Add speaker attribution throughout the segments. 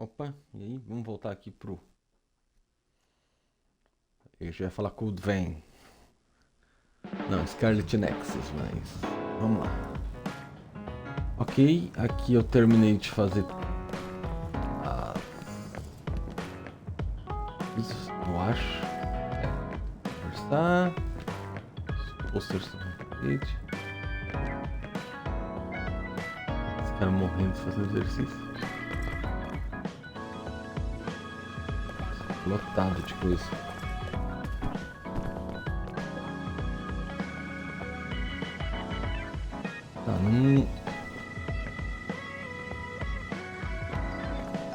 Speaker 1: Opa, e aí? Vamos voltar aqui pro... Eu já ia falar Cold Vein. Não, Scarlet Nexus, mas... Vamos lá. Ok, aqui eu terminei de fazer... Isso, eu acho. Conversar. Os posters estão na parede. Esse cara morrendo fazendo exercício. Lotado de coisa. Tá,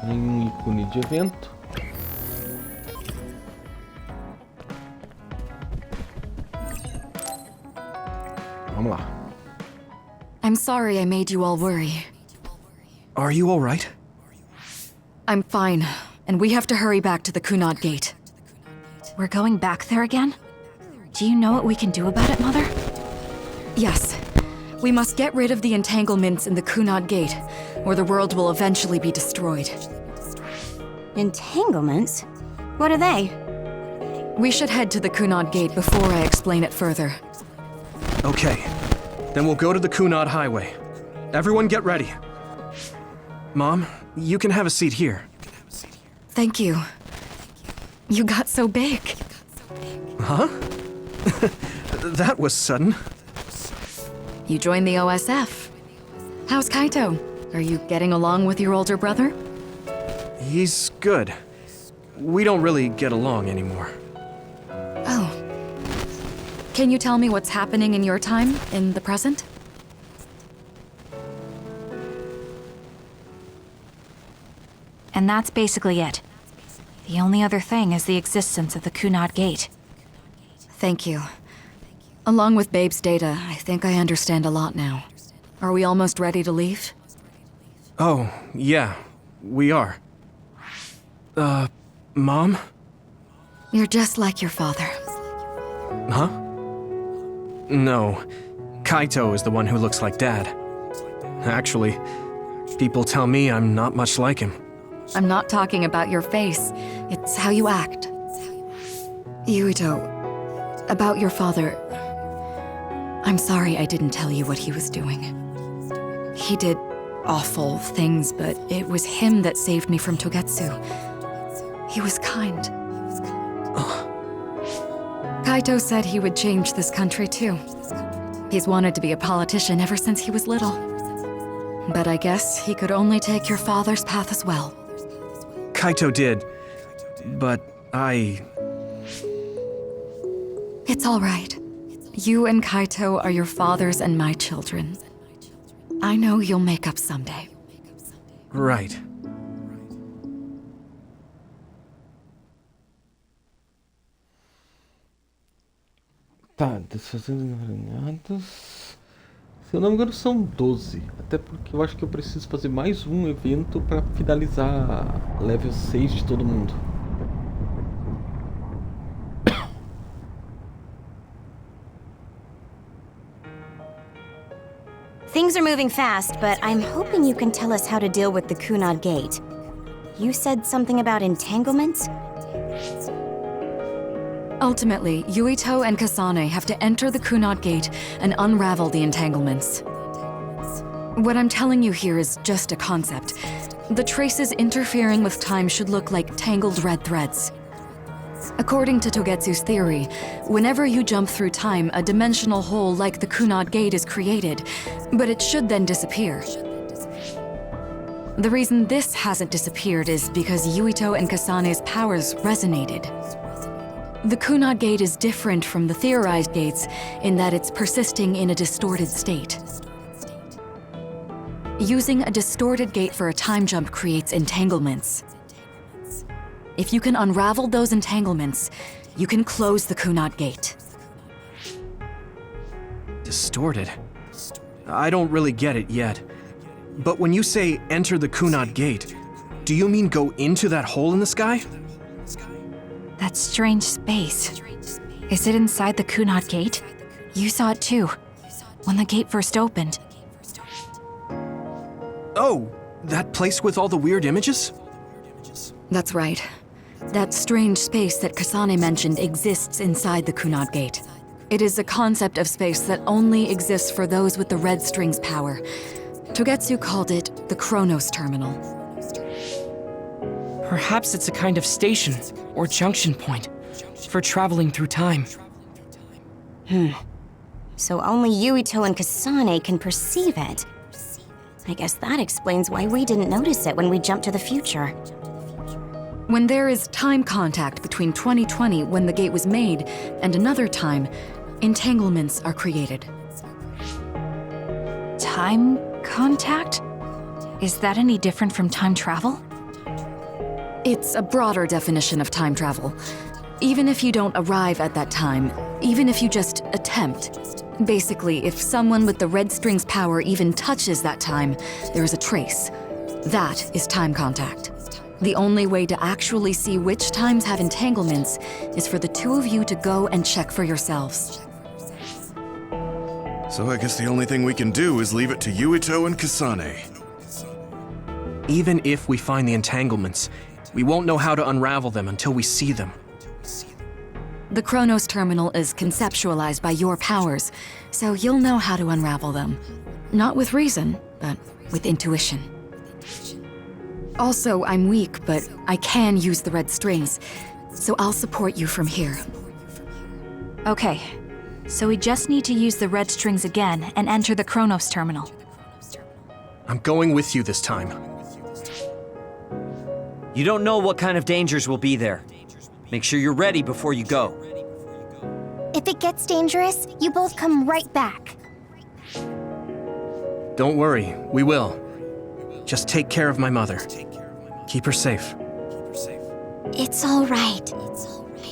Speaker 1: nenhum ícone de evento. Vamos lá.
Speaker 2: I'm sorry I made you all worry.
Speaker 3: Are you all right?
Speaker 2: I'm fine, and we have to hurry back to the Kunad Gate.
Speaker 4: We're going back there again? Do you know what we can do about it, Mother?
Speaker 2: Yes. We must get rid of the entanglements in the Kunad Gate, or the world will eventually be destroyed.
Speaker 4: Entanglements? What are they?
Speaker 2: We should head to the Kunad Gate before I explain it further.
Speaker 3: Okay. Then we'll go to the Kunad Highway. Everyone get ready. Mom, you can have a seat here.
Speaker 2: Thank you. You got so big.
Speaker 3: Huh? That was sudden.
Speaker 2: You joined the OSF. How's Kaito? Are you getting along with your older brother?
Speaker 3: He's good. We don't really get along anymore.
Speaker 2: Oh. Can you tell me what's happening in your time, in the present?
Speaker 4: And that's basically it. The only other thing is the existence of the Kunad Gate.
Speaker 2: Thank you. Along with Babe's data, I think I understand a lot now. Are we almost ready to leave?
Speaker 3: Oh, yeah, we are. Mom?
Speaker 2: You're just like your father.
Speaker 3: Huh? No. Kaito is the one who looks like Dad. Actually, people tell me I'm not much like him.
Speaker 2: I'm not talking about your face. It's how you act. Yuito, about your father... I'm sorry I didn't tell you what he was doing. He did awful things, but it was him that saved me from Togetsu. He was kind. Kaito said he would change this country too. He's wanted to be a politician ever since he was little. But I guess he could only take your father's path as well.
Speaker 3: Kaito did, but
Speaker 2: It's all right. You and Kaito are your father's and my children. I know you'll make up someday.
Speaker 3: Right.
Speaker 1: Tá, desfazendo encaminhados. Se eu não me engano são 12. Até porque eu acho que eu preciso fazer mais um evento para finalizar level 6 de todo mundo.
Speaker 5: Things are moving fast, but I'm hoping you can tell us how to deal with the Kunad Gate. You said something about entanglements?
Speaker 2: Ultimately, Yuito and Kasane have to enter the Kunad Gate and unravel the entanglements. What I'm telling you here is just a concept. The traces interfering with time should look like tangled red threads. According to Togetsu's theory, whenever you jump through time, a dimensional hole like the Kunad Gate is created, but it should then disappear. The reason this hasn't disappeared is because Yuito and Kasane's powers resonated. The Kunad Gate is different from the theorized gates in that it's persisting in a distorted state. Using a distorted gate for a time jump creates entanglements. If you can unravel those entanglements, you can close the Kunad Gate.
Speaker 3: Distorted? I don't really get it yet. But when you say enter the Kunad Gate, do you mean go into that hole in the sky?
Speaker 4: That strange space. Is it inside the Kunad Gate? You saw it too, when the gate first opened.
Speaker 3: Oh, that place with all the weird images?
Speaker 2: That's right. That strange space that Kasane mentioned exists inside the Kunad Gate. It is a concept of space that only exists for those with the red string's power. Togetsu called it the Chronos Terminal.
Speaker 6: Perhaps it's a kind of station or junction point for traveling through time.
Speaker 5: So only Yuito and Kasane can perceive it. I guess that explains why we didn't notice it when we jumped to the future.
Speaker 2: When there is time contact between 2020, when the gate was made, and another time, entanglements are created.
Speaker 4: Time contact? Is that any different from time travel?
Speaker 2: It's a broader definition of time travel. Even if you don't arrive at that time, even if you just attempt. Basically, if someone with the red string's power even touches that time, there is a trace. That is time contact. The only way to actually see which times have entanglements is for the two of you to go and check for yourselves.
Speaker 7: So I guess the only thing we can do is leave it to Yuito and Kasane.
Speaker 3: Even if we find the entanglements, we won't know how to unravel them until we see them.
Speaker 2: The Chronos Terminal is conceptualized by your powers, so you'll know how to unravel them. Not with reason, but with intuition. Also, I'm weak, but I can use the red strings, so I'll support you from here.
Speaker 4: Okay, so we just need to use the red strings again and enter the Chronos Terminal.
Speaker 3: I'm going with you this time.
Speaker 8: You don't know what kind of dangers will be there. Make sure you're ready before you go.
Speaker 5: If it gets dangerous, you both come right back.
Speaker 3: Don't worry, we will. Just take care of my mother. Keep her safe.
Speaker 5: It's all right.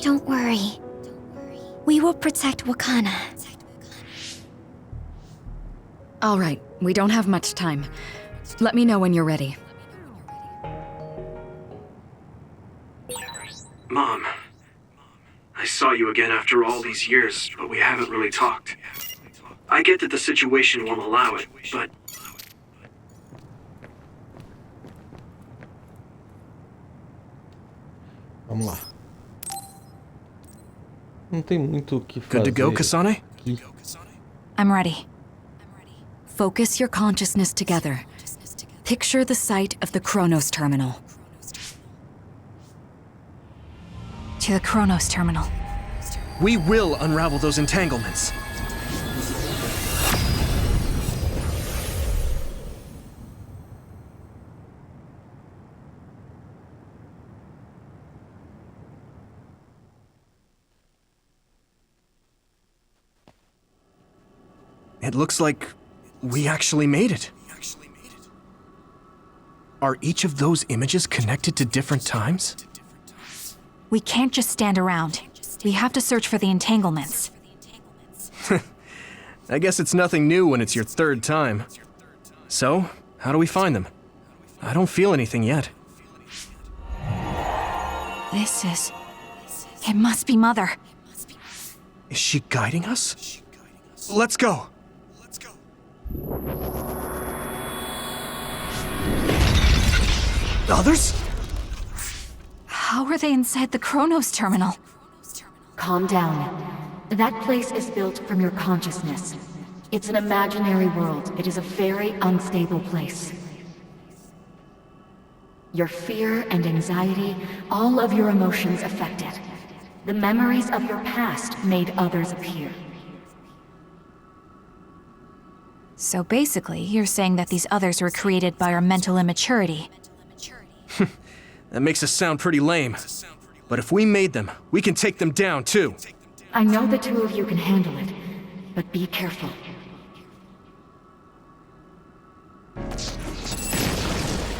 Speaker 5: Don't worry. We will protect Wakana.
Speaker 2: All right, we don't have much time. Let me know when you're ready.
Speaker 3: Mom, I saw you again after all these years, but we haven't really talked. I get that the situation won't allow it, but...
Speaker 1: Vamos lá. Não tem muito o que fazer.
Speaker 3: Good to go, Kasane?
Speaker 1: Aqui.
Speaker 4: I'm ready.
Speaker 2: Focus your consciousness together. Picture the site of the Chronos Terminal.
Speaker 4: To the Chronos Terminal.
Speaker 3: We will unravel those entanglements. It looks like we actually made it. Are each of those images connected to different times?
Speaker 4: We can't just stand around. We have to search for the entanglements.
Speaker 3: I guess it's nothing new when it's your third time. So, how do we find them? I don't feel anything yet.
Speaker 4: This is... It must be Mother.
Speaker 3: Is she guiding us? Let's go! Others?
Speaker 4: How are they inside the Chronos Terminal?
Speaker 9: Calm down. That place is built from your consciousness. It's an imaginary world. It is a very unstable place. Your fear and anxiety, all of your emotions affected. The memories of your past made others appear.
Speaker 4: So basically, you're saying that these others were created by our mental immaturity.
Speaker 3: That makes us sound pretty lame. But if we made them, we can take them down too.
Speaker 9: I know the two of you can handle it, but be careful.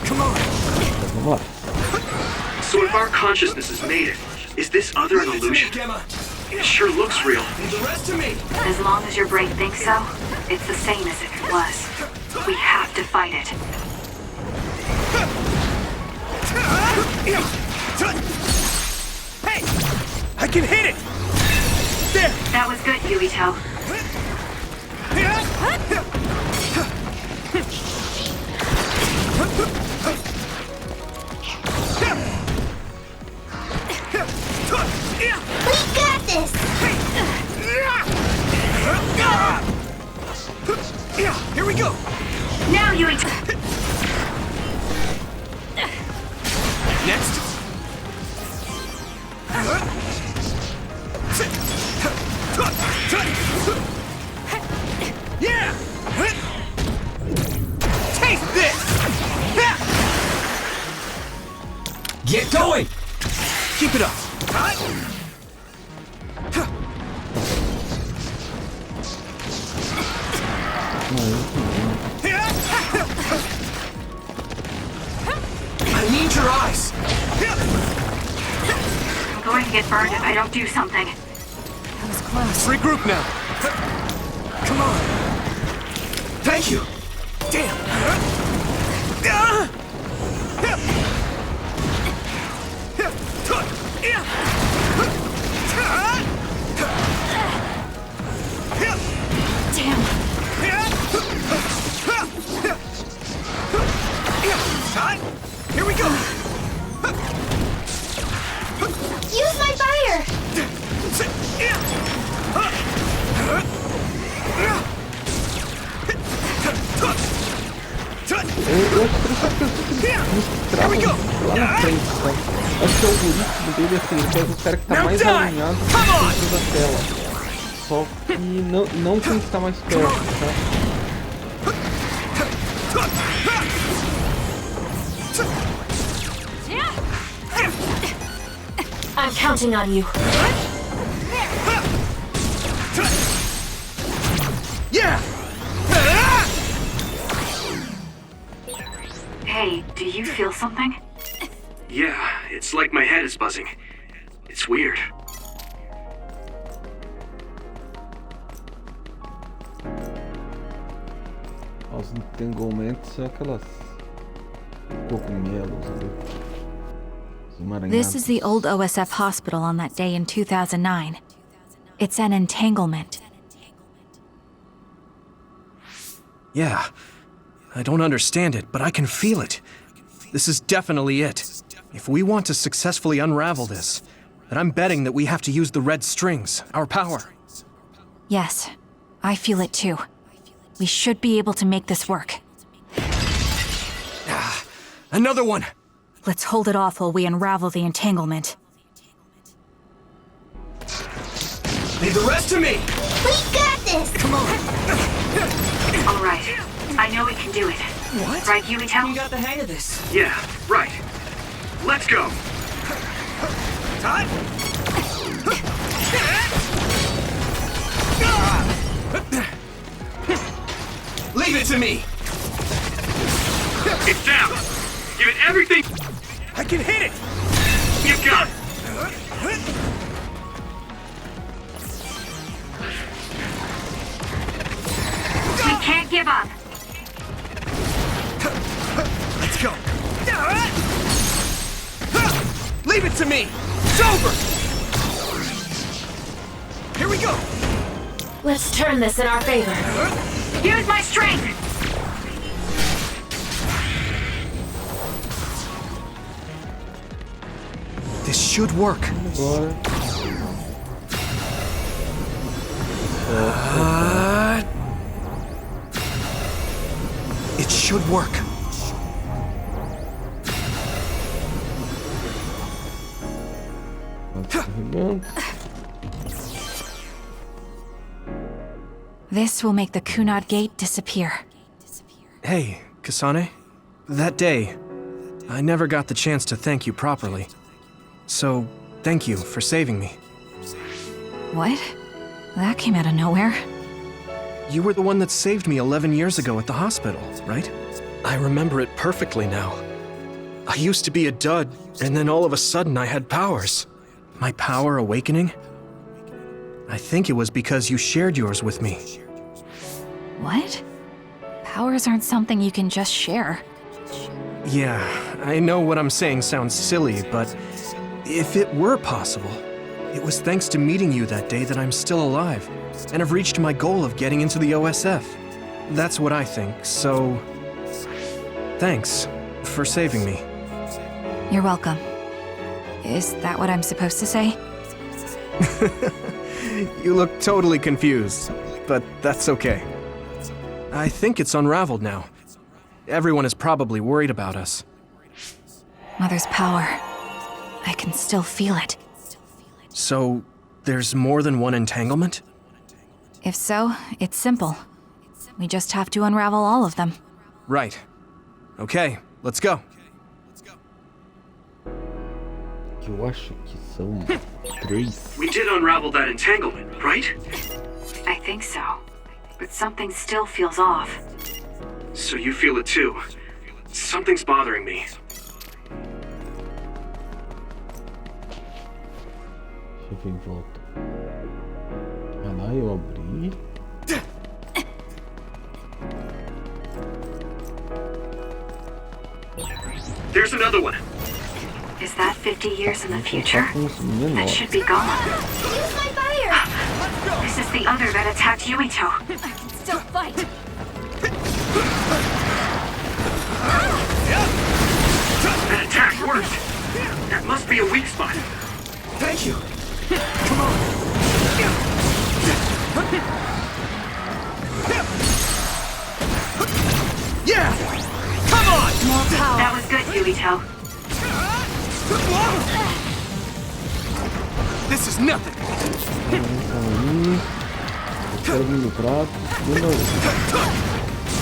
Speaker 3: Come on!
Speaker 1: Vamos lá.
Speaker 3: So if our consciousness has made it, is this other an illusion? It sure looks real.
Speaker 10: As long as your brain thinks so, it's the same as if it was. We have to fight it.
Speaker 3: Hey! I can hit it! There!
Speaker 10: That was good, Yuito.
Speaker 3: Get going! Keep it up! I need your eyes!
Speaker 10: I'm going to get burned if I don't do something.
Speaker 2: That was close.
Speaker 3: Regroup now! Come on! Thank you! Damn! Here we go!
Speaker 5: Use my fire!
Speaker 1: Eu acho interessante que eles mostravam lá na frente, sabe? Acho que o algoritmo dele é assim, ele pega o cara que tá mais alinhado dentro da tela. Só que não quem está mais perto, tá?
Speaker 9: I'm counting on you.
Speaker 3: Yeah!
Speaker 10: Hey, do you feel something?
Speaker 3: Yeah, it's like my head is buzzing. It's weird.
Speaker 1: Os entanglementos são aquelas cogumelos ali. Os emaranhados.
Speaker 4: This is the old OSF hospital on that day in 2009. It's an entanglement.
Speaker 3: Yeah. I don't understand it, but I can feel it. This is definitely it. If we want to successfully unravel this, then I'm betting that we have to use the red strings, our power.
Speaker 4: Yes, I feel it too. We should be able to make this work.
Speaker 3: Another one!
Speaker 4: Let's hold it off while we unravel the entanglement.
Speaker 3: Leave the rest to me!
Speaker 5: We got this!
Speaker 3: Come on!
Speaker 10: All right. I know we can do it.
Speaker 6: What?
Speaker 10: Right, Yuito?
Speaker 6: You got the hang of this.
Speaker 3: Yeah, right. Let's go! Time! Leave it to me! It's down! Give it everything! I can hit it! You got it!
Speaker 10: We can't give up.
Speaker 3: Let's go! Leave it to me! It's over! Here we go!
Speaker 9: Let's turn this in our favor.
Speaker 10: Use my strength!
Speaker 3: This should work. It should work.
Speaker 4: This will make the Kunad Gate disappear.
Speaker 3: Hey, Kasane. That day, I never got the chance to thank you properly. So, thank you for saving me.
Speaker 4: What? That came out of nowhere.
Speaker 3: You were the one that saved me 11 years ago at the hospital, right? I remember it perfectly now. I used to be a dud, and then all of a sudden I had powers. My power awakening? I think it was because you shared yours with me.
Speaker 4: What? Powers aren't something you can just share.
Speaker 3: Yeah, I know what I'm saying sounds silly, but if it were possible, it was thanks to meeting you that day that I'm still alive, and have reached my goal of getting into the OSF. That's what I think, so... Thanks for saving me.
Speaker 4: You're welcome. Is that what I'm supposed to say?
Speaker 3: You look totally confused, but that's okay. I think it's unraveled now. Everyone is probably worried about us.
Speaker 4: Mother's power. I can still feel it.
Speaker 3: So, there's more than one entanglement?
Speaker 4: If so, it's simple. We just have to unravel all of them.
Speaker 3: Right. Okay, let's go.
Speaker 1: Eu acho que são 3.
Speaker 3: We did unravel that entanglement, right?
Speaker 10: I think so. But something still feels off.
Speaker 3: So you feel it too. Something's bothering me.
Speaker 1: Deixa eu ver em volta. Ah lá, eu abri.
Speaker 3: There's another one.
Speaker 10: Is that 50 years in the future? That should be gone.
Speaker 4: Use my fire!
Speaker 10: This is the other that attacked Yuito.
Speaker 4: I can still fight.
Speaker 3: That attack worked. That must be a weak spot. Thank you. Come on. Yeah! Come on!
Speaker 4: More power.
Speaker 10: That was good, Yuito.
Speaker 3: This is nothing.
Speaker 1: Quero vir no prato.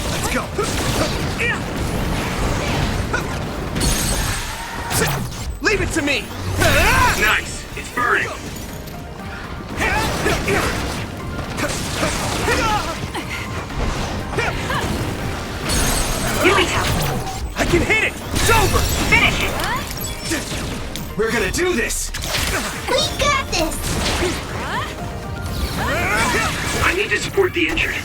Speaker 3: Let's go. Leave it to me. Nice. It's burning.
Speaker 10: Yuito,
Speaker 3: I can hit it. It's over.
Speaker 10: finish it.
Speaker 3: We're gonna do this.
Speaker 4: We got this!
Speaker 3: I need to support the injured.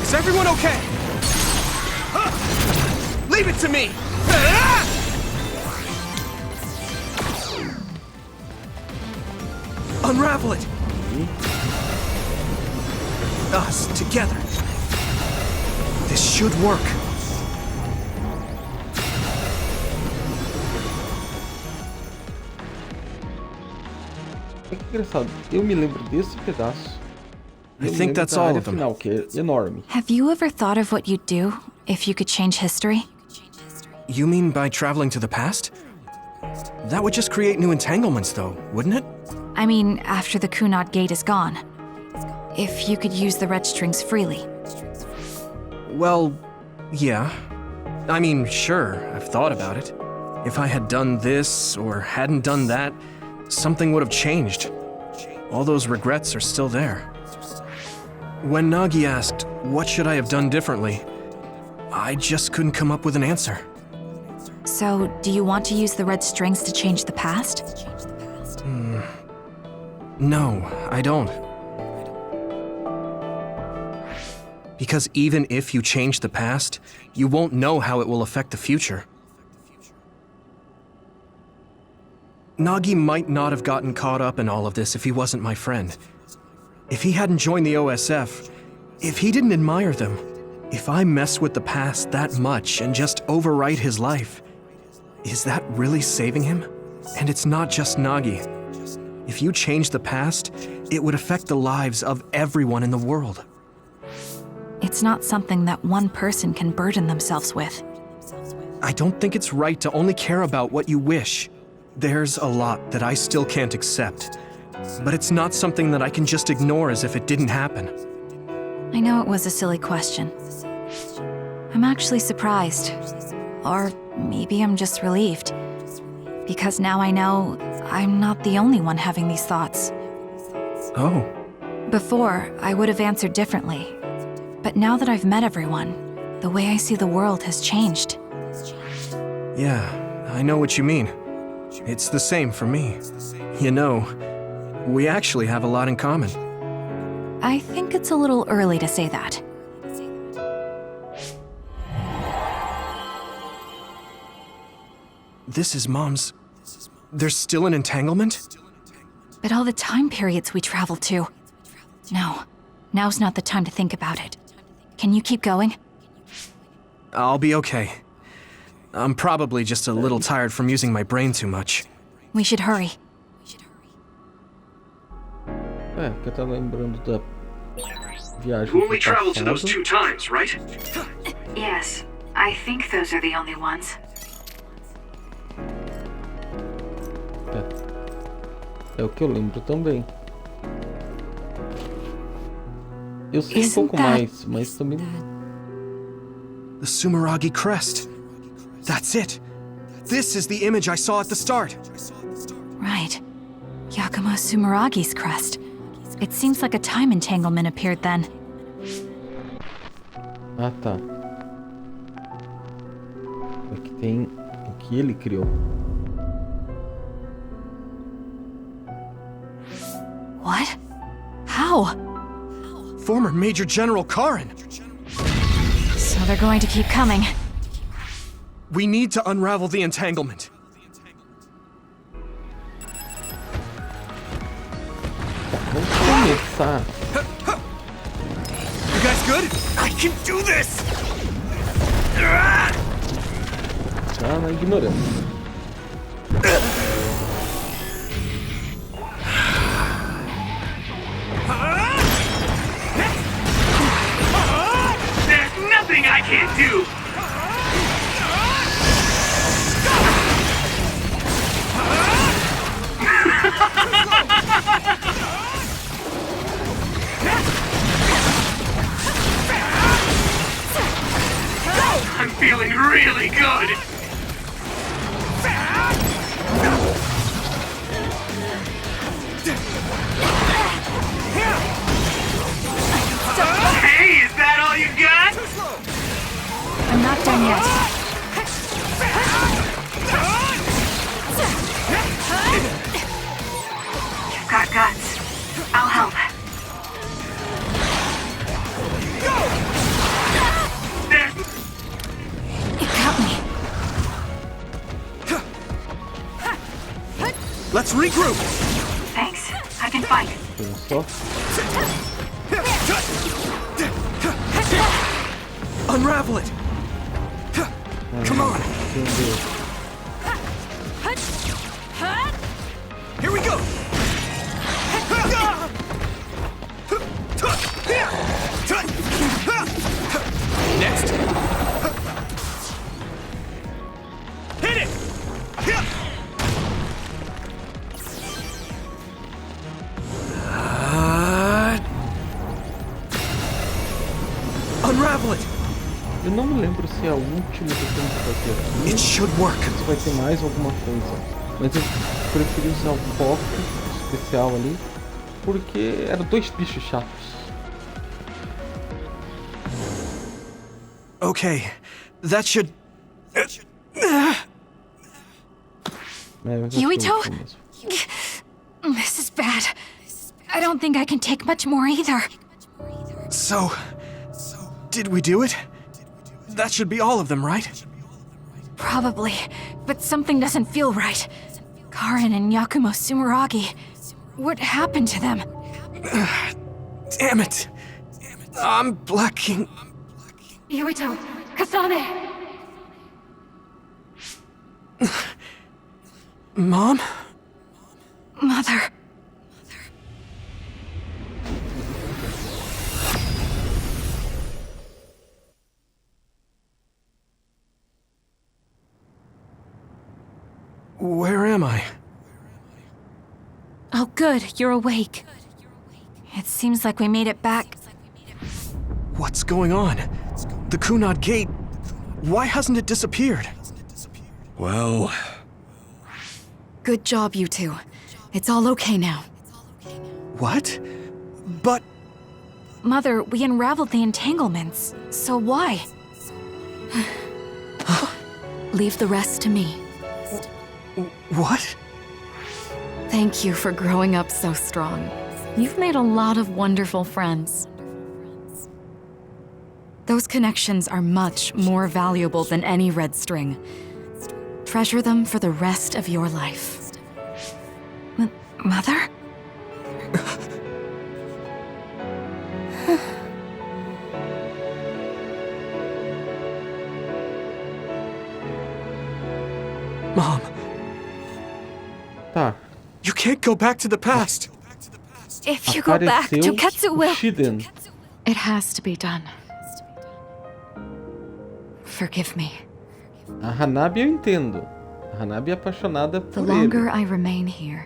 Speaker 3: Is everyone okay? Leave it to me! Unravel it! Us together. This should work.
Speaker 1: É que engraçado, eu me lembro desse pedaço.
Speaker 3: I think that's all of them.
Speaker 1: Final, que é enorme.
Speaker 4: Have you ever thought of what you'd do if you could change history?
Speaker 3: You mean by traveling to the past? That would just create new entanglements, though, wouldn't it?
Speaker 4: I mean, after the Kunad Gate is gone. If you could use the red strings freely.
Speaker 3: Well, yeah. I mean, sure, I've thought about it. If I had done this or hadn't done that, something would have changed. All those regrets are still there. When Nagi asked, what should I have done differently, I just couldn't come up with an answer.
Speaker 4: So, do you want to use the red strings to change the past?
Speaker 3: No, I don't. Because even if you change the past, you won't know how it will affect the future. Nagi might not have gotten caught up in all of this if he wasn't my friend. If he hadn't joined the OSF, if he didn't admire them, if I mess with the past that much and just overwrite his life, is that really saving him? And it's not just Nagi. If you change the past, it would affect the lives of everyone in the world.
Speaker 4: It's not something that one person can burden themselves with.
Speaker 3: I don't think it's right to only care about what you wish. There's a lot that I still can't accept, but it's not something that I can just ignore as if it didn't happen.
Speaker 4: I know it was a silly question. I'm actually surprised. Or maybe I'm just relieved. Because now I know I'm not the only one having these thoughts.
Speaker 3: Oh.
Speaker 4: Before, I would have answered differently. But now that I've met everyone, the way I see the world has changed.
Speaker 3: Yeah, I know what you mean. It's the same for me. You know, we actually have a lot in common.
Speaker 4: I think it's a little early to say that.
Speaker 3: This is Mom's. There's still an entanglement?
Speaker 4: But all the time periods we travel to. No, now's not the time to think about it. Can you keep going?
Speaker 3: I'll be okay. I'm probably just a little tired from using my brain too much.
Speaker 4: We should hurry.
Speaker 1: É, que eu tava lembrando da viagem
Speaker 3: You only
Speaker 1: pro
Speaker 3: traveled to those
Speaker 1: passado.
Speaker 3: 2 times, right?
Speaker 10: Yes, I think those are the only ones.
Speaker 1: É o que eu lembro também. Eu sei um pouco mais, mas também não...
Speaker 3: The Sumeragi crest. That's it. This is the image I saw at the start.
Speaker 4: Right. Yakumo Sumeragi's crest. It seems like a time entanglement appeared then.
Speaker 1: Ah, tá. Aqui tem o que ele criou.
Speaker 4: What? How?
Speaker 3: Former Major General Karin.
Speaker 4: So they're going to keep coming.
Speaker 3: We need to unravel the entanglement.
Speaker 1: Vamos começar.
Speaker 3: You guys good? I can do this!
Speaker 1: Tá na ignorância.
Speaker 11: There's nothing I can't do! I'm feeling really good! Hey, is that all you got?
Speaker 4: I'm not done yet.
Speaker 10: You've got guts. I'll help.
Speaker 4: It got me.
Speaker 3: Let's regroup!
Speaker 10: Thanks. I can fight.
Speaker 1: Olha só.
Speaker 3: Unravel it! Come on!
Speaker 1: Entendeu?
Speaker 3: Here we go! Next! Hit it! Unravel it!
Speaker 1: Eu não me lembro se é a última que eu tenho que fazer aqui.
Speaker 3: It should work.
Speaker 1: Se vai ter mais alguma coisa. Mas eu preferi usar o foco especial ali, porque eram dois bichos chatos.
Speaker 3: Okay, that should...
Speaker 4: Yuito? This is bad. I don't think I can take much more either.
Speaker 3: So, did we do it? That should be all of them, right?
Speaker 4: Probably, but something doesn't feel right. Karin and Yakumo Sumeragi. What happened to them?
Speaker 3: Damn it! I'm blacking...
Speaker 9: Yuito, Kasane!
Speaker 3: Mom?
Speaker 4: Mother.
Speaker 3: Where am I?
Speaker 4: Oh, good, you're awake. It seems like we made it back.
Speaker 3: What's going on? The Kunad Gate... Why hasn't it disappeared?
Speaker 7: Well...
Speaker 2: Good job, you two. It's all okay now.
Speaker 3: What? But...
Speaker 4: Mother, we unraveled the entanglements, so why?
Speaker 2: Leave the rest to me.
Speaker 3: What?
Speaker 2: Thank you for growing up so strong. You've made a lot of wonderful friends. Those connections are much more valuable than any red string. Treasure them for the rest of your life.
Speaker 4: Mother?
Speaker 3: Mom,
Speaker 1: Tá.
Speaker 3: you can't go back to the past.
Speaker 4: If you go back,
Speaker 1: Apareceu
Speaker 4: Toketsu
Speaker 1: o
Speaker 4: will...
Speaker 1: Shiden.
Speaker 2: It has to be done. Forgive me.
Speaker 1: A Hanabi eu entendo. A Hanabi é apaixonada
Speaker 2: The
Speaker 1: por
Speaker 2: longer
Speaker 1: ele.
Speaker 2: I remain here,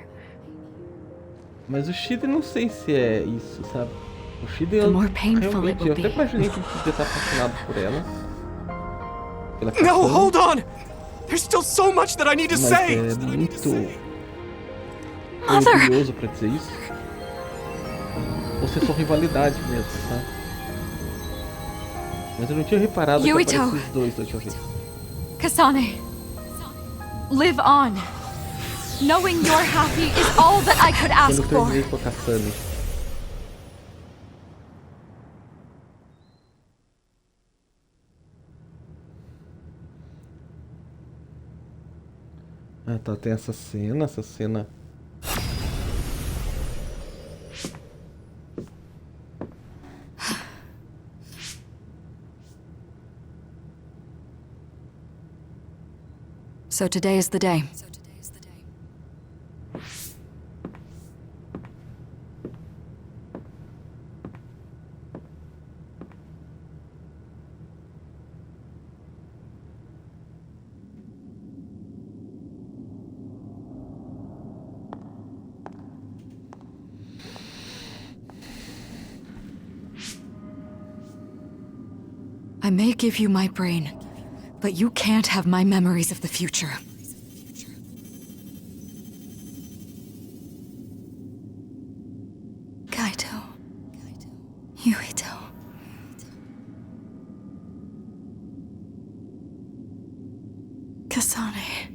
Speaker 1: Mas o Shiden não sei se é isso, sabe? O Shida,
Speaker 2: the more painful it
Speaker 1: realmente,
Speaker 2: will
Speaker 1: eu até
Speaker 2: be.
Speaker 1: imaginei que podia estar apaixonado por ela. Pela
Speaker 3: No,
Speaker 1: Cassandra,
Speaker 3: hold on! There's still so much that I need to
Speaker 1: mas
Speaker 3: say!
Speaker 1: é muito
Speaker 4: Mother!
Speaker 1: orgulhoso pra dizer isso. Ou se é só rivalidade mesmo, sabe? Mas eu não tinha reparado que
Speaker 2: Yuito.
Speaker 1: apareciam os dois da última vez.
Speaker 2: Kasane, live on. Knowing you're happy is all that I could
Speaker 1: Quando
Speaker 2: ask
Speaker 1: eu
Speaker 2: for.
Speaker 1: terminei com a Cassandra. Ah, tá, tem essa cena.
Speaker 2: So today is the day. I may give you my brain, but you can't have my memories of the future. Kaito. Yuito. Kasane.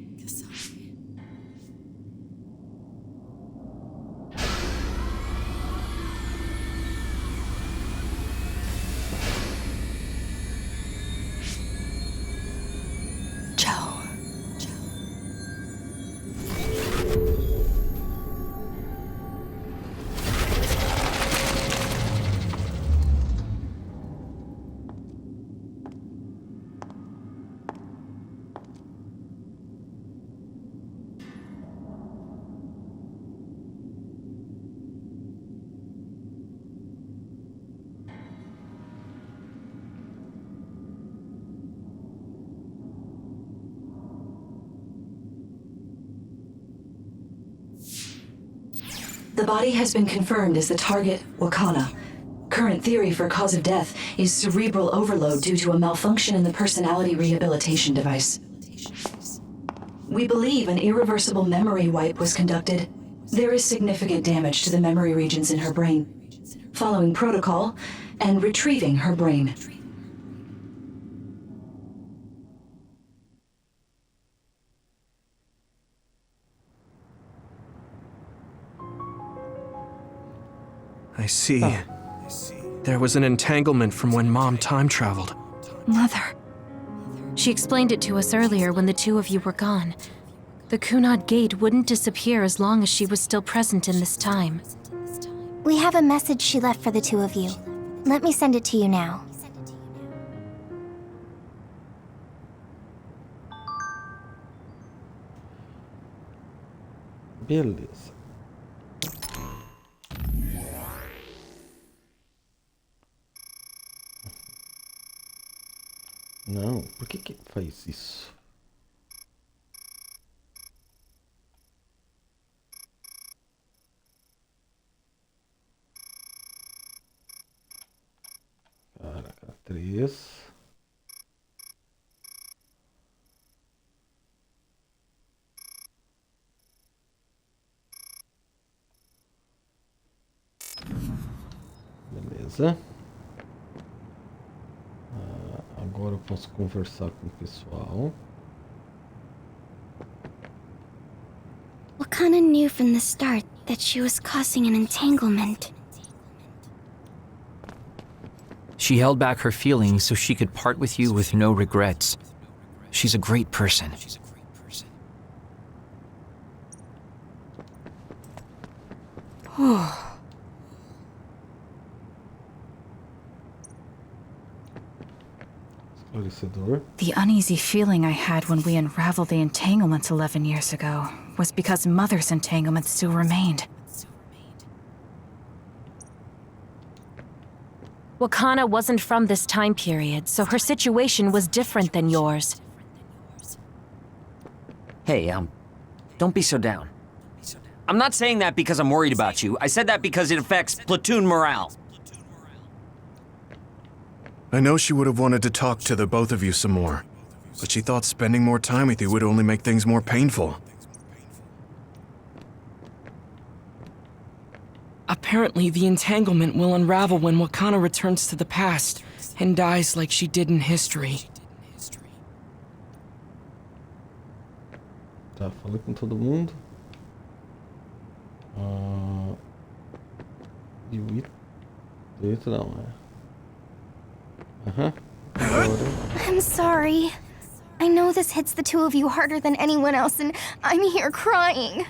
Speaker 2: Joe.
Speaker 12: The body has been confirmed as the target, Wakana. Current theory for cause of death is cerebral overload due to a malfunction in the personality rehabilitation device. We believe an irreversible memory wipe was conducted. There is significant damage to the memory regions in her brain. Following protocol and retrieving her brain.
Speaker 3: I see. There was an entanglement from when Mom time traveled.
Speaker 5: Mother. She explained it to us earlier when the two of you were gone. The Kunad Gate wouldn't disappear as long as she was still present in this time.
Speaker 13: We have a message she left for the two of you. Let me send it to you now.
Speaker 1: Beleza. Não, por que faz isso? Caraca, 3. Beleza. Agora eu posso conversar com o pessoal.
Speaker 13: Wakana knew from the start that she was causing an entanglement.
Speaker 6: She held back her feelings so she could part with you with no regrets. She's a great person.
Speaker 4: The uneasy feeling I had when we unraveled the entanglements 11 years ago was because Mother's entanglement still remained.
Speaker 5: Wakana wasn't from this time period, so her situation was different than yours.
Speaker 8: Hey, don't be so down. I'm not saying that because I'm worried about you. I said that because it affects platoon morale.
Speaker 7: I know she would have wanted to talk to the both of you some more, but she thought spending more time with you would only make things more painful.
Speaker 14: Apparently, the entanglement will unravel when Wakana returns to the past and dies like she did in history.
Speaker 1: Tá, falei com todo mundo. E o Ito não, né?
Speaker 13: I'm sorry. I know this hits the two of you harder than anyone else, and I'm here crying.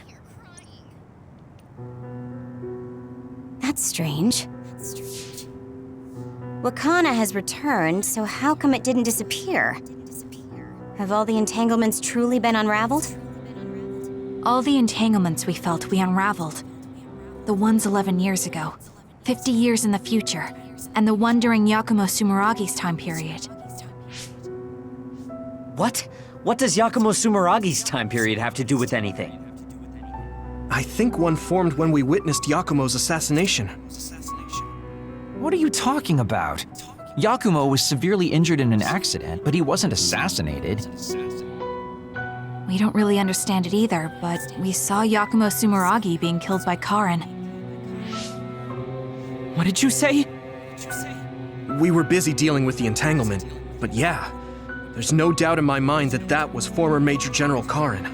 Speaker 15: That's strange. Wakana has returned, so how come it didn't disappear? Have all the entanglements truly been unraveled?
Speaker 4: All the entanglements we felt we unraveled. The ones 11 years ago, 50 years in the future, and the one during Yakumo Sumeragi's time period.
Speaker 8: What? What does Yakumo Sumeragi's time period have to do with anything?
Speaker 3: I think one formed when we witnessed Yakumo's assassination.
Speaker 6: What are you talking about? Yakumo was severely injured in an accident, but he wasn't assassinated.
Speaker 4: We don't really understand it either, but we saw Yakumo Sumeragi being killed by Karin.
Speaker 14: What did you say?
Speaker 3: We were busy dealing with the entanglement, but yeah, there's no doubt in my mind that that was former Major General Karin.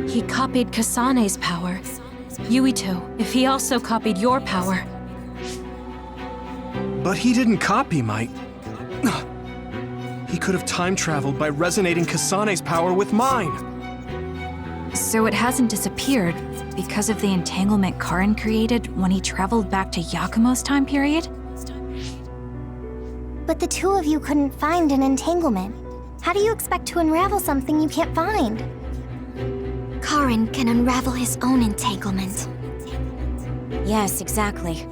Speaker 5: He copied Kasane's power. Yuito, if he also copied your power.
Speaker 3: But he didn't copy my... He could have time-traveled by resonating Kasane's power with mine.
Speaker 4: So it hasn't disappeared because of the entanglement Karin created when he traveled back to Yakumo's time period?
Speaker 13: But the two of you couldn't find an entanglement. How do you expect to unravel something you can't find?
Speaker 16: Karin can unravel his own entanglement.
Speaker 15: Yes, exactly.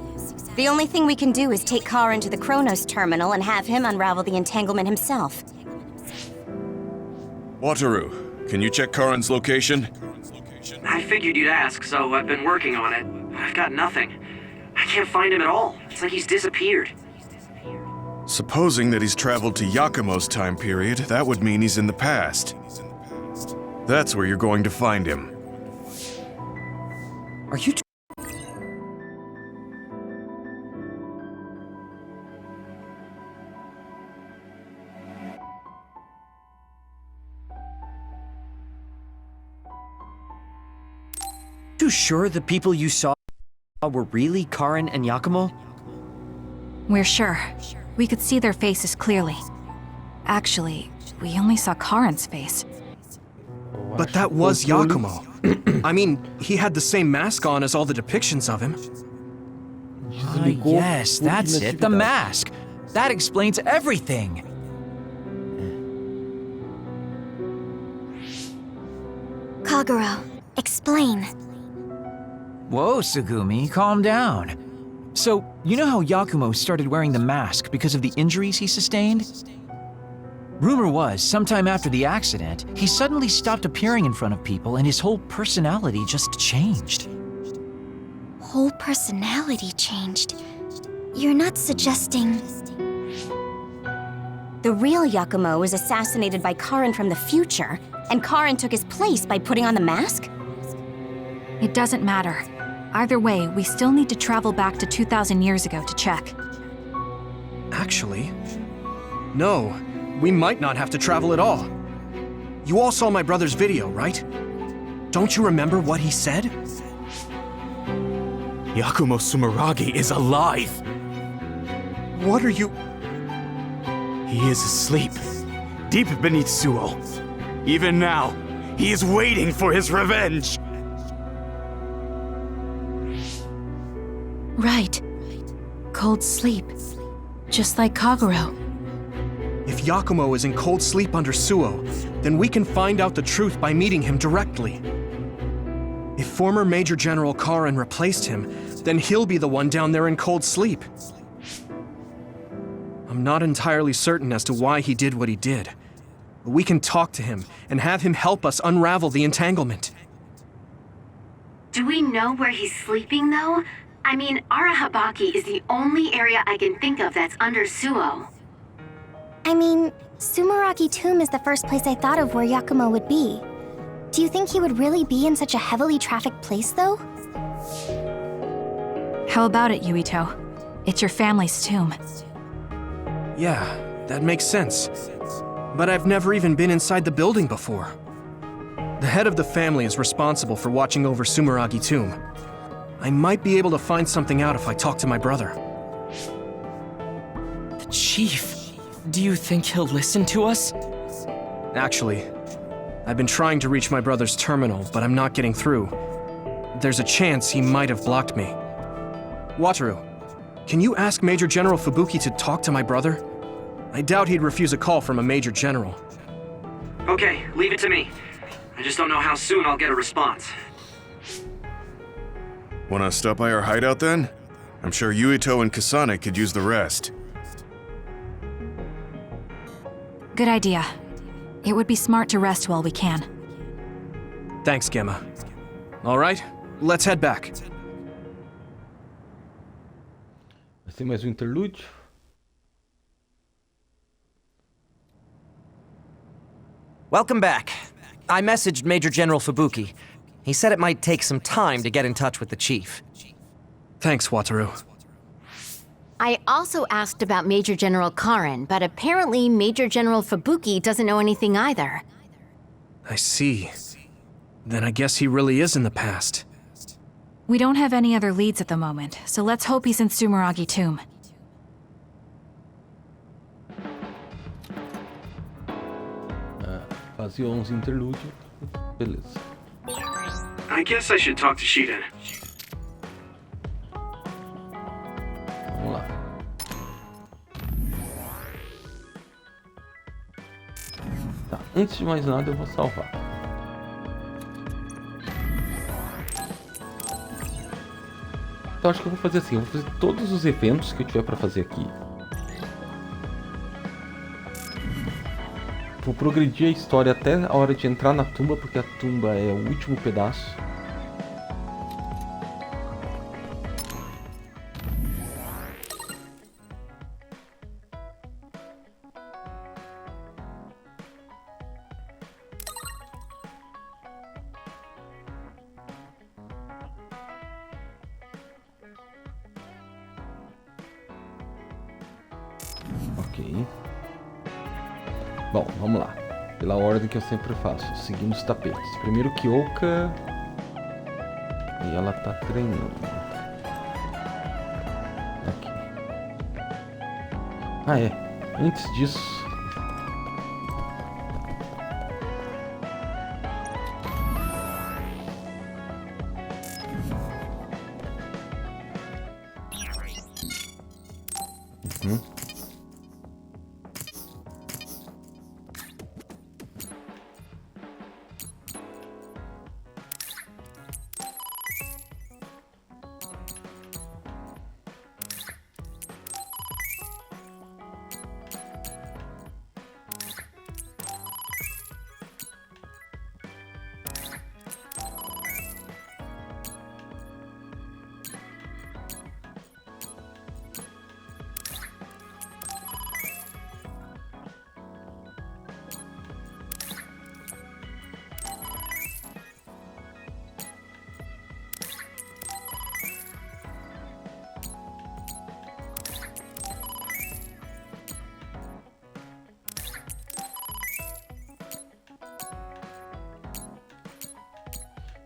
Speaker 15: The only thing we can do is take Karin to the Chronos terminal and have him unravel the entanglement himself.
Speaker 7: Wataru, can you check Karin's location?
Speaker 11: I figured you'd ask, so I've been working on it. I've got nothing. I can't find him at all. It's like he's disappeared.
Speaker 7: Supposing that he's traveled to Yakumo's time period, that would mean he's in the past. That's where you're going to find him.
Speaker 8: Are you too sure the people you saw were really Karin and Yakumo?
Speaker 4: We're sure. We could see their faces clearly. Actually, we only saw Karin's face.
Speaker 3: But that was Yakumo. I mean, he had the same mask on as all the depictions of him.
Speaker 6: Yes, that's it, the mask. That explains everything.
Speaker 16: Kagero, explain.
Speaker 6: Whoa, Tsugumi, calm down. So, you know how Yakumo started wearing the mask because of the injuries he sustained? Rumor was, sometime after the accident, he suddenly stopped appearing in front of people and his whole personality just changed.
Speaker 16: Whole personality changed? You're not suggesting...
Speaker 15: The real Yakumo was assassinated by Karin from the future, and Karin took his place by putting on the mask?
Speaker 4: It doesn't matter. Either way, we still need to travel back to 2,000 years ago to check.
Speaker 3: Actually, no. We might not have to travel at all. You all saw my brother's video, right? Don't you remember what he said?
Speaker 17: Yakumo Sumeragi is alive!
Speaker 3: What are you...
Speaker 17: He is asleep, deep beneath Suo. Even now, he is waiting for his revenge!
Speaker 5: Right. Cold sleep. Just like Kagero.
Speaker 3: If Yakumo is in cold sleep under Suo, then we can find out the truth by meeting him directly. If former Major General Karin replaced him, then he'll be the one down there in cold sleep. I'm not entirely certain as to why he did what he did, but we can talk to him and have him help us unravel the entanglement.
Speaker 10: Do we know where he's sleeping, though? I mean, Arahabaki is the only area I can think of that's under Suo.
Speaker 13: I mean, Sumeragi Tomb is the first place I thought of where Yakumo would be. Do you think he would really be in such a heavily trafficked place, though?
Speaker 4: How about it, Yuito? It's your family's tomb.
Speaker 3: Yeah, that makes sense. But I've never even been inside the building before. The head of the family is responsible for watching over Sumeragi Tomb. I might be able to find something out if I talk to my brother.
Speaker 14: The chief. Do you think he'll listen to us?
Speaker 3: Actually, I've been trying to reach my brother's terminal, but I'm not getting through. There's a chance he might have blocked me. Wataru, can you ask Major General Fubuki to talk to my brother? I doubt he'd refuse a call from a Major General.
Speaker 11: Okay, leave it to me. I just don't know how soon I'll get a response.
Speaker 7: Wanna stop by our hideout then? I'm sure Yuito and Kasane could use the rest.
Speaker 4: Good idea. It would be smart to rest while we can.
Speaker 3: Thanks, Gemma. All right, let's head back.
Speaker 1: Vai ser mais um interlúdio?
Speaker 8: Welcome back. I messaged Major General Fubuki. He said it might take some time to get in touch with the chief.
Speaker 3: Thanks, Wataru.
Speaker 5: I also asked about Major General Karin, but apparently Major General Fubuki doesn't know anything either.
Speaker 3: I see. Then I guess he really is in the past.
Speaker 4: We don't have any other leads at the moment, so let's hope he's in Sumeragi Tomb.
Speaker 1: Fase 11 interlúdio. Beleza.
Speaker 11: I guess I should talk to Shiden.
Speaker 1: Vamos lá. Tá, antes de mais nada eu vou salvar. Então acho que eu vou fazer assim, eu vou fazer todos os eventos que eu tiver pra fazer aqui. Vou progredir a história até a hora de entrar na tumba, porque a tumba é o último pedaço. Ok. Bom, vamos lá. Pela ordem que eu sempre faço, seguindo os tapetes. Primeiro Kyoka. E ela tá treinando. Aqui. Ah, é. Antes disso...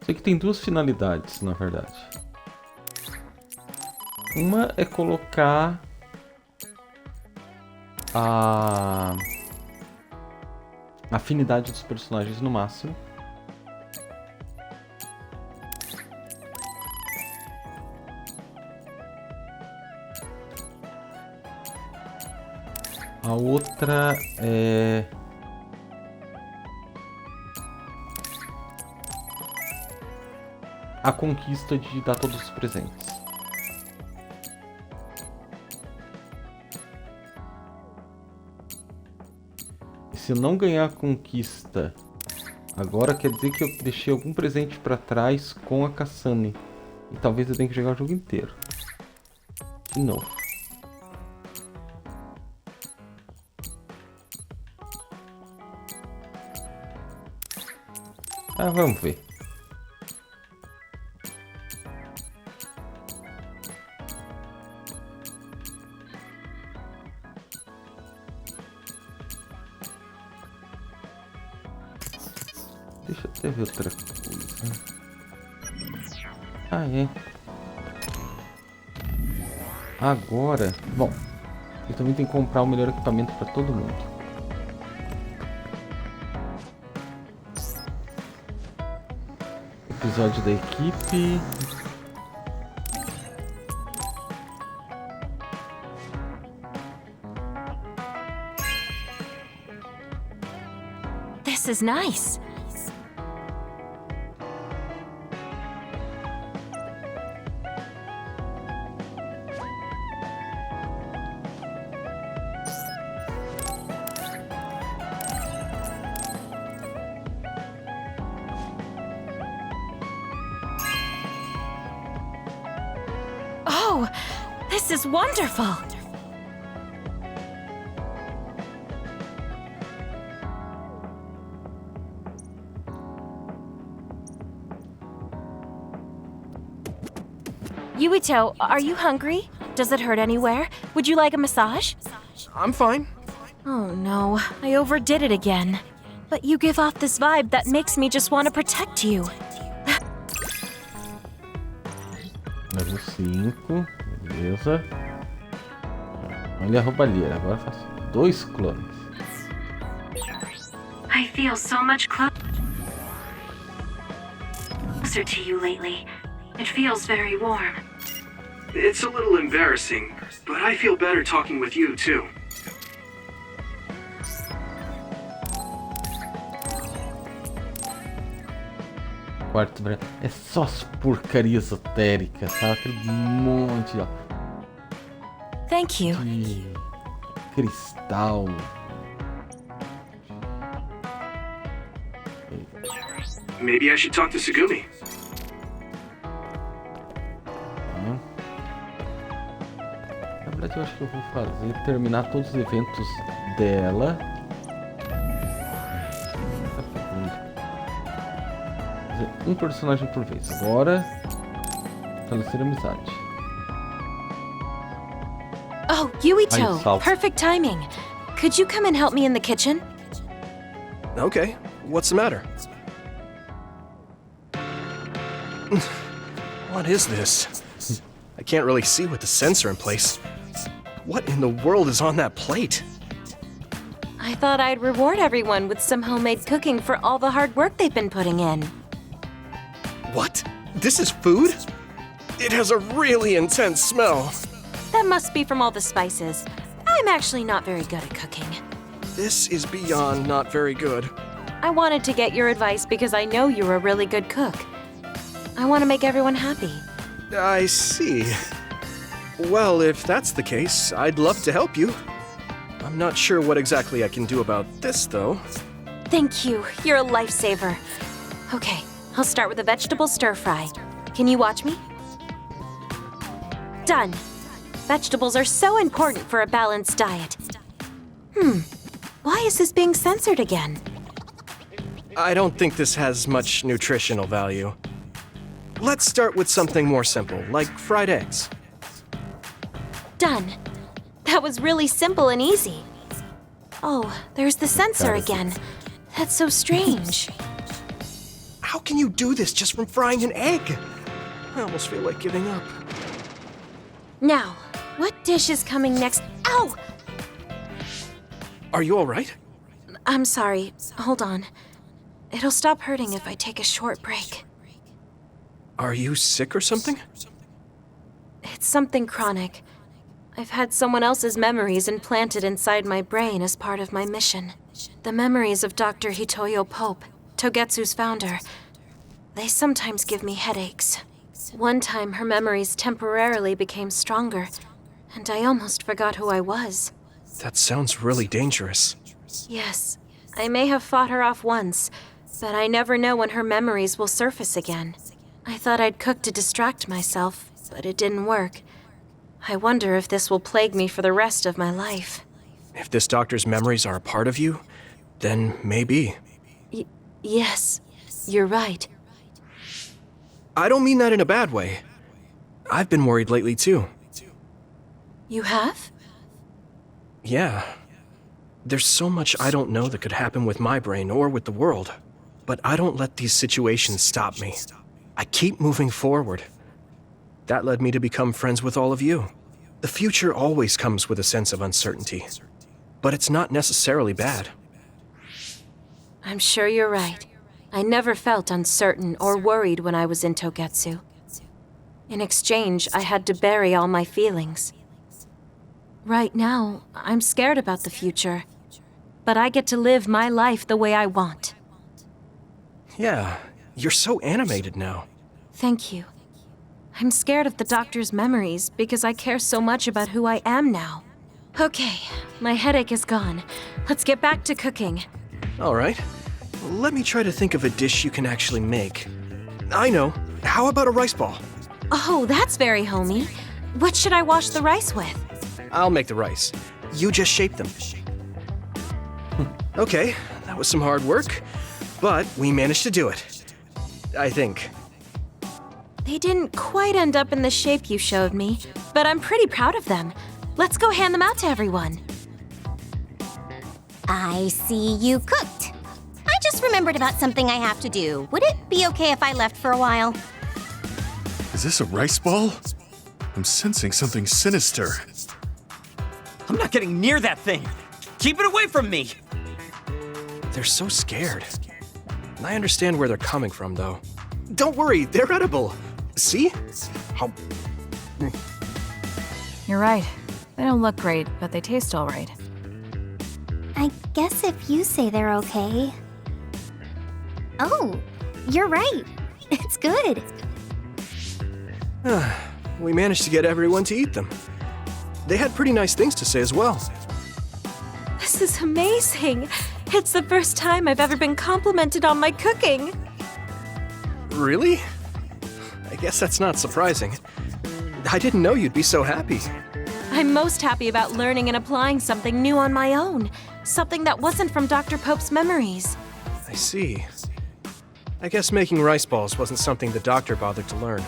Speaker 1: Isso aqui tem duas finalidades, na verdade. Uma é colocar a afinidade dos personagens no máximo. A outra é a conquista de dar todos os presentes. E se eu não ganhar a conquista agora, quer dizer que eu deixei algum presente para trás com a Kasane. E talvez eu tenha que jogar o jogo inteiro. De novo. Ah, vamos ver. Deixa eu até ver outra coisa. Ah, é. Agora, bom, eu também tenho que comprar o melhor equipamento para todo mundo. Episódio da equipe.
Speaker 5: This is nice. Oh, this is wonderful. Yuito, are you hungry? Does it hurt anywhere? Would you like a massage?
Speaker 3: I'm fine.
Speaker 5: Oh no, I overdid it again. But you give off this vibe that makes me just want to protect you.
Speaker 1: Level 5, beleza. Olha a roubalheira, agora faço 2 clones.
Speaker 10: I feel so much closer to you lately. It feels very warm.
Speaker 3: It's a little embarrassing, but I feel better talking with you, too.
Speaker 1: Quarto branco. É só as porcarias esotéricas, sabe? Aquele monte, ó.
Speaker 5: Thank you.
Speaker 1: De cristal.
Speaker 3: Maybe I should talk to Sugumi.
Speaker 1: Na verdade, eu acho que eu vou terminar todos os eventos dela. Fazer um personagem por vez. Agora, estabelecer amizade.
Speaker 5: Oh, Yuito,
Speaker 1: Ai, salve.
Speaker 5: perfect timing. Could you come and help me in the kitchen?
Speaker 3: Okay, what's the matter? What is this? I can't really see with the sensor in place. What in the world is on that plate?
Speaker 5: I thought I'd reward everyone with some homemade cooking for all the hard work they've been putting in.
Speaker 3: What? This is food? It has a really intense smell.
Speaker 5: That must be from all the spices. I'm actually not very good at cooking.
Speaker 3: This is beyond not very good.
Speaker 5: I wanted to get your advice because I know you're a really good cook. I want to make everyone happy.
Speaker 3: I see. Well, if that's the case, I'd love to help you. I'm not sure what exactly I can do about this, though.
Speaker 5: Thank you. You're a lifesaver. Okay, I'll start with a vegetable stir-fry. Can you watch me? Done. Vegetables are so important for a balanced diet. Why is this being censored again?
Speaker 3: I don't think this has much nutritional value. Let's start with something more simple, like fried eggs.
Speaker 5: Done. That was really simple and easy. Oh, there's the censor again. That's so strange.
Speaker 3: How can you do this just from frying an egg? I almost feel like giving up.
Speaker 5: Now, what dish is coming next? Ow!
Speaker 3: Are you alright?
Speaker 5: I'm sorry. Hold on. It'll stop hurting if I take a short break.
Speaker 3: Are you sick or something?
Speaker 5: It's something chronic. I've had someone else's memories implanted inside my brain as part of my mission. The memories of Dr. Hitoyo Pope, Togetsu's founder. They sometimes give me headaches. One time, her memories temporarily became stronger, and I almost forgot who I was.
Speaker 3: That sounds really dangerous.
Speaker 5: Yes, I may have fought her off once, but I never know when her memories will surface again. I thought I'd cook to distract myself, but it didn't work. I wonder if this will plague me for the rest of my life.
Speaker 3: If this doctor's memories are a part of you, then maybe.
Speaker 5: Yes, you're right.
Speaker 3: I don't mean that in a bad way. I've been worried lately, too.
Speaker 5: You have?
Speaker 3: Yeah. There's so much I don't know that could happen with my brain or with the world. But I don't let these situations stop me. I keep moving forward. That led me to become friends with all of you. The future always comes with a sense of uncertainty. But it's not necessarily bad.
Speaker 5: I'm sure you're right. I never felt uncertain or worried when I was in Togetsu. In exchange, I had to bury all my feelings. Right now, I'm scared about the future. But I get to live my life the way I want.
Speaker 3: Yeah, you're so animated now.
Speaker 5: Thank you. I'm scared of the doctor's memories because I care so much about who I am now. Okay, my headache is gone. Let's get back to cooking.
Speaker 3: All right. Let me try to think of a dish you can actually make. I know. How about a rice ball?
Speaker 5: Oh, that's very homey. What should I wash the rice with?
Speaker 3: I'll make the rice. You just shape them. Okay, that was some hard work, but we managed to do it. I think.
Speaker 5: They didn't quite end up in the shape you showed me, but I'm pretty proud of them. Let's go hand them out to everyone.
Speaker 15: I see you cooked. I just remembered about something I have to do. Would it be okay if I left for a while?
Speaker 7: Is this a rice ball? I'm sensing something sinister.
Speaker 18: I'm not getting near that thing. Keep it away from me.
Speaker 3: They're so scared. I understand where they're coming from, though. Don't worry, they're edible. See? How...
Speaker 2: You're right. They don't look great, but they taste all right.
Speaker 13: I guess if you say they're okay. Oh, you're right. It's good.
Speaker 3: We managed to get everyone to eat them. They had pretty nice things to say as well.
Speaker 5: This is amazing. It's the first time I've ever been complimented on my cooking.
Speaker 3: Really? I guess that's not surprising. I didn't know you'd be so happy.
Speaker 5: I'm most happy about learning and applying something new on my own. Something that wasn't from Dr. Pope's memories.
Speaker 3: I see. I guess making rice balls wasn't something the doctor bothered to learn.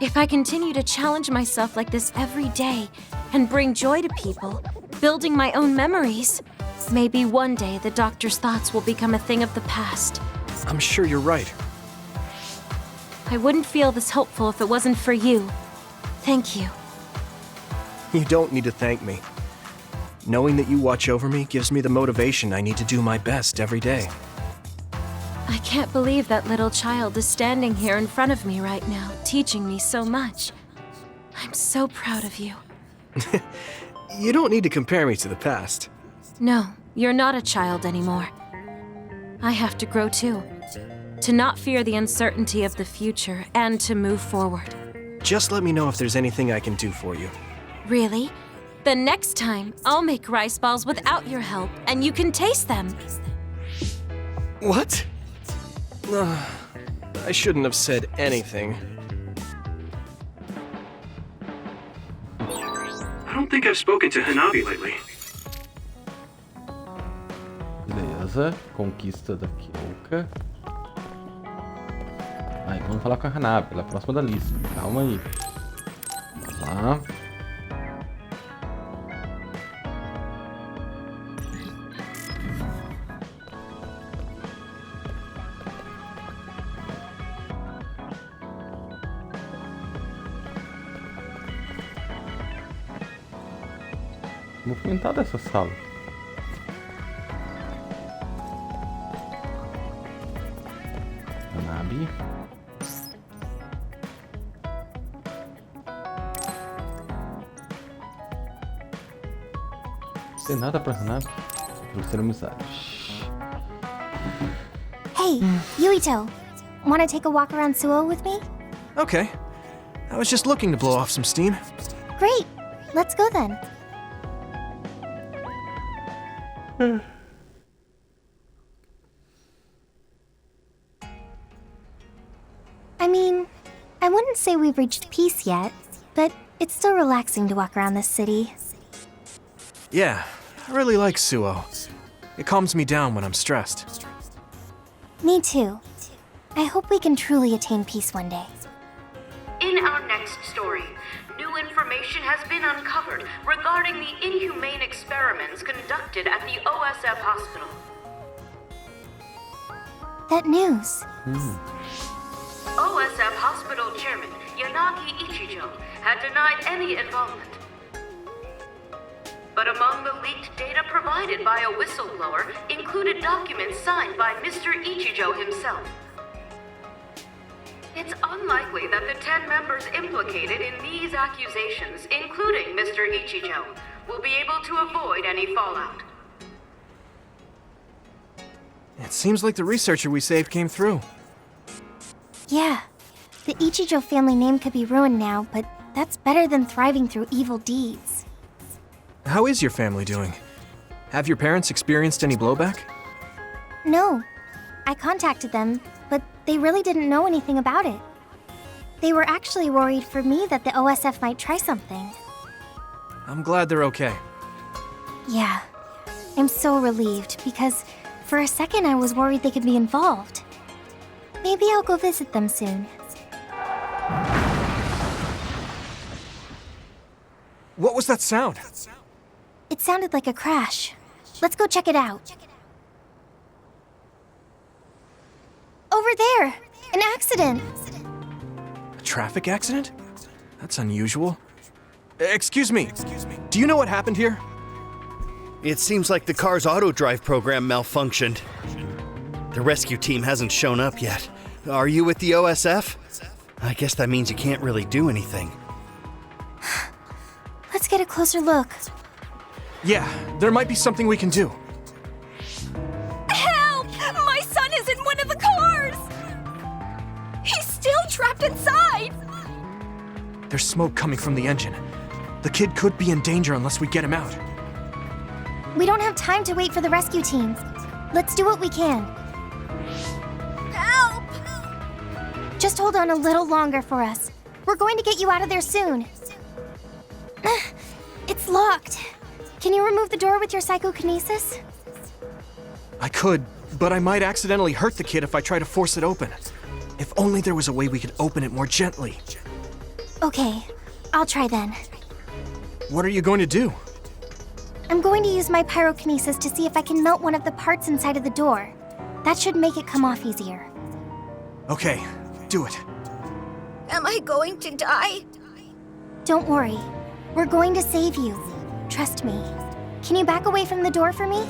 Speaker 5: If I continue to challenge myself like this every day and bring joy to people, building my own memories, maybe one day the doctor's thoughts will become a thing of the past.
Speaker 3: I'm sure you're right.
Speaker 5: I wouldn't feel this hopeful if it wasn't for you. Thank you.
Speaker 3: You don't need to thank me. Knowing that you watch over me gives me the motivation I need to do my best every day.
Speaker 5: I can't believe that little child is standing here in front of me right now, teaching me so much. I'm so proud of you.
Speaker 3: You don't need to compare me to the past.
Speaker 5: No, you're not a child anymore. I have to grow too. To not fear the uncertainty of the future and to move forward.
Speaker 3: Just let me know if there's anything I can do for you.
Speaker 5: Really? Then next time, I'll make rice balls without your help, and you can taste them.
Speaker 3: What? I shouldn't have said anything.
Speaker 11: I don't think I've spoken to Hanabi lately.
Speaker 1: Beleza, conquista da Kyoka. Aí, vamos falar com a Hanabi, ela é a próxima da lista. Calma aí. Vamos lá. Movimentada essa sala. Hanabi. Não tem nada pra Hanabi. Trouxer amizade.
Speaker 13: Hey, Yuito. Want to take a walk around Suo with me?
Speaker 3: Okay. I was just looking to blow off some steam.
Speaker 13: Great. Let's go then. I mean, I wouldn't say we've reached peace yet, but it's still relaxing to walk around this city.
Speaker 3: Yeah, I really like Suo. It calms me down when I'm stressed.
Speaker 13: Me too. I hope we can truly attain peace one day.
Speaker 19: In our next story, new information has been uncovered regarding the inhumane experiments conducted at the OSF hospital.
Speaker 13: That news.
Speaker 19: OSF hospital chairman Yanagi Ichijo had denied any involvement. But among the leaked data provided by a whistleblower included documents signed by Mr. Ichijo himself. It's unlikely that the 10 members implicated in these accusations, including Mr. Ichijo, will be able to avoid any fallout.
Speaker 3: It seems like the researcher we saved came through.
Speaker 13: Yeah, the Ichijo family name could be ruined now, but that's better than thriving through evil deeds.
Speaker 3: How is your family doing? Have your parents experienced any blowback?
Speaker 13: No, I contacted them, but they really didn't know anything about it. They were actually worried for me that the OSF might try something.
Speaker 3: I'm glad they're okay.
Speaker 13: Yeah, I'm so relieved because for a second I was worried they could be involved. Maybe I'll go visit them soon.
Speaker 3: What was that sound?
Speaker 13: It sounded like a crash. Let's go check it out. Over there! An accident!
Speaker 3: A traffic accident? That's unusual. Excuse me. Do you know what happened here?
Speaker 20: It seems like the car's auto-drive program malfunctioned. The rescue team hasn't shown up yet. Are you with the OSF? I guess that means you can't really do anything.
Speaker 13: Let's get a closer look.
Speaker 3: Yeah, there might be something we can do.
Speaker 15: Help! My son is in one of the cars! He's still trapped inside!
Speaker 3: There's smoke coming from the engine. The kid could be in danger unless we get him out.
Speaker 13: We don't have time to wait for the rescue team. Let's do what we can.
Speaker 15: Help!
Speaker 13: Just hold on a little longer for us. We're going to get you out of there soon. It's locked. Can you remove the door with your psychokinesis?
Speaker 3: I could, but I might accidentally hurt the kid if I try to force it open. If only there was a way we could open it more gently.
Speaker 13: Okay, I'll try then.
Speaker 3: What are you going to do?
Speaker 13: I'm going to use my pyrokinesis to see if I can melt one of the parts inside of the door. That should make it come off easier.
Speaker 3: Okay, do it.
Speaker 15: Am I going to die?
Speaker 13: Don't worry. We're going to save you. Trust me. Can you back away from the door for me?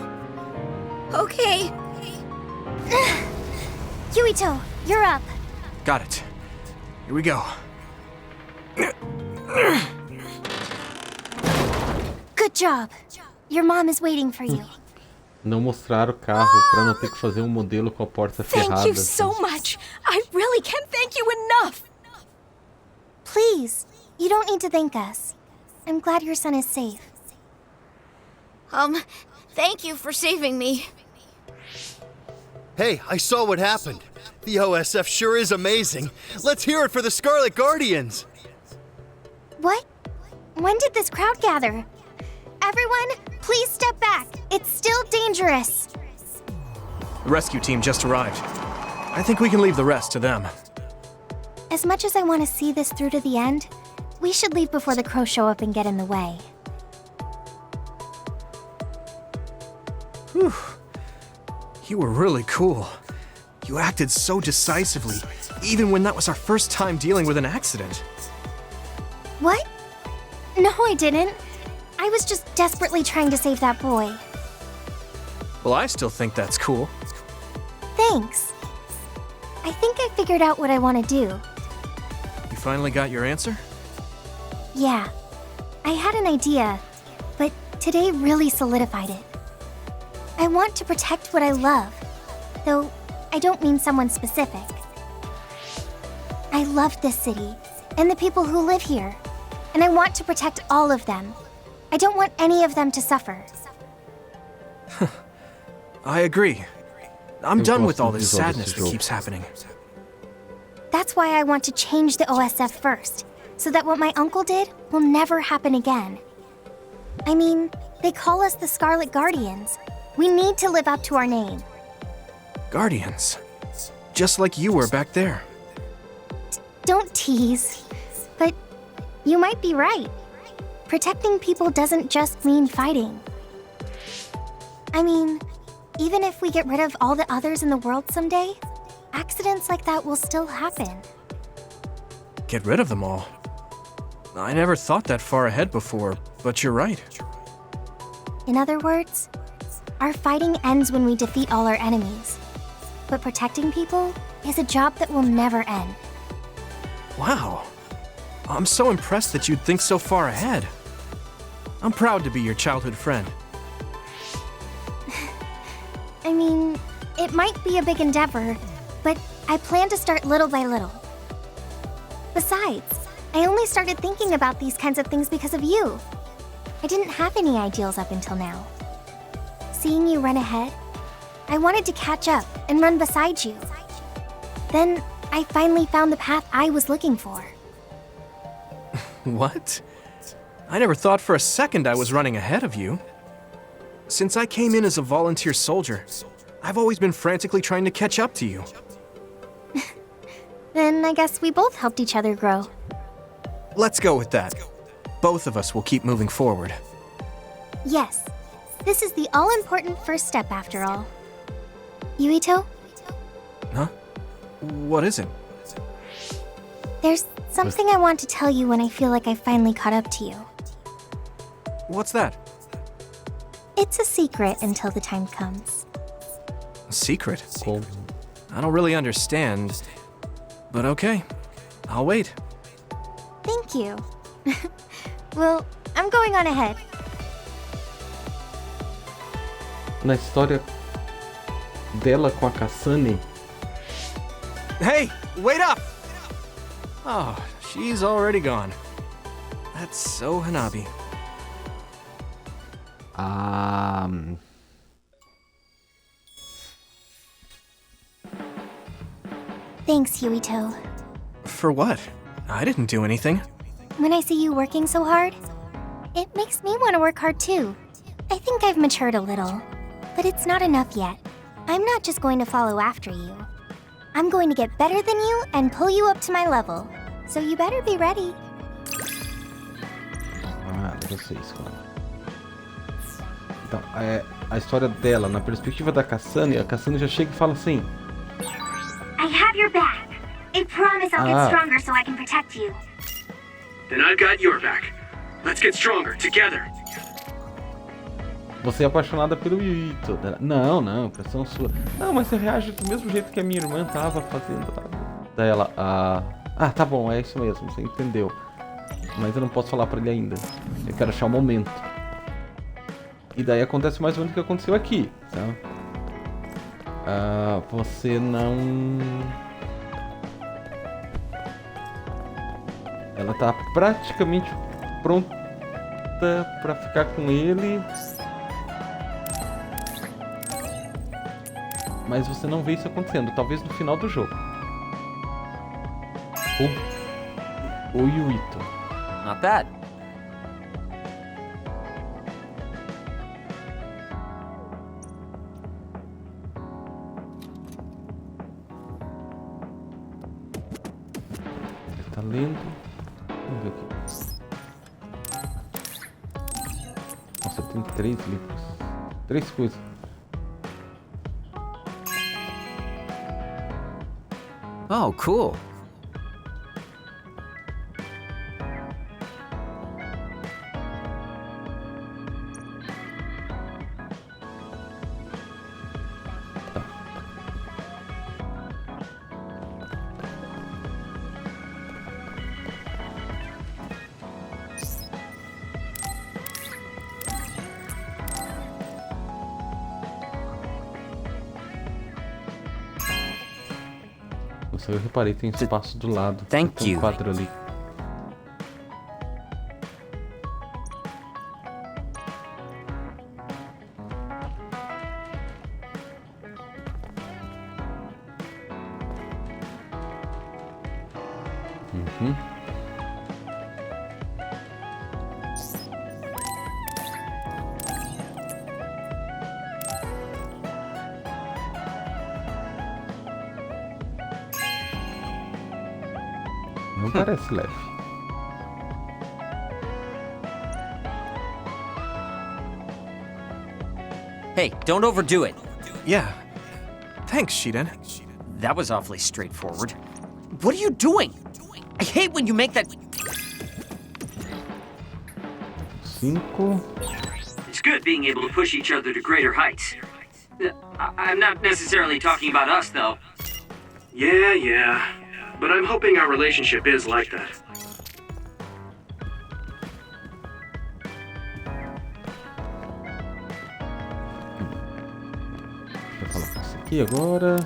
Speaker 15: Okay.
Speaker 13: Yuito, you're up.
Speaker 3: Got it. Here we go.
Speaker 13: Good job. Your mom is waiting for you.
Speaker 1: Não mostrar o carro para não ter que fazer modelo com a porta ferrada.
Speaker 15: Thank you so much. I really can't thank you enough.
Speaker 13: Please, you don't need to thank us. I'm glad your son is safe.
Speaker 15: Thank you for saving me.
Speaker 20: Hey, I saw what happened. The OSF sure is amazing. Let's hear it for the Scarlet Guardians.
Speaker 13: What? When did this crowd gather? Everyone, please step back. It's still dangerous.
Speaker 3: The rescue team just arrived. I think we can leave the rest to them.
Speaker 13: As much as I want to see this through to the end, we should leave before the crows show up and get in the way.
Speaker 3: Whew. You were really cool. You acted so decisively, even when that was our first time dealing with an accident.
Speaker 13: What? No, I didn't. I was just desperately trying to save that boy.
Speaker 3: Well, I still think that's cool.
Speaker 13: Thanks. I think I figured out what I want to do.
Speaker 3: You finally got your answer?
Speaker 13: Yeah. I had an idea, but today really solidified it. I want to protect what I love, though I don't mean someone specific. I love this city and the people who live here, and I want to protect all of them. I don't want any of them to suffer.
Speaker 3: I agree. I'm done with all this sadness that keeps happening.
Speaker 13: That's why I want to change the OSF first, so that what my uncle did will never happen again. I mean, they call us the Scarlet Guardians. We need to live up to our name.
Speaker 3: Guardians. Just like you were back there.
Speaker 13: Don't tease. But you might be right. Protecting people doesn't just mean fighting. I mean, even if we get rid of all the others in the world someday, accidents like that will still happen.
Speaker 3: Get rid of them all. I never thought that far ahead before, but you're right.
Speaker 13: In other words, our fighting ends when we defeat all our enemies. But protecting people is a job that will never end.
Speaker 3: Wow. I'm so impressed that you'd think so far ahead. I'm proud to be your childhood friend.
Speaker 13: I mean, it might be a big endeavor, but I plan to start little by little. Besides, I only started thinking about these kinds of things because of you. I didn't have any ideals up until now. Seeing you run ahead, I wanted to catch up and run beside you. Then I finally found the path I was looking for.
Speaker 3: What? I never thought for a second I was running ahead of you. Since I came in as a volunteer soldier, I've always been frantically trying to catch up to you.
Speaker 13: Then I guess we both helped each other grow.
Speaker 3: Let's go with that. Both of us will keep moving forward.
Speaker 13: Yes, this is the all-important first step after all. Yuito,
Speaker 3: Huh? What is it?
Speaker 13: there's something I want to tell you when I feel like I finally caught up to you.
Speaker 3: What's that?
Speaker 13: It's a secret until the time comes.
Speaker 3: A secret? I don't really understand, but okay. I'll wait.
Speaker 13: Thank you. Well, I'm going on ahead.
Speaker 1: Na história dela com a Kasane.
Speaker 3: Hey, wait up! Oh, she's already gone. That's so Hanabi.
Speaker 13: Thanks, Yuito.
Speaker 3: For what? I didn't do anything.
Speaker 13: When I see you working so hard, it makes me want to work hard too. I think I've matured a little, but it's not enough yet. I'm not just going to follow after you. I'm going to get better than you and pull you up to my level. So you better be ready.
Speaker 1: Deve ser isso, cara. Então, a história dela, na perspectiva da Kasane, a Kasane já chega e fala assim:
Speaker 10: I have your back. I promise I'll get stronger so I can protect you.
Speaker 11: Then I've got your back. Let's get stronger, together.
Speaker 1: Você é apaixonada pelo Yuito. Não, não, impressão sua. Não, mas você reage do mesmo jeito que a minha irmã tava fazendo. Daí ela, tá bom, é isso mesmo, você entendeu. Mas eu não posso falar pra ele ainda. Eu quero achar o momento. E daí acontece mais ou menos o que aconteceu aqui, tá? Você não... Ela tá praticamente pronta pra ficar com ele. Mas você não vê isso acontecendo, talvez no final do jogo. O Yuito.
Speaker 18: Not bad.
Speaker 1: Ele tá lendo. Vamos ver aqui. Nossa, tem 3 livros. 3 coisas.
Speaker 6: Oh, cool.
Speaker 1: Nossa, eu reparei, tem espaço do lado.
Speaker 18: Thank
Speaker 1: tem
Speaker 18: you.
Speaker 1: Um quadro ali. Uhum. Não parece leve.
Speaker 18: Hey, don't overdo it.
Speaker 3: Yeah. Thanks, Shiden.
Speaker 18: That was awfully straightforward. What are you doing? I hate when you make that...
Speaker 1: 5.
Speaker 11: It's good being able to push each other to greater heights. I'm not necessarily talking about us, though.
Speaker 3: Yeah. But I'm hoping our relationship is like that.
Speaker 1: Vou falar com isso aqui agora.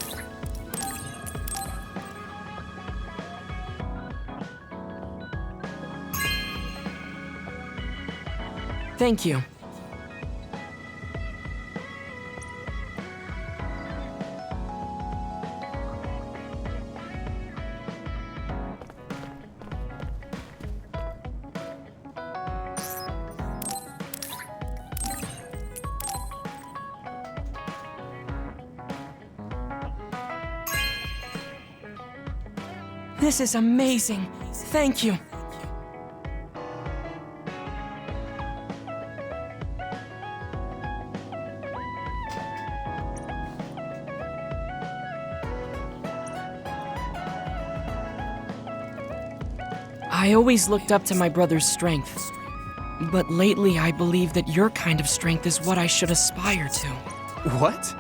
Speaker 14: Thank you. This is amazing. Thank you. I always looked up to my brother's strength. But lately I believe that your kind of strength is what I should aspire to.
Speaker 3: What?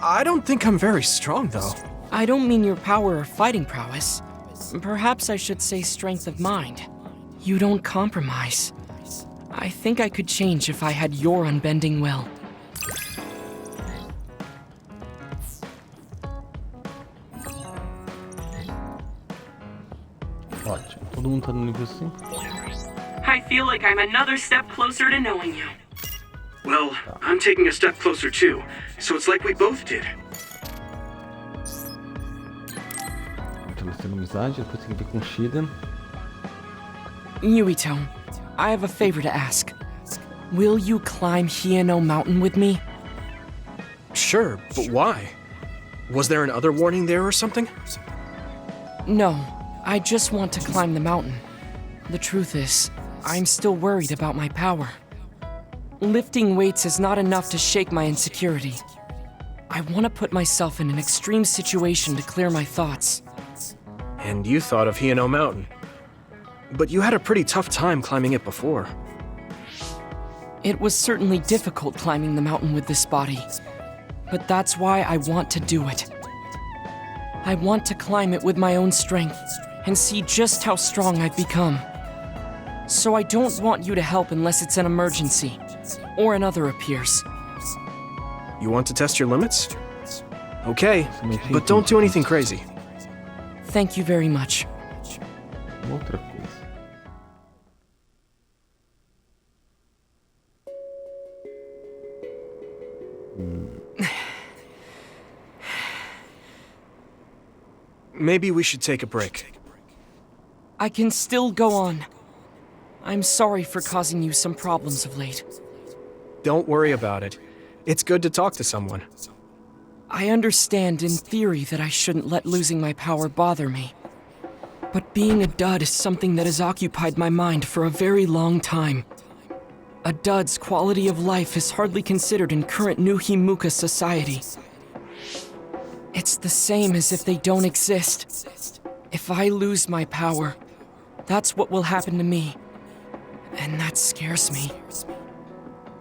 Speaker 3: I don't think I'm very strong, though.
Speaker 14: I don't mean your power or fighting prowess. Perhaps I should say strength of mind. You don't compromise. I think I could change if I had your unbending will.
Speaker 1: Ótimo, todo mundo tá no nível 5.
Speaker 11: I feel like I'm another step closer to knowing you.
Speaker 3: Well, I'm taking a step closer too, so it's like we both did.
Speaker 1: Estabelecendo amizade, depois tem que ver com Shiden.
Speaker 14: Yuito, I have a favor to ask. Will you climb Hieno Mountain with me?
Speaker 3: Sure, but why? Was there an other warning there or something?
Speaker 14: No, I just want to climb the mountain. The truth is, I'm still worried about my power. Lifting weights is not enough to shake my insecurity. I want to put myself in an extreme situation to clear my thoughts.
Speaker 3: And you thought of Hieno Mountain. But you had a pretty tough time climbing it before.
Speaker 14: It was certainly difficult climbing the mountain with this body. But that's why I want to do it. I want to climb it with my own strength and see just how strong I've become. So I don't want you to help unless it's an emergency, or another appears.
Speaker 3: You want to test your limits? Okay, but don't do anything crazy.
Speaker 14: Thank you very much.
Speaker 1: Outra coisa.
Speaker 3: Maybe we should take a break.
Speaker 14: I can still go on. I'm sorry for causing you some problems of late.
Speaker 3: Don't worry about it. It's good to talk to someone.
Speaker 14: I understand in theory that I shouldn't let losing my power bother me. But being a dud is something that has occupied my mind for a very long time. A dud's quality of life is hardly considered in current New Himuka society. It's the same as if they don't exist. If I lose my power, that's what will happen to me. And that scares me.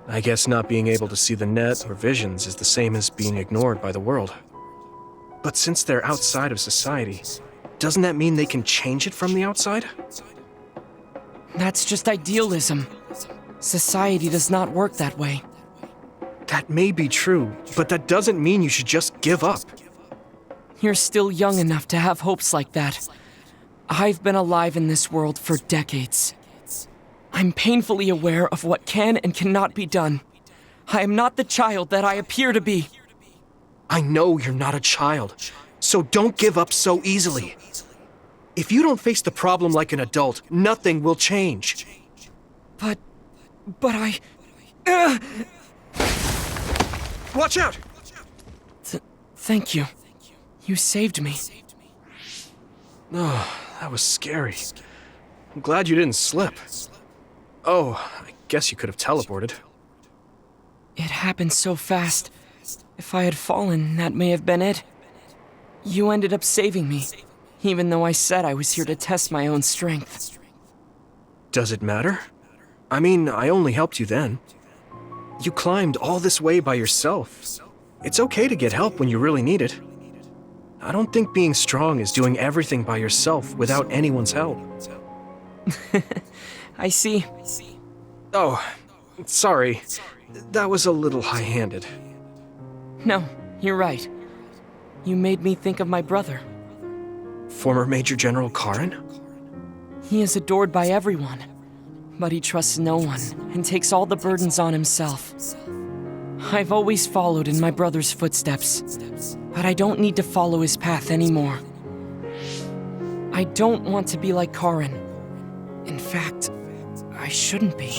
Speaker 3: I guess not being able to see the net or visions is the same as being ignored by the world. But since they're outside of society, doesn't that mean they can change it from the outside?
Speaker 14: That's just idealism. Society does not work that way.
Speaker 3: That may be true, but that doesn't mean you should just give up.
Speaker 14: You're still young enough to have hopes like that. I've been alive in this world for decades. I'm painfully aware of what can and cannot be done. I am not the child that I appear to be.
Speaker 3: I know you're not a child, so don't give up so easily. If you don't face the problem like an adult, nothing will change.
Speaker 14: But I...
Speaker 3: Watch out!
Speaker 14: Thank you. You saved me.
Speaker 3: Oh, that was scary. I'm glad you didn't slip. Oh, I guess you could have teleported.
Speaker 14: It happened so fast. If I had fallen, that may have been it. You ended up saving me, even though I said I was here to test my own strength.
Speaker 3: Does it matter? I mean, I only helped you then. You climbed all this way by yourself. It's okay to get help when you really need it. I don't think being strong is doing everything by yourself without anyone's help.
Speaker 14: I see.
Speaker 3: Oh, sorry. That was a little high-handed.
Speaker 14: No, you're right. You made me think of my brother.
Speaker 3: Former Major General Karin?
Speaker 14: He is adored by everyone, but he trusts no one and takes all the burdens on himself. I've always followed in my brother's footsteps, but I don't need to follow his path anymore. I don't want to be like Karin. In fact, I shouldn't be.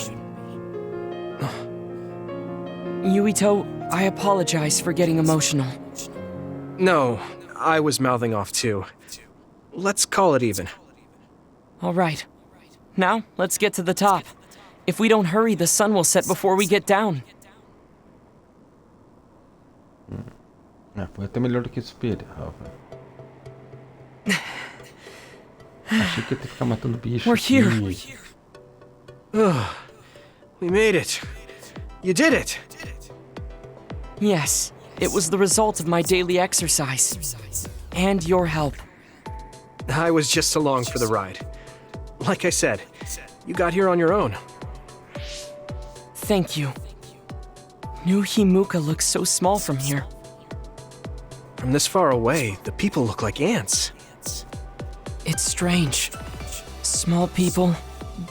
Speaker 14: Yuito, I apologize for getting emotional.
Speaker 3: No, I was mouthing off too. Let's call it even.
Speaker 14: All right. Now, let's get to the top. If we don't hurry, the sun will set before we get down.
Speaker 1: Foi até melhor do que eu esperava. Achei que ia ter que ficar matando bicho.
Speaker 14: We're here.
Speaker 3: We made it. You did it.
Speaker 14: Yes, it was the result of my daily exercise. And your help.
Speaker 3: I was just along for the ride. Like I said, you got here on your own.
Speaker 14: Thank you. New Himuka looks so small from here.
Speaker 3: From this far away, the people look like ants.
Speaker 14: It's strange. Small people,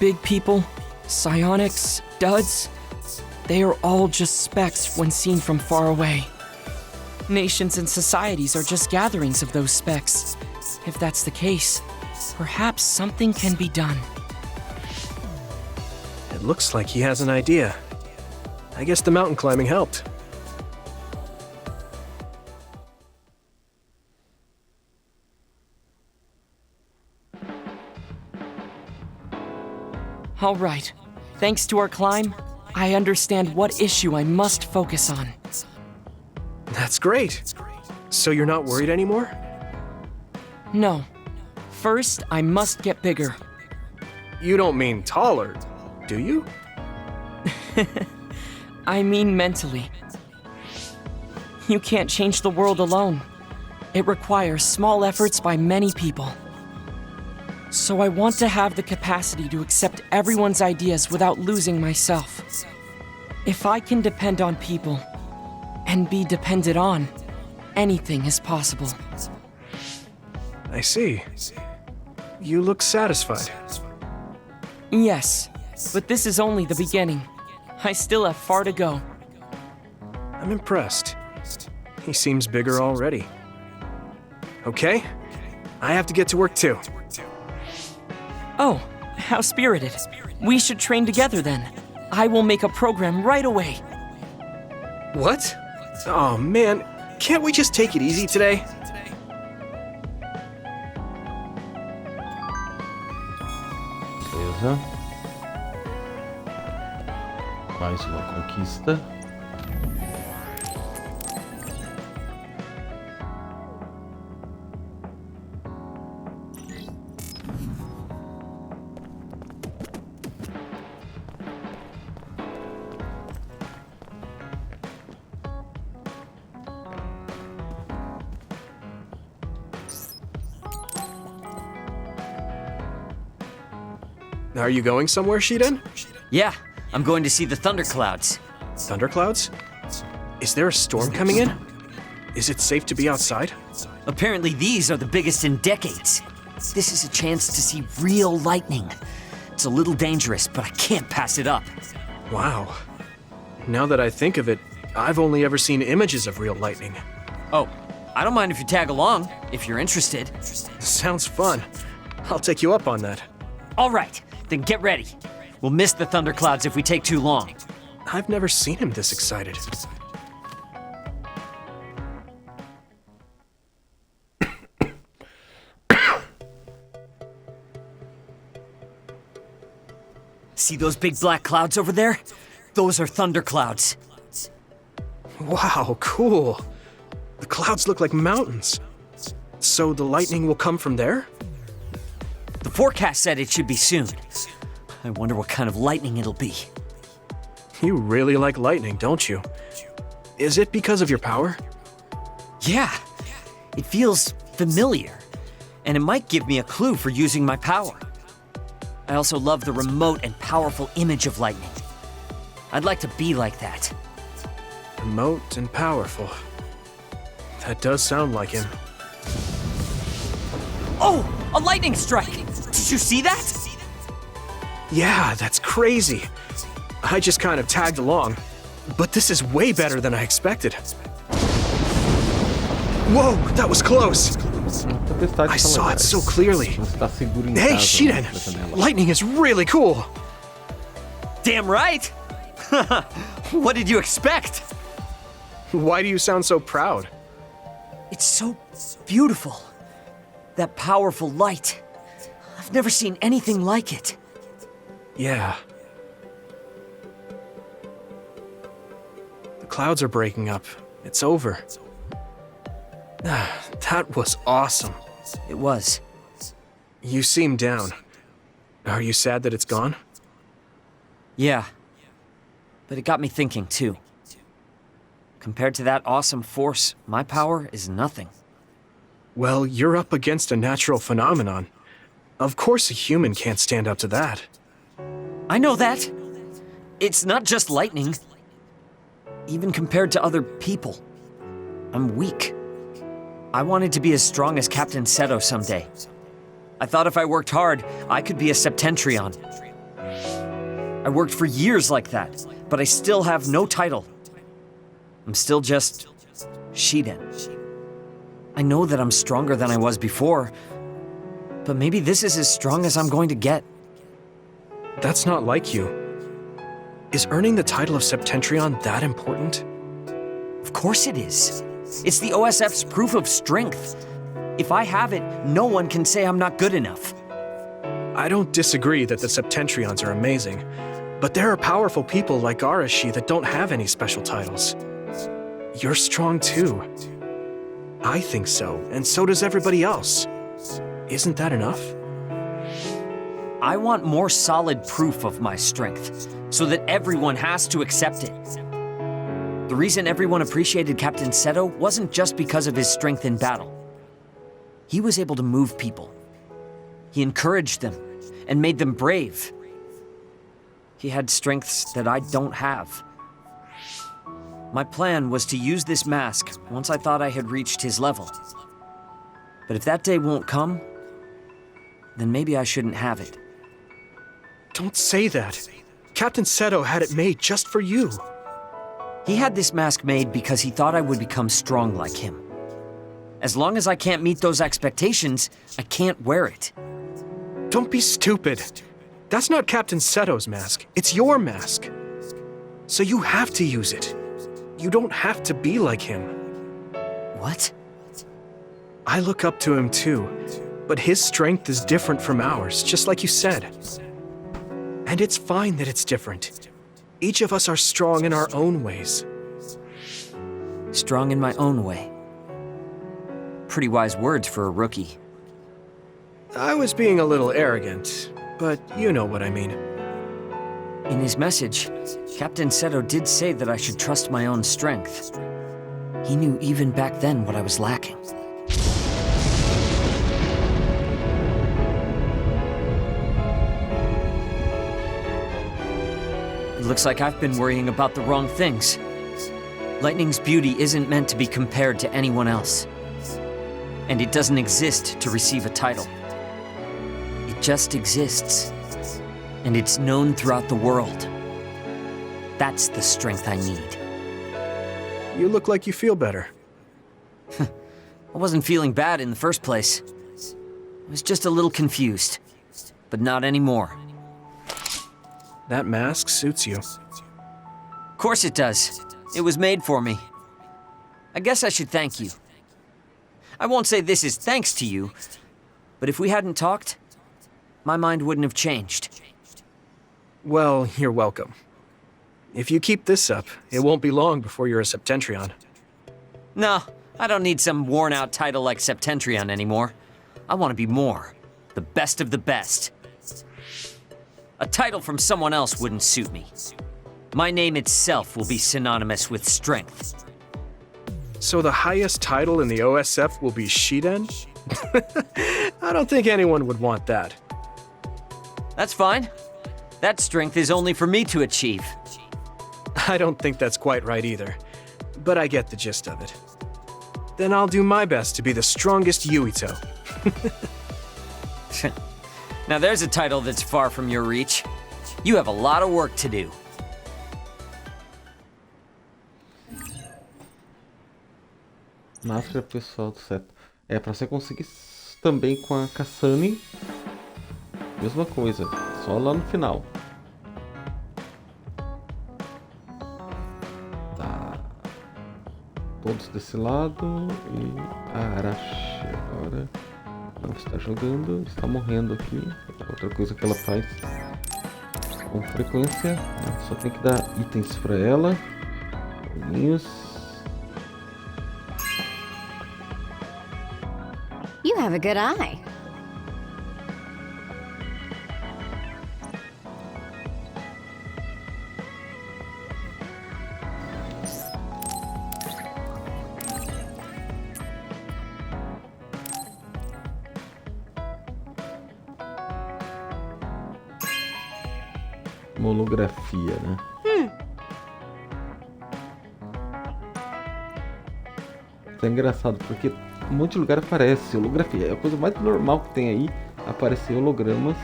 Speaker 14: big people, psionics, duds. They are all just specks when seen from far away. Nations and societies are just gatherings of those specks. If that's the case, perhaps something can be done.
Speaker 3: It looks like he has an idea. I guess the mountain climbing helped.
Speaker 14: All right. Thanks to our climb, I understand what issue I must focus on.
Speaker 3: That's great. So you're not worried anymore?
Speaker 14: No. First, I must get bigger.
Speaker 3: You don't mean taller, do you?
Speaker 14: I mean mentally. You can't change the world alone. It requires small efforts by many people. So I want to have the capacity to accept everyone's ideas without losing myself. If I can depend on people, and be depended on, anything is possible.
Speaker 3: I see. You look satisfied.
Speaker 14: Yes, but this is only the beginning. I still have far to go.
Speaker 3: I'm impressed. He seems bigger already. Okay, I have to get to work too.
Speaker 14: Oh, how spirited. We should train together then. I will make a program right away.
Speaker 3: What? Oh man, can't we just take it easy today?
Speaker 1: Beleza. Mais uma conquista.
Speaker 3: Are you going somewhere, Shiden?
Speaker 18: Yeah, I'm going to see the thunderclouds.
Speaker 3: Thunderclouds? Is there a storm coming in? Is it safe to be outside?
Speaker 18: Apparently these are the biggest in decades. This is a chance to see real lightning. It's a little dangerous, but I can't pass it up.
Speaker 3: Wow. Now that I think of it, I've only ever seen images of real lightning.
Speaker 18: Oh, I don't mind if you tag along, if you're interested.
Speaker 3: Sounds fun. I'll take you up on that.
Speaker 18: All right, then get ready. We'll miss the thunderclouds if we take too long.
Speaker 3: I've never seen him this excited.
Speaker 18: See those big black clouds over there? Those are thunderclouds.
Speaker 3: Wow, cool. The clouds look like mountains. So the lightning will come from there?
Speaker 18: The forecast said it should be soon. I wonder what kind of lightning it'll be.
Speaker 3: You really like lightning, don't you? Is it because of your power?
Speaker 18: Yeah, it feels familiar, and it might give me a clue for using my power. I also love the remote and powerful image of lightning. I'd like to be like that.
Speaker 3: Remote and powerful. That does sound like him.
Speaker 18: Oh, a lightning strike! Did you see that?
Speaker 3: Yeah, that's crazy. I just kind of tagged along. But this is way better than I expected. Whoa, that was close. I saw it so clearly. Hey, Shiden! Lightning is really cool!
Speaker 18: Damn right! What did you expect?
Speaker 3: Why do you sound so proud?
Speaker 18: It's so beautiful. That powerful light. I've never seen anything like it.
Speaker 3: Yeah. The clouds are breaking up. It's over. That was awesome.
Speaker 18: It was.
Speaker 3: You seem down. Are you sad that it's gone?
Speaker 18: Yeah. But it got me thinking, too. Compared to that awesome force, my power is nothing.
Speaker 3: Well, you're up against a natural phenomenon. Of course a human can't stand up to that.
Speaker 18: I know that. It's not just lightning. Even compared to other people, I'm weak. I wanted to be as strong as Captain Seto someday. I thought if I worked hard, I could be a Septentrion. I worked for years like that, but I still have no title. I'm still just Shiden. I know that I'm stronger than I was before, but maybe this is as strong as I'm going to get.
Speaker 3: That's not like you. Is earning the title of Septentrion that important?
Speaker 18: Of course it is. It's the OSF's proof of strength. If I have it, no one can say I'm not good enough.
Speaker 3: I don't disagree that the Septentrions are amazing, but there are powerful people like Arashi that don't have any special titles. You're strong too. I think so, and so does everybody else. Isn't that enough?
Speaker 18: I want more solid proof of my strength, so that everyone has to accept it. The reason everyone appreciated Captain Seto wasn't just because of his strength in battle. He was able to move people. He encouraged them, and made them brave. He had strengths that I don't have. My plan was to use this mask once I thought I had reached his level. But if that day won't come, then maybe I shouldn't have it.
Speaker 3: Don't say that. Captain Seto had it made just for you.
Speaker 18: He had this mask made because he thought I would become strong like him. As long as I can't meet those expectations, I can't wear it.
Speaker 3: Don't be stupid. That's not Captain Seto's mask. It's your mask. So you have to use it. You don't have to be like him.
Speaker 18: What?
Speaker 3: I look up to him too, but his strength is different from ours, just like you said. And it's fine that it's different. Each of us are strong in our own ways.
Speaker 18: Strong in my own way. Pretty wise words for a rookie.
Speaker 3: I was being a little arrogant, but you know what I mean.
Speaker 18: In his message, Captain Seto did say that I should trust my own strength. He knew even back then what I was lacking. It looks like I've been worrying about the wrong things. Lightning's beauty isn't meant to be compared to anyone else. And it doesn't exist to receive a title. It just exists. And it's known throughout the world. That's the strength I need.
Speaker 3: You look like you feel better.
Speaker 18: I wasn't feeling bad in the first place. was just a little confused. But not anymore.
Speaker 3: That mask suits you.
Speaker 18: Of course it does. It was made for me. I guess I should thank you. I won't say this is thanks to you, but if we hadn't talked, my mind wouldn't have changed.
Speaker 3: Well, you're welcome. If you keep this up, it won't be long before you're a Septentrion.
Speaker 18: No, I don't need some worn-out title like Septentrion anymore. I want to be more. The best of the best. A title from someone else wouldn't suit me. My name itself will be synonymous with strength.
Speaker 3: So the highest title in the OSF will be Shiden? I don't think anyone would want that.
Speaker 18: That's fine. That strength is only for me to achieve.
Speaker 3: I don't think that's quite right either, but I get the gist of it. Then I'll do my best to be the strongest Yuito.
Speaker 18: Now there's a title that's far from your reach. You have a lot of work to do.
Speaker 1: Máscara pessoal do set. É, pra você conseguir também com a Kasane. Mesma coisa, só lá no final. Tá. Todos desse lado e a Arashi agora não está jogando, está morrendo aqui. Outra coisa que ela faz com frequência. Só tem que dar itens pra ela. Bolinhos.
Speaker 15: You have a good eye.
Speaker 1: Uma holografia, né? Isso é engraçado porque um monte de lugar aparece holografia. É a coisa mais normal que tem aí, aparecer hologramas.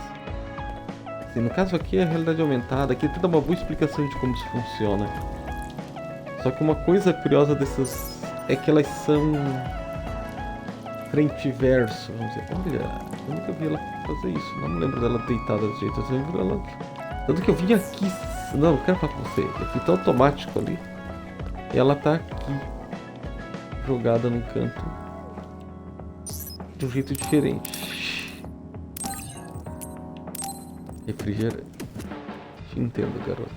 Speaker 1: Assim, no caso aqui é a realidade aumentada, aqui tem uma boa explicação de como isso funciona. Só que uma coisa curiosa dessas é que elas são frente e verso. Vamos dizer, olha, eu nunca vi ela fazer isso. Não me lembro dela deitada desse jeito. Eu lembro dela. Tanto que eu vim aqui. Não, eu quero falar com você. Eu fui tão automático ali. E ela tá aqui. Jogada num canto. De um jeito diferente. Refrigerante. Te entendo, garota.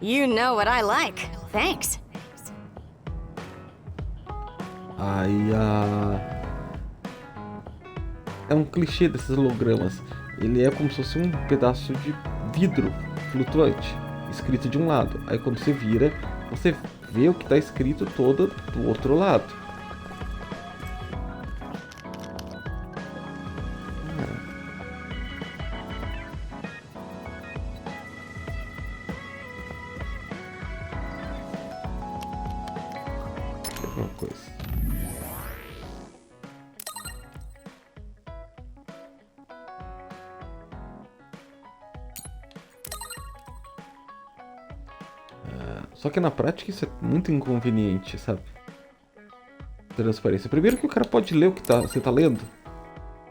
Speaker 15: You know what I like. Thanks.
Speaker 1: Aí é um clichê desses hologramas. Ele é como se fosse um pedaço de vidro flutuante, escrito de um lado. Aí quando você vira, você vê o que está escrito todo do outro lado. Alguma coisa. Só que na prática isso é muito inconveniente, sabe? Transparência. Primeiro que o cara pode ler o que você tá lendo.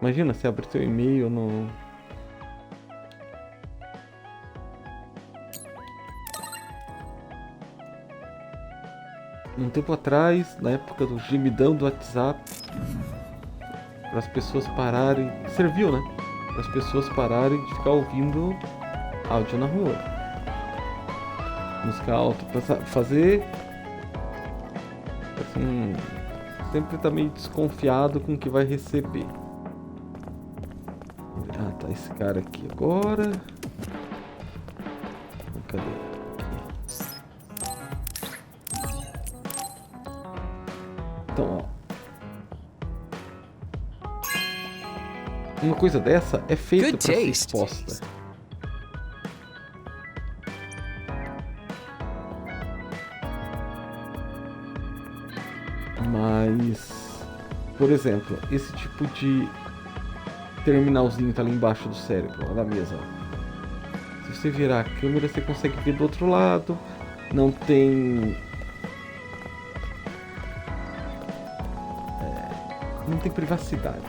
Speaker 1: Imagina, você abre seu e-mail no... Um tempo atrás, na época do gemidão do WhatsApp, para as pessoas pararem... Serviu, né? Para as pessoas pararem de ficar ouvindo áudio na rua. Música alta, pra fazer assim, sempre tá meio desconfiado com o que vai receber. Ah, tá esse cara aqui agora. Cadê? Aqui. Então, ó. Uma coisa dessa é feita para ser exposta. Mas, por exemplo, esse tipo de terminalzinho tá ali embaixo do cérebro, lá na mesa. Ó. Se você virar a câmera, você consegue ver do outro lado. Não tem não tem privacidade.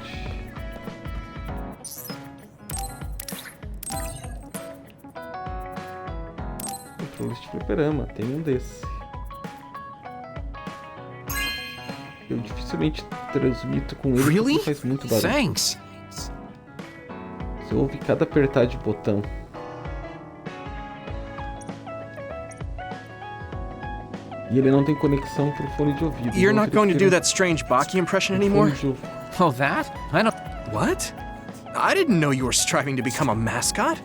Speaker 1: Controles de fliperama, tem um desse. Eu dificilmente transmito com ele porque faz muito barulho.
Speaker 6: Thanks.
Speaker 1: Você ouve cada apertar de botão. E ele não tem conexão pro fone de ouvido.
Speaker 3: You're not going to do that strange Baki impression anymore?
Speaker 6: Oh, that? I don't...
Speaker 3: What? I didn't know you were striving to become a mascot.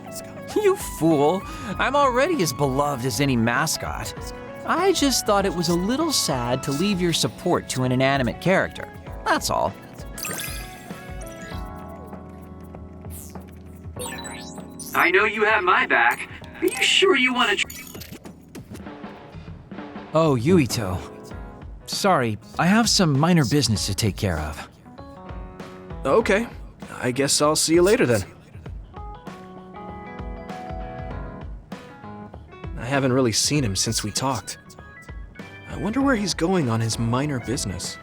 Speaker 6: You fool. I'm already as beloved as any mascot. I just thought it was a little sad to leave your support to an inanimate character. That's all.
Speaker 11: I know you have my back. Are you sure you want to...
Speaker 6: Oh, Yuito. Sorry, I have some minor business to take care of.
Speaker 3: Okay. I guess I'll see you later then. I haven't really seen him since we talked. I wonder where he's going on his minor business.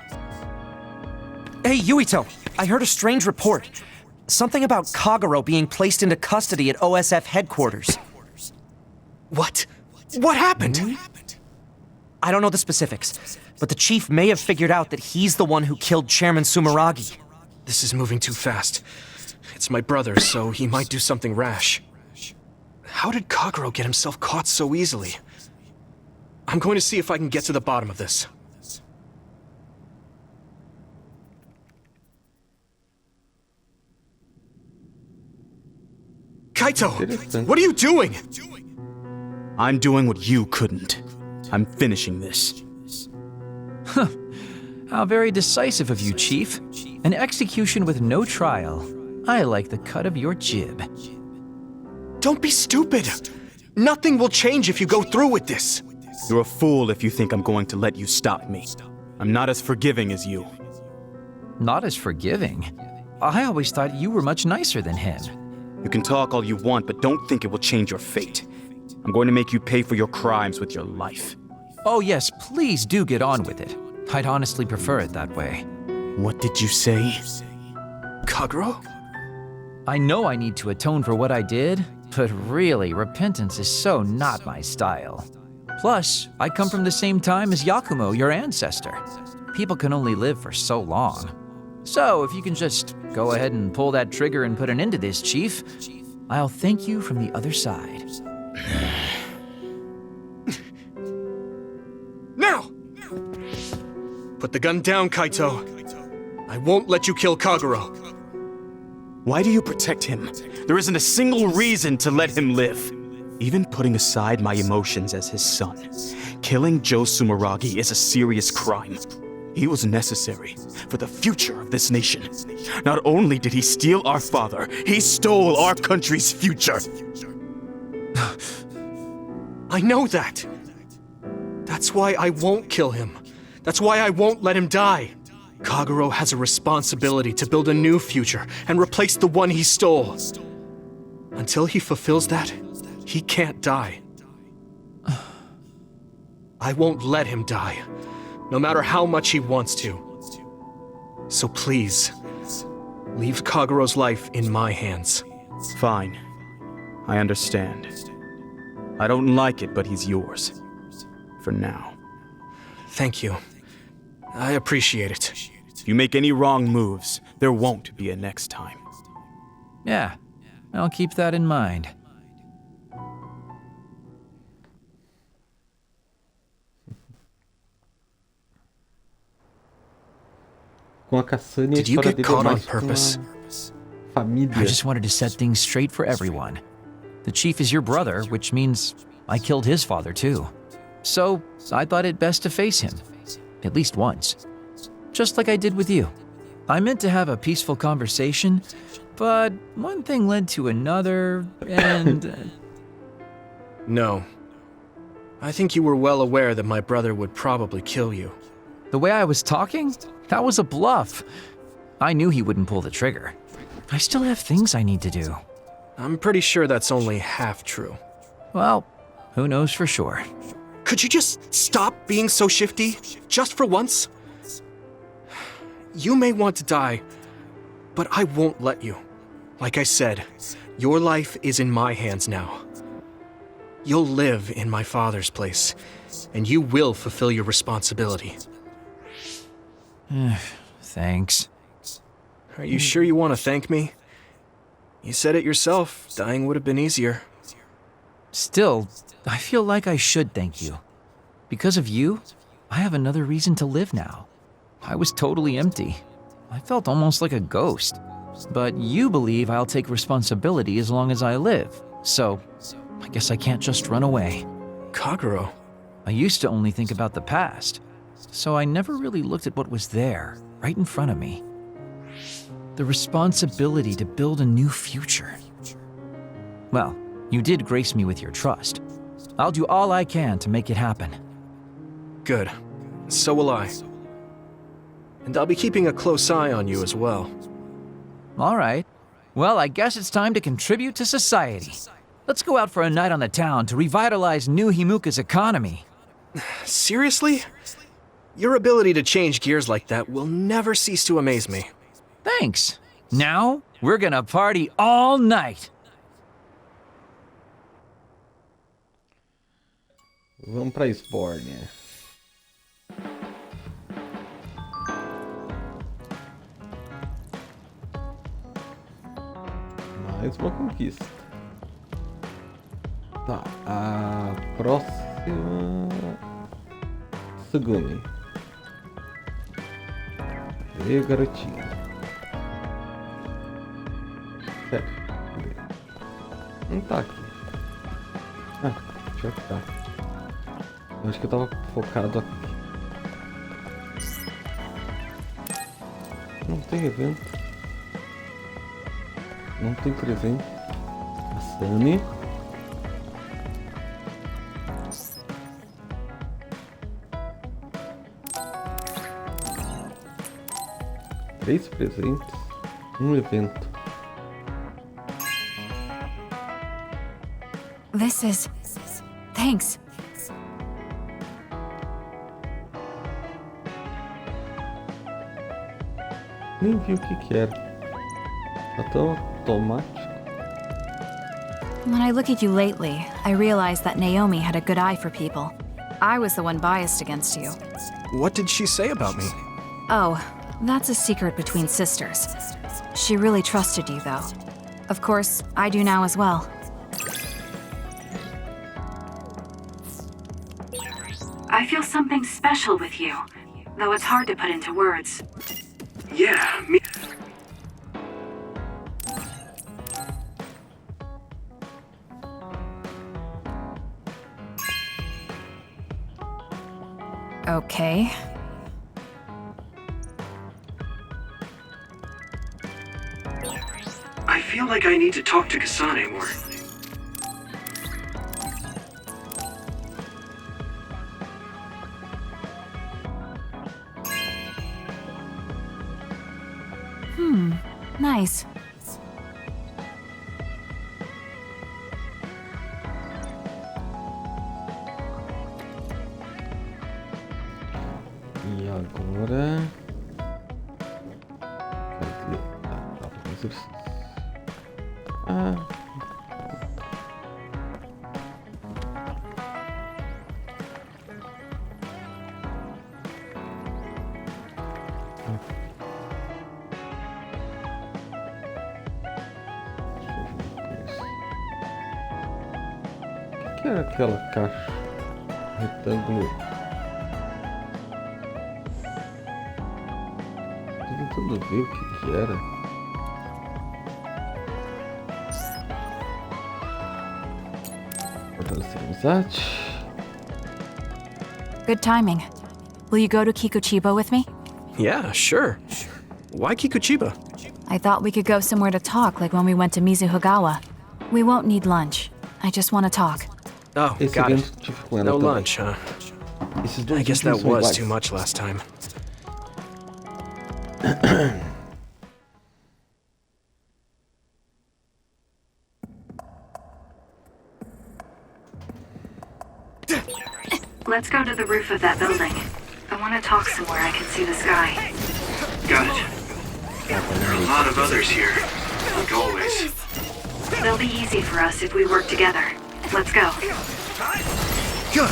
Speaker 8: Hey, Yuito! I heard a strange report. Something about Kagero being placed into custody at OSF headquarters.
Speaker 3: What? What happened?
Speaker 8: I don't know the specifics, but the chief may have figured out that he's the one who killed Chairman Sumeragi.
Speaker 3: This is moving too fast. It's my brother, so he might do something rash. How did Kagero get himself caught so easily? I'm going to see if I can get to the bottom of this. Kaito! What are you doing?
Speaker 17: I'm doing what you couldn't. I'm finishing this.
Speaker 6: Huh. How very decisive of you, Chief. An execution with no trial. I like the cut of your jib.
Speaker 3: Don't be stupid! Nothing will change if you go through with this.
Speaker 17: You're a fool if you think I'm going to let you stop me. I'm not as forgiving as you.
Speaker 6: Not as forgiving? I always thought you were much nicer than him.
Speaker 17: You can talk all you want, but don't think it will change your fate. I'm going to make you pay for your crimes with your life.
Speaker 6: Oh yes, please do get on with it. I'd honestly prefer it that way.
Speaker 17: What did you say?
Speaker 3: Kagero?
Speaker 6: I know I need to atone for what I did, but really, repentance is so not my style. Plus, I come from the same time as Yakumo, your ancestor. People can only live for so long. So, if you can just go ahead and pull that trigger and put an end to this, Chief, I'll thank you from the other side.
Speaker 3: Now! Put the gun down, Kaito. I won't let you kill Kagero.
Speaker 17: Why do you protect him? There isn't a single reason to let him live. Even putting aside my emotions as his son, killing Joe Sumeragi is a serious crime. He was necessary for the future of this nation. Not only did he steal our father, he stole our country's future.
Speaker 3: I know that. That's why I won't kill him. That's why I won't let him die. Kagero has a responsibility to build a new future and replace the one he stole. Until he fulfills that, he can't die. I won't let him die, no matter how much he wants to. So please, leave Kagero's life in my hands.
Speaker 17: Fine. I understand. I don't like it, but he's yours. For now.
Speaker 3: Thank you. I appreciate it.
Speaker 17: If you make any wrong moves, there won't be a next time.
Speaker 6: Yeah, I'll keep that in mind.
Speaker 1: Com a Cassania,
Speaker 3: Did you get caught on purpose?
Speaker 1: Família.
Speaker 6: I just wanted to set things straight for everyone. The chief is your brother, which means I killed his father too. So I thought it best to face him, at least once. Just like I did with you. I meant to have a peaceful conversation, but one thing led to another, and...
Speaker 3: No. I think you were well aware that my brother would probably kill you.
Speaker 6: The way I was talking? That was a bluff. I knew he wouldn't pull the trigger. I still have things I need to do.
Speaker 3: I'm pretty sure that's only half true.
Speaker 6: Well, who knows for sure.
Speaker 3: Could you just stop being so shifty? Just for once? You may want to die, but I won't let you. Like I said, your life is in my hands now. You'll live in my father's place, and you will fulfill your responsibility.
Speaker 6: Thanks.
Speaker 3: Are you sure you want to thank me? You said it yourself, dying would have been easier.
Speaker 6: Still, I feel like I should thank you. Because of you, I have another reason to live now. I was totally empty. I felt almost like a ghost. But you believe I'll take responsibility as long as I live, so I guess I can't just run away.
Speaker 3: Kagero?
Speaker 6: I used to only think about the past, so I never really looked at what was there, right in front of me. The responsibility to build a new future. Well, you did grace me with your trust. I'll do all I can to make it happen.
Speaker 3: Good. So will I. And I'll be keeping a close eye on you as well.
Speaker 6: All right. Well, I guess it's time to contribute to society. Let's go out for a night on the town to revitalize New Himuka's economy.
Speaker 3: Seriously? Your ability to change gears like that will never cease to amaze me.
Speaker 6: Thanks. Now, we're gonna party all night.
Speaker 1: Vamos pra Esbórnia. Mais uma conquista. Tá, a próxima... Sugumi. E garotinha. Sério, cadê? Não tá aqui. Ah, deixa eu tá. Eu acho que eu tava focado aqui. Não tem evento. Não tem presente. A Sunny. Três presentes. Um evento.
Speaker 4: This is... Thanks.
Speaker 1: Nem vi o que era. Tá tão automático.
Speaker 4: When I look at you lately, I realize that Naomi had a good eye for people. I was the one biased against you.
Speaker 3: What did she say about me?
Speaker 4: Oh, that's a secret between sisters. She really trusted you, though. Of course, I do now as well.
Speaker 10: I feel something special with you, though it's hard to put into words.
Speaker 11: Yeah, me.
Speaker 4: Okay.
Speaker 11: I feel like I need to talk to Kasane more.
Speaker 4: Nice.
Speaker 1: E agora... Cadê? Ah, tá fazendo exercício. Ah... O que era aquela caixa retângulo? Tô tentando ver o que era. Fortalecer a amizade.
Speaker 4: Good timing. Will you go to Kikuchiba with me?
Speaker 3: Yeah, sure. Why Kikuchiba?
Speaker 4: I thought we could go somewhere to talk, like when we went to Mizuhagawa. We won't need lunch. I just want to talk.
Speaker 3: Oh, got it. No lunch, huh? I guess that was too much last time.
Speaker 10: Let's go to the roof of that building. I want to talk somewhere I can see the sky.
Speaker 11: Got it. There are a lot of others here, like always.
Speaker 10: They'll be easy for us if we work together. Let's go.
Speaker 3: Good.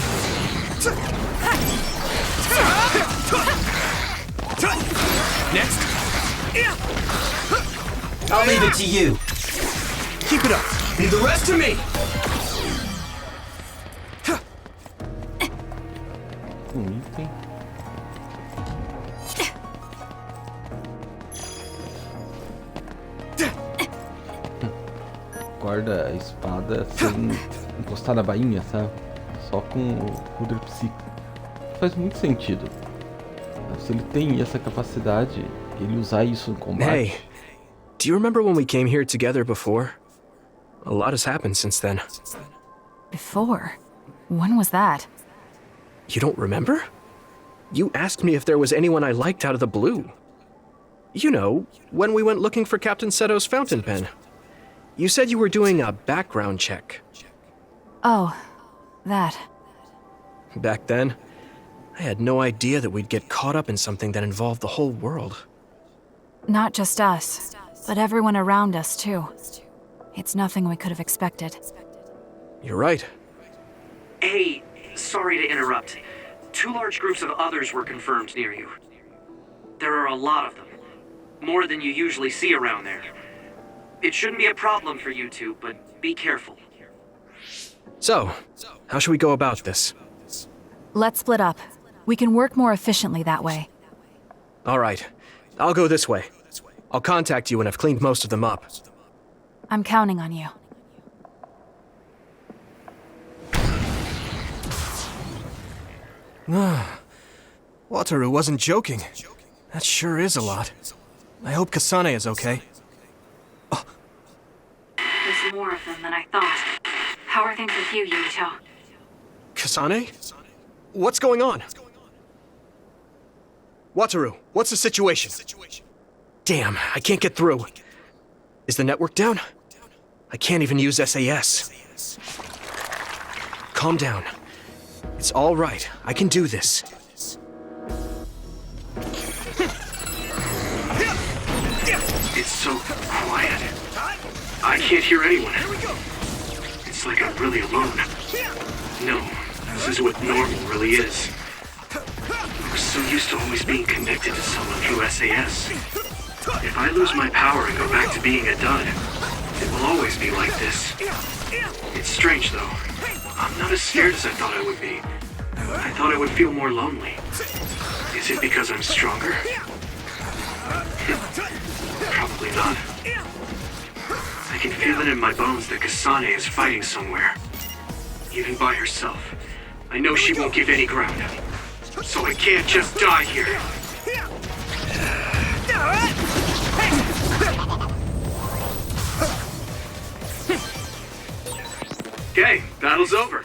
Speaker 3: Next.
Speaker 18: I'll leave it to you.
Speaker 3: Keep it up. Leave the rest to me.
Speaker 1: Item. Guarda a espada sem encostar na bainha, sabe? Só com o poder psíquico. Faz muito sentido. Se ele tem essa capacidade, ele usar isso no combate.
Speaker 3: Hey, do you remember when we came here together before? A lot has happened since then.
Speaker 4: Before? When was that?
Speaker 3: You don't remember? You asked me if there was anyone I liked out of the blue. You know, when we went looking for Captain Seto's fountain pen. You said you were doing a background check.
Speaker 4: Oh, that.
Speaker 3: Back then, I had no idea that we'd get caught up in something that involved the whole world.
Speaker 4: Not just us, but everyone around us, too. It's nothing we could have expected.
Speaker 3: You're right.
Speaker 11: Hey, sorry to interrupt. 2 large groups of others were confirmed near you. There are a lot of them. More than you usually see around there. It shouldn't be a problem for you two, but be careful.
Speaker 3: So, how should we go about this?
Speaker 4: Let's split up. We can work more efficiently that way.
Speaker 3: All right. I'll go this way. I'll contact you when I've cleaned most of them up.
Speaker 4: I'm counting on you.
Speaker 3: Wataru wasn't joking. That sure is a lot. I hope Kasane is okay.
Speaker 10: There's more of them than I thought. How are things with you, Yuito?
Speaker 3: Kasane? What's going on? Wataru, what's the situation? Damn, I can't get through. Is the network down? I can't even use SAS. Calm down. It's all right. I can do this.
Speaker 11: It's so quiet. I can't hear anyone. It's like I'm really alone. No, this is what normal really is. We're so used to always being connected to someone through SAS. If I lose my power and go back to being a dud, it will always be like this. It's strange though. I'm not as scared as I thought I would be. I thought I would feel more lonely. Is it because I'm stronger? Probably not. I can feel it in my bones that Kasane is fighting somewhere. Even by herself. I know she won't give any ground. So I can't just die here. Okay, battle's over.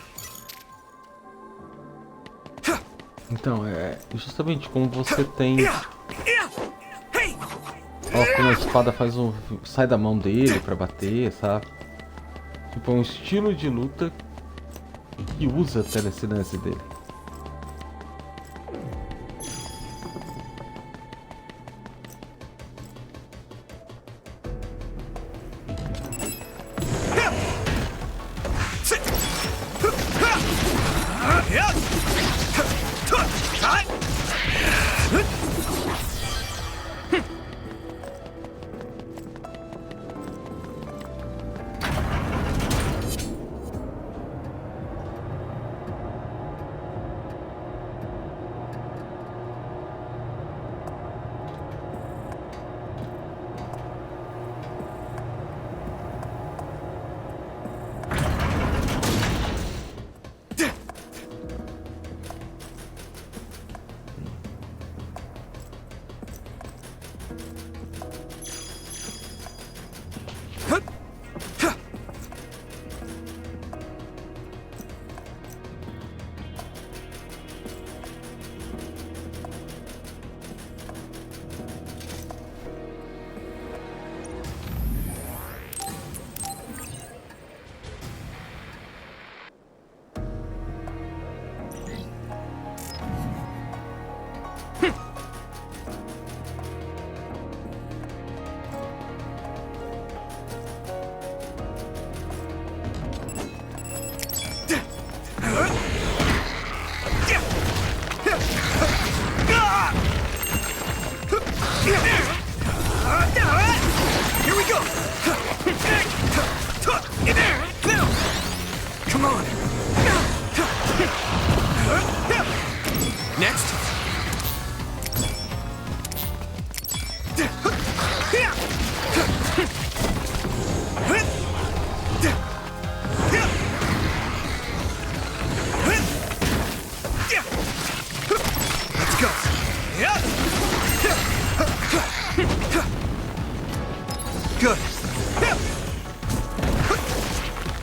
Speaker 1: Então, é justamente como você tem... Ó, quando a espada faz sai da mão dele pra bater, sabe? Tipo, é um estilo de luta que usa a telecinese dele.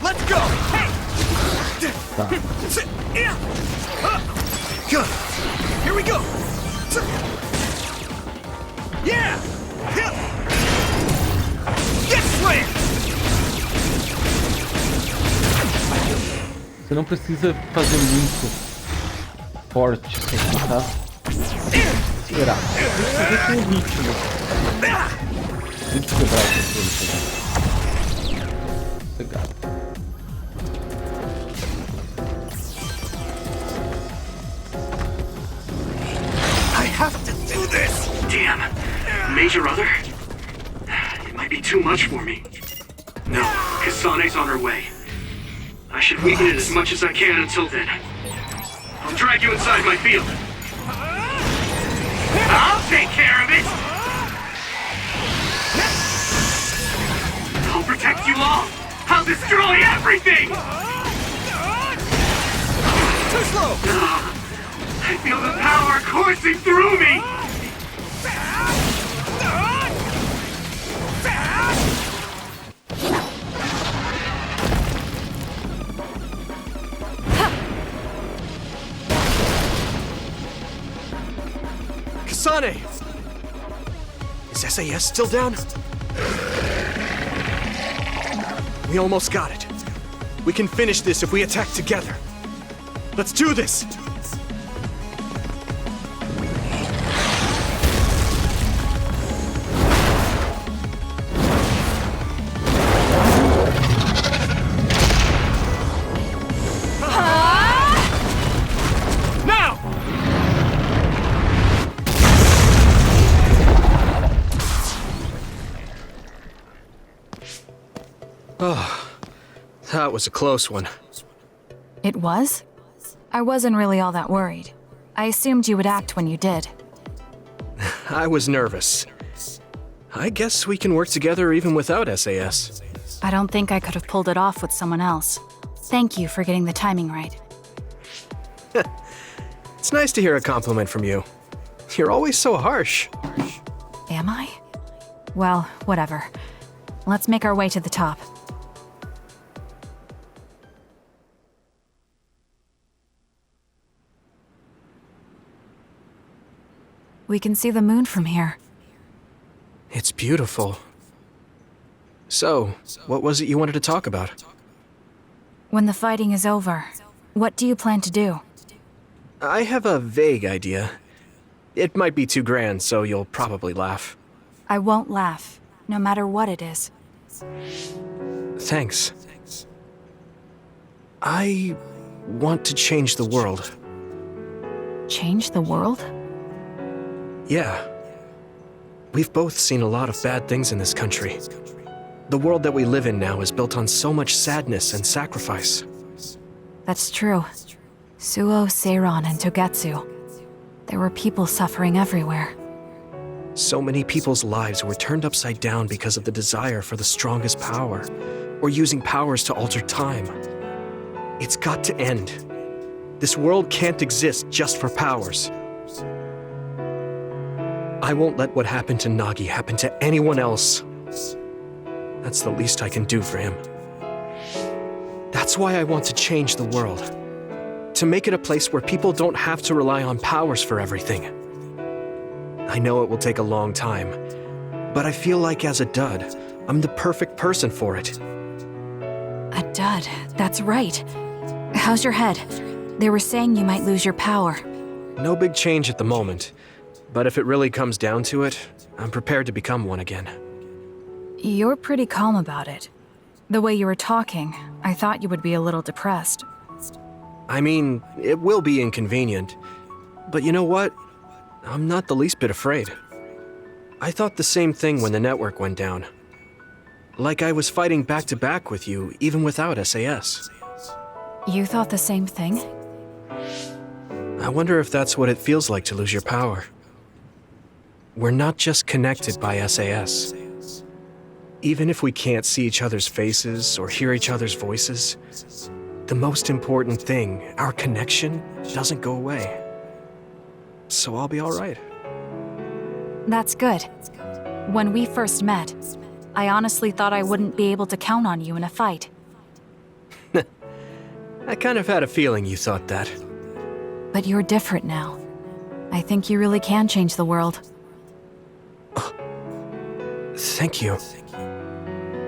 Speaker 3: Let's go! Hey!
Speaker 1: Tá.
Speaker 3: Good. Here we go! Yeah! Get slammed!
Speaker 1: Você não precisa fazer muito forte pra tentar esperar. Fazer com o ritmo. Tem que quebrar o controle também. Pegado.
Speaker 11: I have to do this! Damn. Major Other? It might be too much for me. No, Kasane's on her way. I should weaken it as much as I can until then. I'll drag you inside my field. I'll take care of it! I'll protect you all! I'll destroy everything!
Speaker 3: Too slow!
Speaker 11: I feel the power coursing through me!
Speaker 3: Kasane! Is SAS still down? We almost got it. We can finish this if we attack together. Let's do this! Oh, that was a close one.
Speaker 4: It was? I wasn't really all that worried. I assumed you would act when you did.
Speaker 3: I was nervous. I guess we can work together even without SAS.
Speaker 4: I don't think I could have pulled it off with someone else. Thank you for getting the timing right.
Speaker 3: It's nice to hear a compliment from you. You're always so harsh.
Speaker 4: Am I? Well, whatever. Let's make our way to the top. We can see the moon from here.
Speaker 3: It's beautiful. So, what was it you wanted to talk about?
Speaker 4: When the fighting is over, what do you plan to do?
Speaker 3: I have a vague idea. It might be too grand, so you'll probably laugh.
Speaker 4: I won't laugh, no matter what it is.
Speaker 3: Thanks. I want to change the world.
Speaker 4: Change the world?
Speaker 3: Yeah. We've both seen a lot of bad things in this country. The world that we live in now is built on so much sadness and sacrifice.
Speaker 4: That's true. Suo, Seiron, and Togetsu. There were people suffering everywhere.
Speaker 3: So many people's lives were turned upside down because of the desire for the strongest power, or using powers to alter time. It's got to end. This world can't exist just for powers. I won't let what happened to Nagi happen to anyone else. That's the least I can do for him. That's why I want to change the world. To make it a place where people don't have to rely on powers for everything. I know it will take a long time, but I feel like as a dud, I'm the perfect person for it.
Speaker 4: A dud, that's right. How's your head? They were saying you might lose your power.
Speaker 3: No big change at the moment, but if it really comes down to it, I'm prepared to become one again.
Speaker 4: You're pretty calm about it. The way you were talking, I thought you would be a little depressed.
Speaker 3: I mean, it will be inconvenient, but you know what? I'm not the least bit afraid. I thought the same thing when the network went down. Like I was fighting back-to-back with you, even without SAS.
Speaker 4: You thought the same thing?
Speaker 3: I wonder if that's what it feels like to lose your power. We're not just connected by SAS. Even if we can't see each other's faces or hear each other's voices, the most important thing, our connection, doesn't go away. So I'll be all right.
Speaker 4: That's good. When we first met, I honestly thought I wouldn't be able to count on you in a fight.
Speaker 3: I kind of had a feeling you thought that.
Speaker 4: But you're different now. I think you really can change the world.
Speaker 3: Thank you.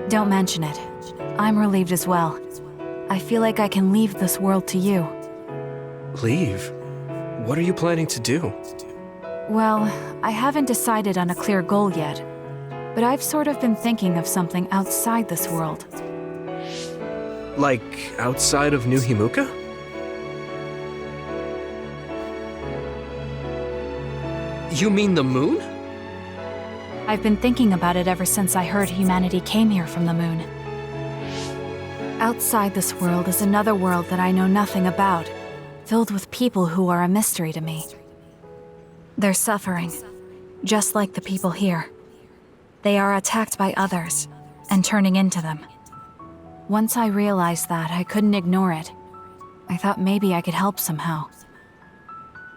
Speaker 4: Don't mention it. I'm relieved as well. I feel like I can leave this world to you.
Speaker 3: Leave? What are you planning to do?
Speaker 4: Well, I haven't decided on a clear goal yet, but I've sort of been thinking of something outside this world.
Speaker 3: Like, outside of New Himuka? You mean the moon?
Speaker 4: I've been thinking about it ever since I heard humanity came here from the moon. Outside this world is another world that I know nothing about, filled with people who are a mystery to me. They're suffering, just like the people here. They are attacked by others, and turning into them. Once I realized that, I couldn't ignore it. I thought maybe I could help somehow.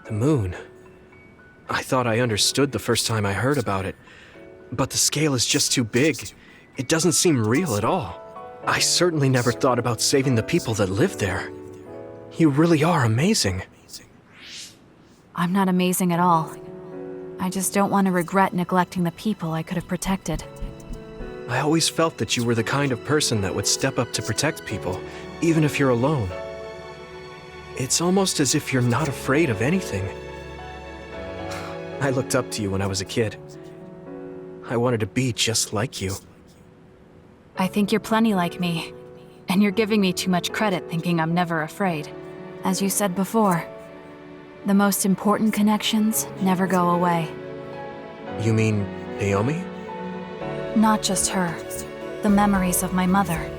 Speaker 3: The moon. I thought I understood the first time I heard about it, but the scale is just too big. It doesn't seem real at all. I certainly never thought about saving the people that live there. You really are amazing.
Speaker 4: I'm not amazing at all. I just don't want to regret neglecting the people I could have protected.
Speaker 3: I always felt that you were the kind of person that would step up to protect people, even if you're alone. It's almost as if you're not afraid of anything. I looked up to you when I was a kid. I wanted to be just like you.
Speaker 4: I think you're plenty like me, and you're giving me too much credit thinking I'm never afraid. As you said before, the most important connections never go away.
Speaker 3: You mean Naomi?
Speaker 4: Not just her. The memories of my mother,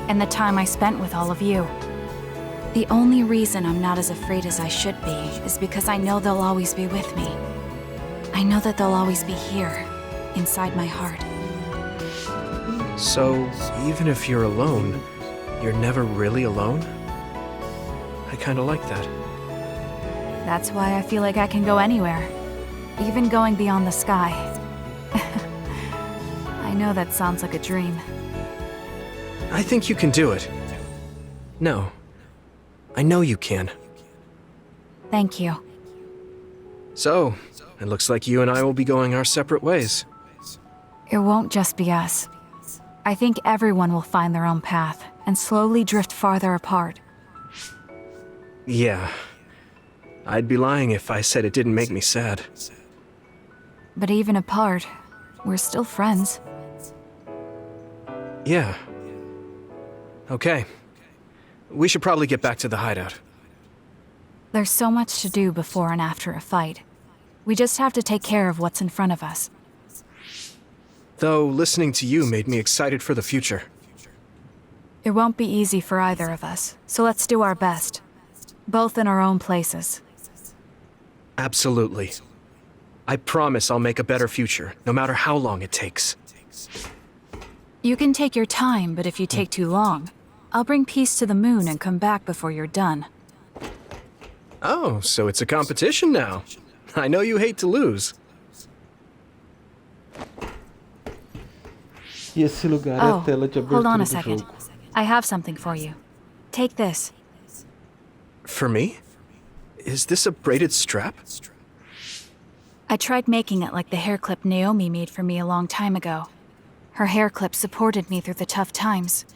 Speaker 4: and the time I spent with all of you. The only reason I'm not as afraid as I should be is because I know they'll always be with me. I know that they'll always be here, inside my heart.
Speaker 3: So, even if you're alone, you're never really alone? I kinda like that.
Speaker 4: That's why I feel like I can go anywhere, even going beyond the sky. I know that sounds like a dream.
Speaker 3: I think you can do it. No. I know you can.
Speaker 4: Thank you.
Speaker 3: So, it looks like you and I will be going our separate ways.
Speaker 4: It won't just be us. I think everyone will find their own path and slowly drift farther apart.
Speaker 3: Yeah. I'd be lying if I said it didn't make me sad.
Speaker 4: But even apart, we're still friends.
Speaker 3: Yeah. Okay. We should probably get back to the hideout.
Speaker 4: There's so much to do before and after a fight. We just have to take care of what's in front of us.
Speaker 3: Though listening to you made me excited for the future.
Speaker 4: It won't be easy for either of us, so let's do our best. Both in our own places.
Speaker 3: Absolutely. I promise I'll make a better future, no matter how long it takes.
Speaker 4: You can take your time, but if you take too long, I'll bring peace to the moon and come back before you're done.
Speaker 3: Oh, so it's a competition now. I know you hate to lose.
Speaker 1: E esse lugar é a tela de
Speaker 4: Hold on
Speaker 1: abertura
Speaker 4: a
Speaker 1: do
Speaker 4: second.
Speaker 1: jogo.
Speaker 4: I have something for you. Take this.
Speaker 3: For me? Is this a braided strap?
Speaker 4: I tried making it like the hair clip Naomi made for me a long time ago. Her hair clip supported me through the tough times.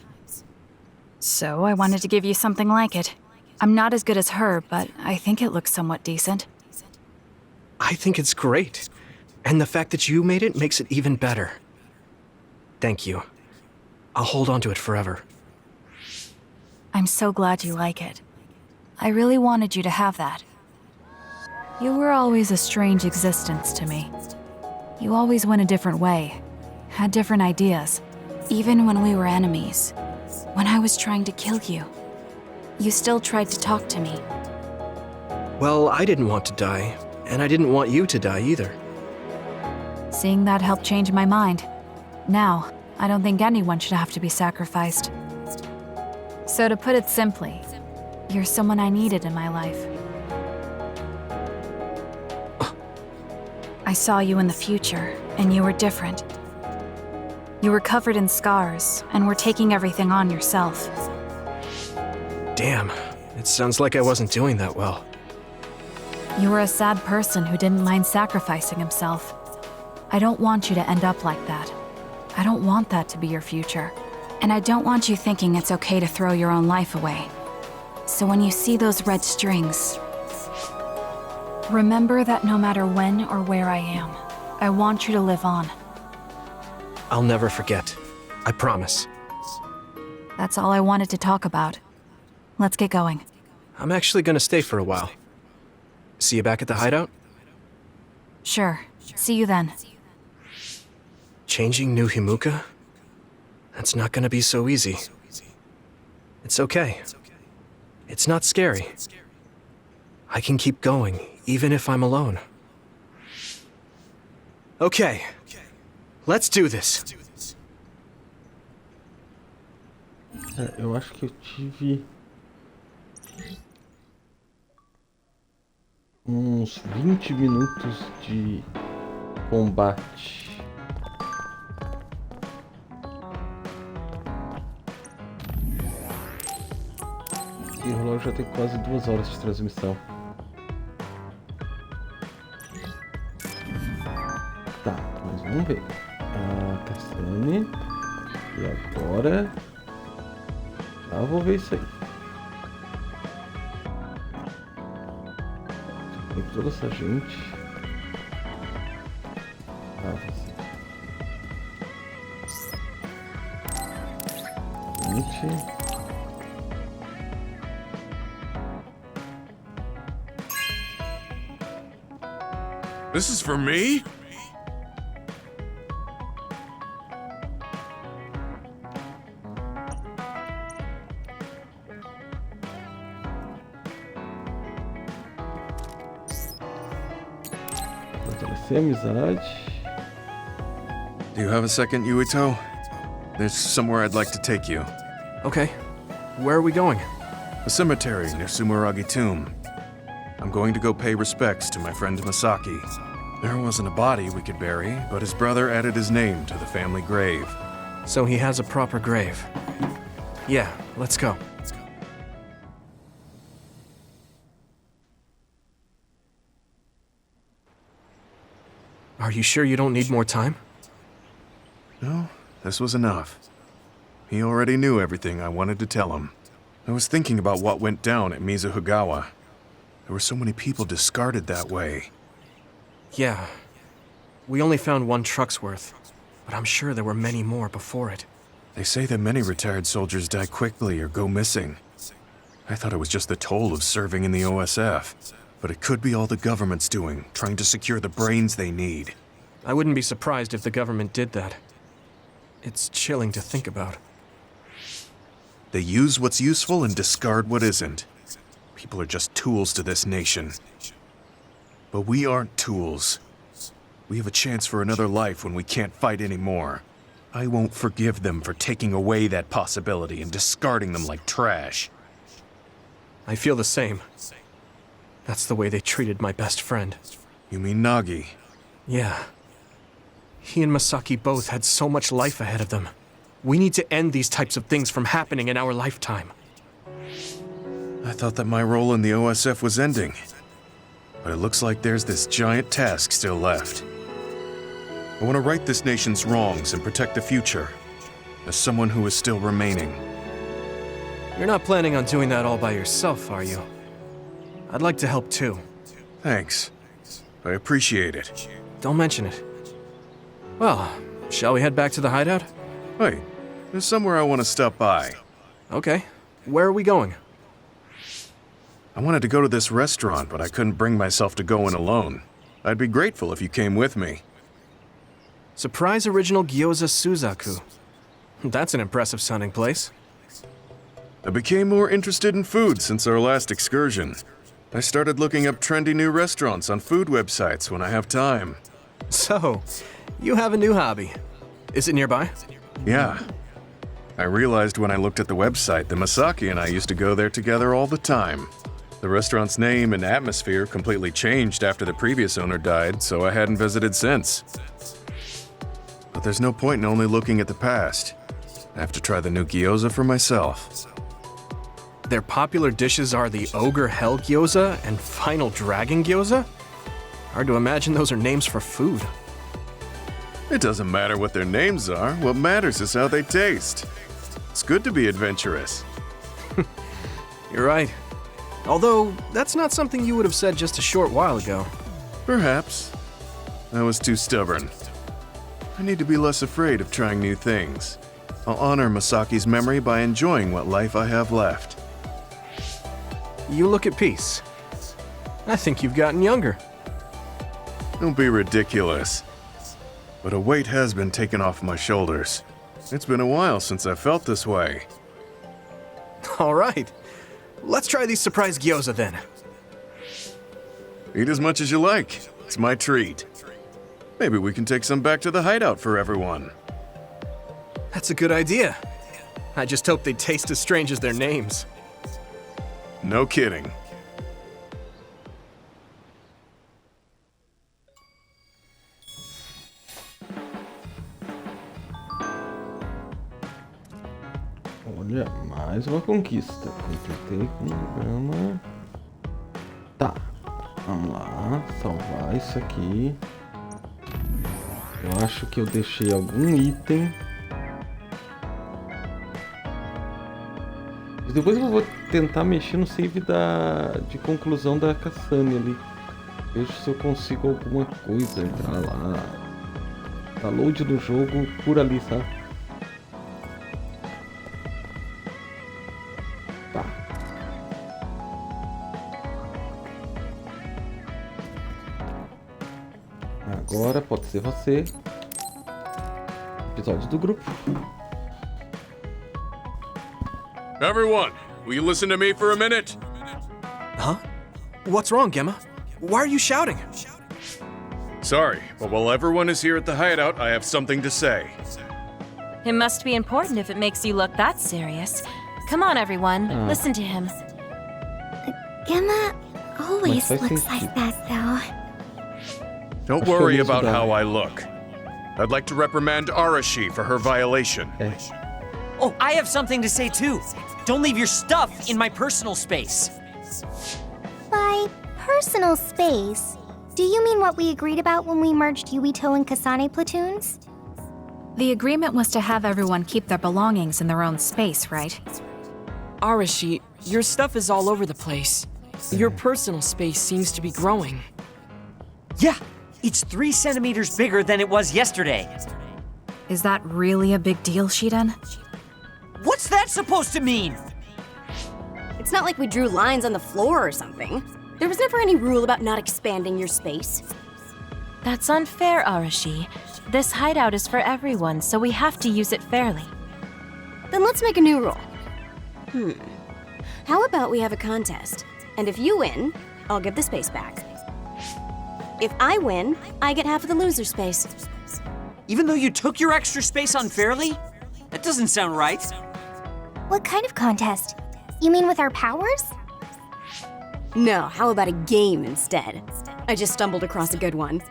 Speaker 4: So I wanted to give you something like it. I'm not as good as her, but I think it looks somewhat decent.
Speaker 3: I think it's great. And the fact that you made it makes it even better. Thank you. I'll hold on to it forever.
Speaker 4: I'm so glad you like it. I really wanted you to have that. You were always a strange existence to me. You always went a different way, had different ideas. Even when we were enemies, when I was trying to kill you, you still tried to talk to me.
Speaker 3: Well, I didn't want to die, and I didn't want you to die either.
Speaker 4: Seeing that helped change my mind. Now, I don't think anyone should have to be sacrificed. So to put it simply, you're someone I needed in my life. I saw you in the future, and you were different. You were covered in scars, and were taking everything on yourself.
Speaker 3: Damn, It sounds like I wasn't doing that well.
Speaker 4: You were a sad person who didn't mind sacrificing himself. I don't want you to end up like that. I don't want that to be your future. And I don't want you thinking it's okay to throw your own life away. So when you see those red strings, remember that no matter when or where I am, I want you to live on.
Speaker 3: I'll never forget. I promise.
Speaker 4: That's all I wanted to talk about. Let's get going.
Speaker 3: I'm actually gonna stay for a while. See you back at the hideout?
Speaker 4: Sure. See you then.
Speaker 3: Changing New Himuka? That's not gonna be so easy. It's okay. It's not scary. I can keep going, even if I'm alone. Okay. Let's do this.
Speaker 1: Eu acho que eu tive uns 20 minutos de combate. E o relógio já tem quase 2 horas de transmissão. Tá, mas vamos ver. A Cassane. E agora... Já vou ver isso aí. Tem toda essa gente. Você. Gente.
Speaker 7: This is for me?
Speaker 1: Fortalecer a amizade.
Speaker 7: Do you have a second, Yuito? There's somewhere I'd like to take you.
Speaker 3: Okay. Where are we going?
Speaker 7: A cemetery near Sumeragi Tomb. I'm going to go pay respects to my friend Masaki. There wasn't a body we could bury, but his brother added his name to the family grave.
Speaker 3: So he has a proper grave. Yeah, let's go. Are you sure you don't need more time?
Speaker 7: No, this was enough. He already knew everything I wanted to tell him. I was thinking about what went down at Mizuhigawa. There were so many people discarded that way.
Speaker 3: Yeah. We only found 1 truck's worth, but I'm sure there were many more before it.
Speaker 7: They say that many retired soldiers die quickly or go missing. I thought it was just the toll of serving in the OSF, but it could be all the government's doing, trying to secure the brains they need.
Speaker 3: I wouldn't be surprised if the government did that. It's chilling to think about.
Speaker 7: They use what's useful and discard what isn't. People are just tools to this nation. But we aren't tools. We have a chance for another life when we can't fight anymore. I won't forgive them for taking away that possibility and discarding them like trash.
Speaker 3: I feel the same. That's the way they treated my best friend.
Speaker 7: You mean Nagi?
Speaker 3: Yeah. He and Masaki both had so much life ahead of them. We need to end these types of things from happening in our lifetime.
Speaker 7: I thought that my role in the OSF was ending. But it looks like there's this giant task still left. I want to right this nation's wrongs and protect the future, as someone who is still remaining.
Speaker 3: You're not planning on doing that all by yourself, are you? I'd like to help too.
Speaker 7: Thanks. I appreciate it.
Speaker 3: Don't mention it. Well, shall we head back to the hideout?
Speaker 7: Wait, there's somewhere I want to stop by.
Speaker 3: Okay. Where are we going?
Speaker 7: I wanted to go to this restaurant, but I couldn't bring myself to go in alone. I'd be grateful if you came with me.
Speaker 3: Surprise Original Gyoza Suzaku. That's an impressive sounding place.
Speaker 7: I became more interested in food since our last excursion. I started looking up trendy new restaurants on food websites when I have time.
Speaker 3: So, you have a new hobby. Is it nearby?
Speaker 7: Yeah. I realized when I looked at the website that Masaki and I used to go there together all the time. The restaurant's name and atmosphere completely changed after the previous owner died, so I hadn't visited since. But there's no point in only looking at the past. I have to try the new gyoza for myself.
Speaker 3: Their popular dishes are the Ogre Hell Gyoza and Final Dragon Gyoza? Hard to imagine those are names for food.
Speaker 7: It doesn't matter what their names are. What matters is how they taste. It's good to be adventurous.
Speaker 3: You're right. Although, that's not something you would have said just a short while ago.
Speaker 7: Perhaps. I was too stubborn. I need to be less afraid of trying new things. I'll honor Masaki's memory by enjoying what life I have left.
Speaker 3: You look at peace. I think you've gotten younger.
Speaker 7: Don't be ridiculous. But a weight has been taken off my shoulders. It's been a while since I felt this way.
Speaker 3: All right. Let's try these surprise gyoza then.
Speaker 7: Eat as much as you like. It's my treat. Maybe we can take some back to the hideout for everyone.
Speaker 3: That's a good idea. I just hope they taste as strange as their names.
Speaker 7: No kidding.
Speaker 1: Olha, mais uma conquista. Completei com grama. Tá, vamos lá, salvar isso aqui. Eu acho que eu deixei algum item. E depois eu vou tentar mexer no save de conclusão da Cassane ali. Vejo se eu consigo alguma coisa, entrar lá. Tá load no jogo por ali, sabe? Tá. Agora pode ser você. Episódio do grupo.
Speaker 7: Everyone, will you listen to me for a minute?
Speaker 3: Huh? What's wrong, Gemma? Why are you shouting?
Speaker 7: Sorry, but while everyone is here at the hideout, I have something to say.
Speaker 5: It must be important if it makes you look that serious. Come on, everyone. Listen to him.
Speaker 13: Gemma always looks like that, though.
Speaker 7: Don't worry about how I look. I'd like to reprimand Arashi for her violation.
Speaker 18: Oh, I have something to say too. Don't leave your stuff in my personal space.
Speaker 13: By personal space, do you mean what we agreed about when we merged Yuito and Kasane platoons?
Speaker 4: The agreement was to have everyone keep their belongings in their own space, right?
Speaker 14: Arashi, your stuff is all over the place. Your personal space seems to be growing.
Speaker 18: Yeah, it's 3 centimeters bigger than it was yesterday.
Speaker 4: Is that really a big deal, Shiden?
Speaker 18: What's that supposed to mean?
Speaker 15: It's not like we drew lines on the floor or something. There was never any rule about not expanding your space.
Speaker 5: That's unfair, Arashi. This hideout is for everyone, so we have to use it fairly.
Speaker 15: Then let's make a new rule. How about we have a contest? And if you win, I'll give the space back. If I win, I get half of the loser space.
Speaker 18: Even though you took your extra space unfairly? That doesn't sound right.
Speaker 13: What kind of contest? You mean with our powers?
Speaker 15: No, how about a game instead? I just stumbled across a good one.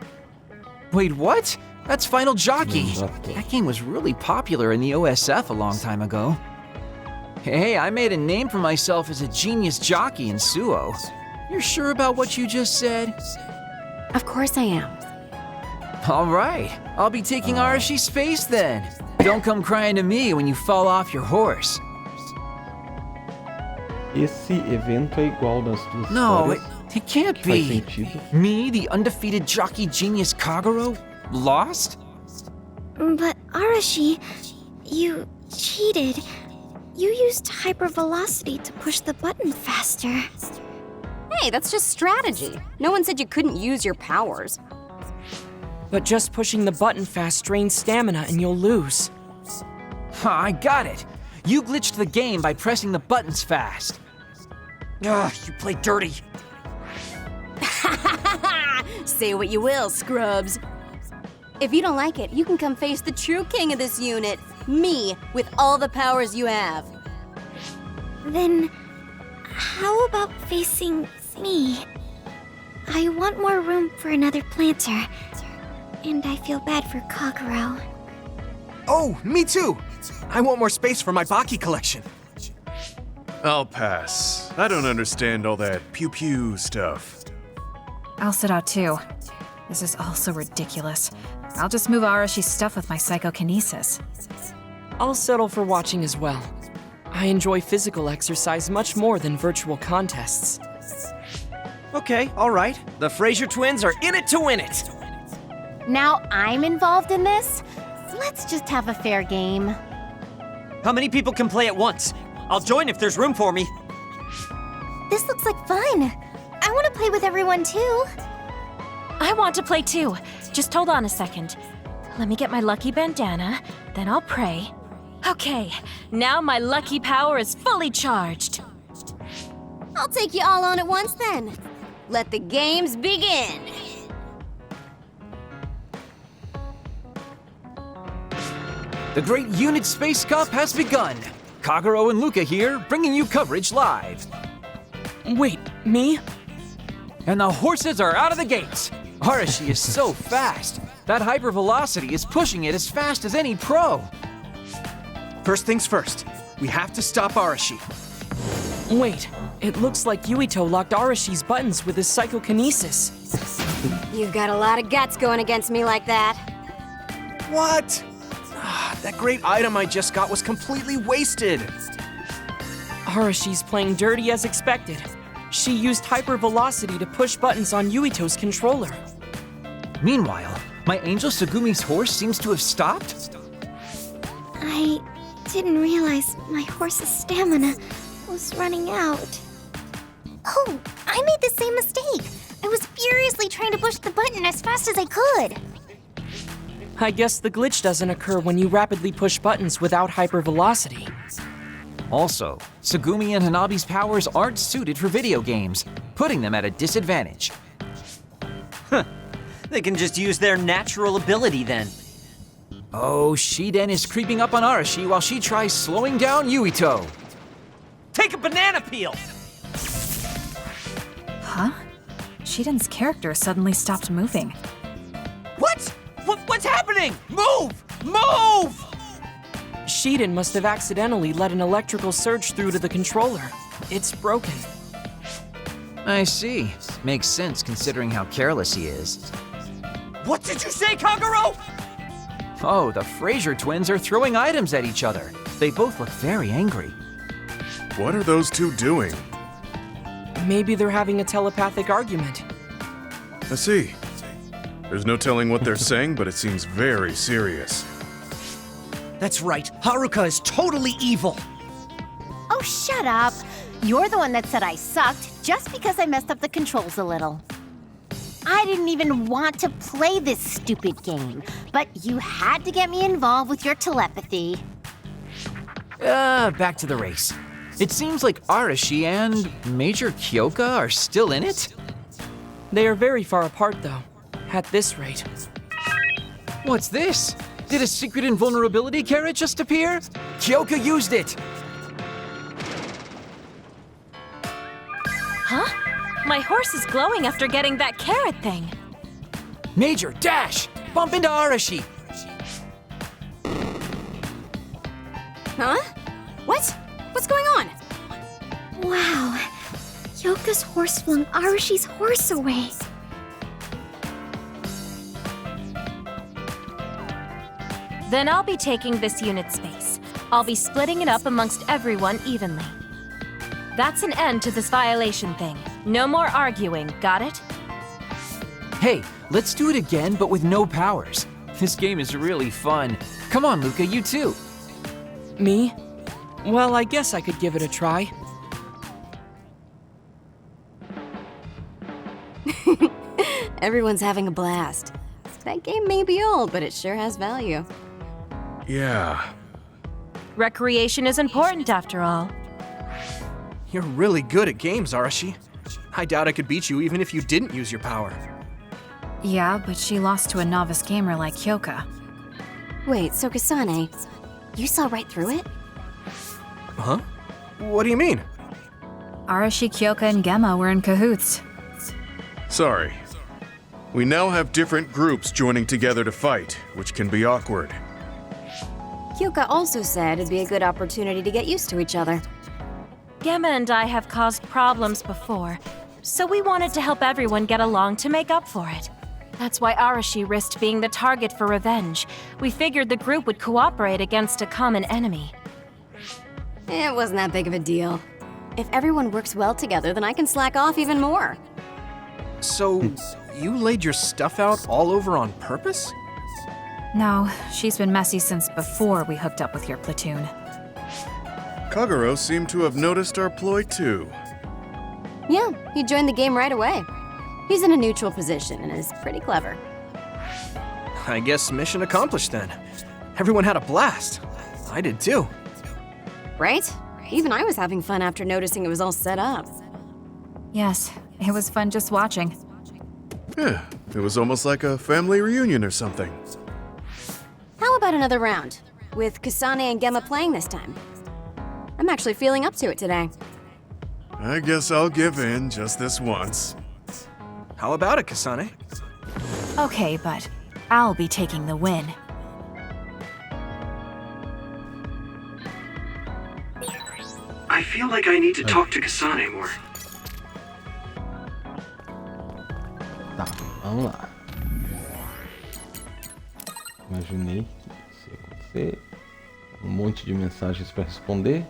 Speaker 6: Wait, what? That's Final Jockey. That game was really popular in the OSF a long time ago. Hey, I made a name for myself as a genius jockey in Suo. You're sure about what you just said?
Speaker 15: Of course I am.
Speaker 6: All right, I'll be taking Arashi's space then. Don't come crying to me when you fall off your horse.
Speaker 1: Esse evento é igual nas duas
Speaker 6: No,
Speaker 1: histórias.
Speaker 6: it can't
Speaker 1: Faz
Speaker 6: be.
Speaker 1: sentido.
Speaker 6: Me, the undefeated jockey genius Kagero, lost?
Speaker 16: But Arashi, you cheated. You used hypervelocity to push the button faster.
Speaker 15: Hey, that's just strategy. No one said you couldn't use your powers.
Speaker 14: But just pushing the button fast drains stamina and you'll lose.
Speaker 6: I got it. You glitched the game by pressing the buttons fast.
Speaker 18: Ugh, you play dirty.
Speaker 15: Say what you will, scrubs. If you don't like it, you can come face the true king of this unit, me, with all the powers you have.
Speaker 16: Then, how about facing me? I want more room for another planter, and I feel bad for Kagero.
Speaker 3: Oh, me too! I want more space for my Baki collection.
Speaker 7: I'll pass. I don't understand all that pew-pew stuff.
Speaker 4: I'll sit out too. This is all so ridiculous. I'll just move Arashi's stuff with my psychokinesis.
Speaker 14: I'll settle for watching as well. I enjoy physical exercise much more than virtual contests.
Speaker 8: Okay, alright. The Fraser twins are in it to win it!
Speaker 21: Now I'm involved in this? Let's just have a fair game.
Speaker 18: How many people can play at once? I'll join if there's room for me.
Speaker 13: This looks like fun. I want to play with everyone too.
Speaker 5: I want to play too. Just hold on a second. Let me get my lucky bandana, then I'll pray. Okay, now my lucky power is fully charged.
Speaker 15: I'll take you all on at once then. Let the games begin.
Speaker 6: The Great Unit Space Cup has begun. Kagero and Luca here, bringing you coverage live.
Speaker 14: Wait, me?
Speaker 6: And the horses are out of the gates. Arashi is so fast. That hypervelocity is pushing it as fast as any pro.
Speaker 3: First things first, we have to stop Arashi.
Speaker 14: Wait, it looks like Yuito locked Arashi's buttons with his psychokinesis.
Speaker 15: You've got a lot of guts going against me like that.
Speaker 3: What? That great item I just got was completely wasted.
Speaker 14: Arashi's playing dirty as expected. She used hypervelocity to push buttons on Yuito's controller.
Speaker 6: Meanwhile, my angel Sugumi's horse seems to have stopped?
Speaker 16: I didn't realize my horse's stamina was running out.
Speaker 13: Oh, I made the same mistake. I was furiously trying to push the button as fast as I could.
Speaker 14: I guess the glitch doesn't occur when you rapidly push buttons without hypervelocity.
Speaker 6: Also, Sugumi and Hanabi's powers aren't suited for video games, putting them at a disadvantage.
Speaker 18: They can just use their natural ability then.
Speaker 6: Oh, Shiden is creeping up on Arashi while she tries slowing down Yuito.
Speaker 18: Take a banana peel!
Speaker 4: Huh? Shiden's character suddenly stopped moving.
Speaker 18: What? What's happening? Move! Move!
Speaker 14: Shiden must have accidentally let an electrical surge through to the controller. It's broken.
Speaker 6: I see. Makes sense considering how careless he is.
Speaker 18: What did you say, Kagero?
Speaker 6: Oh, the Fraser twins are throwing items at each other. They both look very angry.
Speaker 7: What are those two doing?
Speaker 14: Maybe they're having a telepathic argument.
Speaker 7: I see. There's no telling what they're saying, but it seems very serious.
Speaker 8: That's right, Haruka is totally evil.
Speaker 21: Oh, shut up. You're the one that said I sucked just because I messed up the controls a little. I didn't even want to play this stupid game, but you had to get me involved with your telepathy.
Speaker 6: Back to the race. It seems like Arashi and Major Kyoka are still in it?
Speaker 14: They are very far apart, though. At this rate.
Speaker 6: What's this? Did a secret invulnerability carrot just appear? Kyoka used it!
Speaker 5: Huh? My horse is glowing after getting that carrot thing.
Speaker 6: Major, dash! Bump into Arashi!
Speaker 15: Huh? What? What's going on?
Speaker 16: Wow. Yoka's horse flung Arashi's horse away.
Speaker 5: Then I'll be taking this unit space. I'll be splitting it up amongst everyone evenly. That's an end to this violation thing. No more arguing, got it?
Speaker 6: Hey, let's do it again, but with no powers. This game is really fun. Come on, Luca, you too.
Speaker 14: Me? Well, I guess I could give it a try.
Speaker 15: Everyone's having a blast. That game may be old, but it sure has value.
Speaker 7: Yeah.
Speaker 5: Recreation is important after all.
Speaker 3: You're really good at games, Arashi. I doubt I could beat you even if you didn't use your power.
Speaker 4: Yeah, but she lost to a novice gamer like Kyoka.
Speaker 15: Wait, so Kasane, you saw right through it?
Speaker 3: Huh? What do you mean?
Speaker 4: Arashi, Kyoka, and Gemma were in cahoots.
Speaker 7: Sorry. We now have different groups joining together to fight, which can be awkward.
Speaker 15: Kyoka also said it'd be a good opportunity to get used to each other.
Speaker 5: Gemma and I have caused problems before, so we wanted to help everyone get along to make up for it. That's why Arashi risked being the target for revenge. We figured the group would cooperate against a common enemy.
Speaker 15: It wasn't that big of a deal. If everyone works well together, then I can slack off even more.
Speaker 3: So, you laid your stuff out all over on purpose?
Speaker 2: No, she's been messy since before we hooked up with your platoon.
Speaker 7: Kagero seemed to have noticed our ploy too.
Speaker 15: Yeah, he joined the game right away. He's in a neutral position and is pretty clever.
Speaker 3: I guess mission accomplished then. Everyone had a blast. I did too.
Speaker 15: Right? Even I was having fun after noticing it was all set up.
Speaker 2: Yes, it was fun just watching.
Speaker 7: Yeah, it was almost like a family reunion or something.
Speaker 15: How about another round? With Kasane and Gemma playing this time. I'm actually feeling up to it today.
Speaker 7: I guess I'll give in just this once.
Speaker 3: How about it, Kasane?
Speaker 2: Okay, but I'll be taking the win.
Speaker 11: I feel like I need to talk to Kasane more.
Speaker 1: Tá, vamos lá. Imaginei que isso ia acontecer. Um monte de mensagens para responder.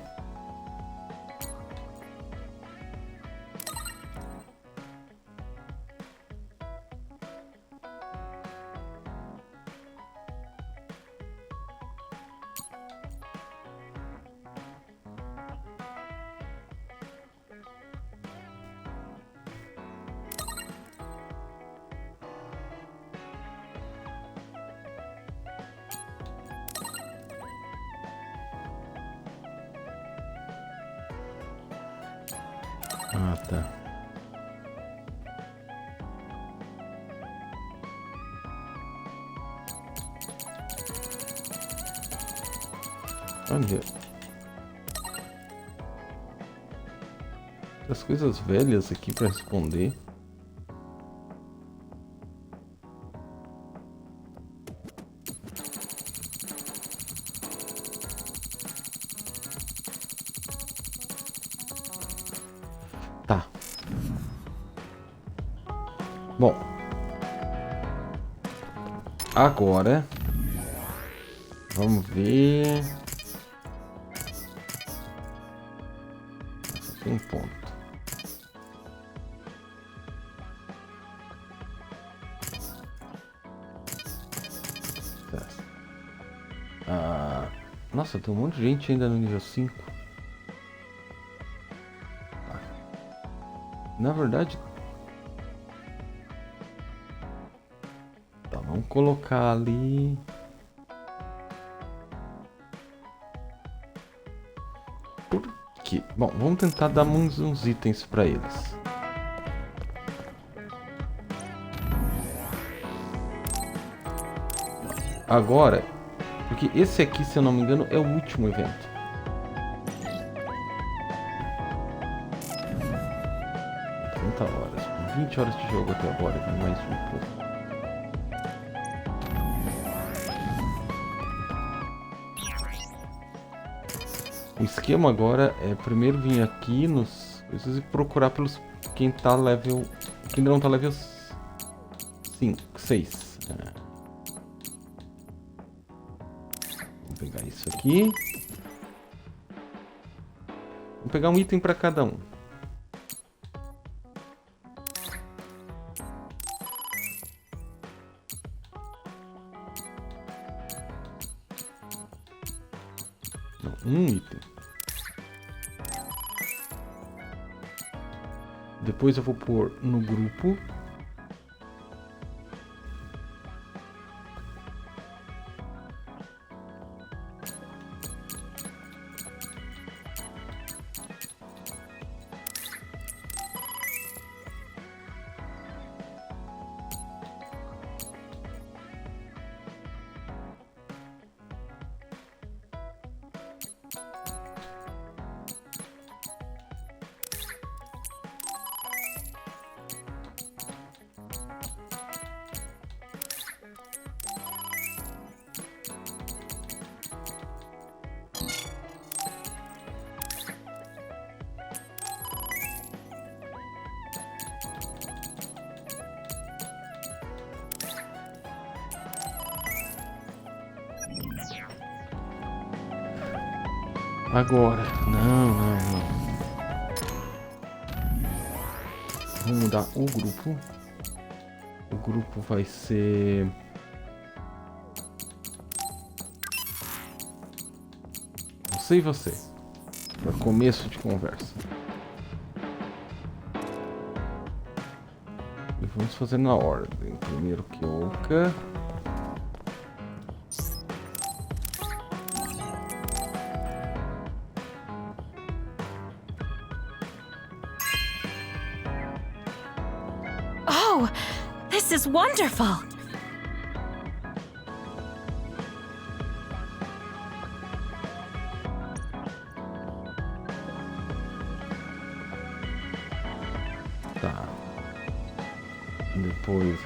Speaker 1: Ah, tá. Olha. As coisas velhas aqui para responder. Tá. Bom. Agora. Vamos ver. Só tem um ponto. Nossa, tem um monte de gente ainda no nível 5. Na verdade... Tá, vamos colocar ali... Por quê? Bom, vamos tentar dar uns itens pra eles. Agora... Porque esse aqui, se eu não me engano, é o último evento. Horas, com 20 horas de jogo até agora, tem mais um pouco. O esquema agora é primeiro vir aqui nos coisas e procurar pelos quem tá level, quem não tá level 5, 6. Vamos pegar isso aqui. Vamos pegar um item para cada um. Um item. Depois eu vou pôr no grupo. Agora. Não. Vamos mudar o grupo. O grupo vai ser... Você e você. Para começo de conversa. E vamos fazer na ordem. Primeiro Kyoka.
Speaker 5: Oh, this is wonderful!
Speaker 1: Tá. Depois,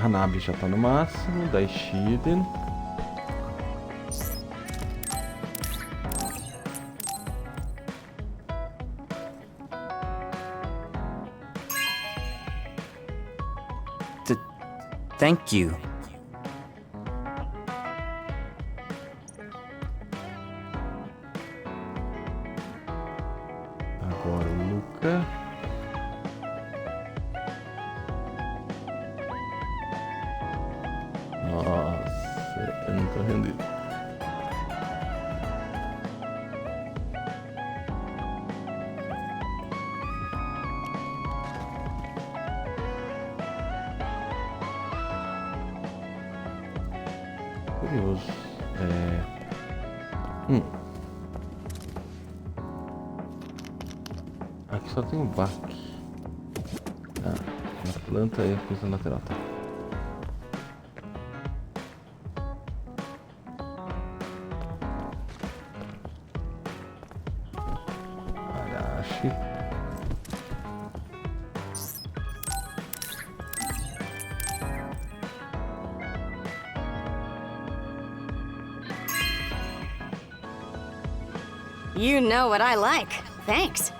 Speaker 1: Hanabi já tá no máximo. Daí Shiden.
Speaker 18: Thank you.
Speaker 1: Agora o Luca. Nossa, eu não tô rendido. Curioso. Aqui só tem um baque. Na planta e a coisa lateral, tá? Arashi.
Speaker 15: You know what I like. Thanks.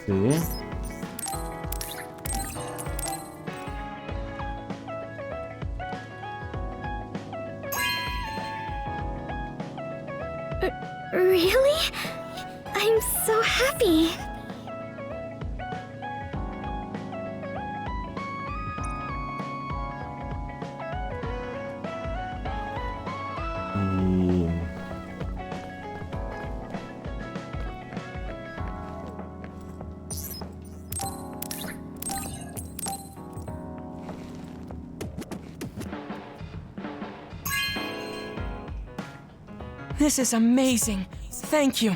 Speaker 1: Você.
Speaker 16: Really? I'm so happy.
Speaker 14: This is amazing. Thank you.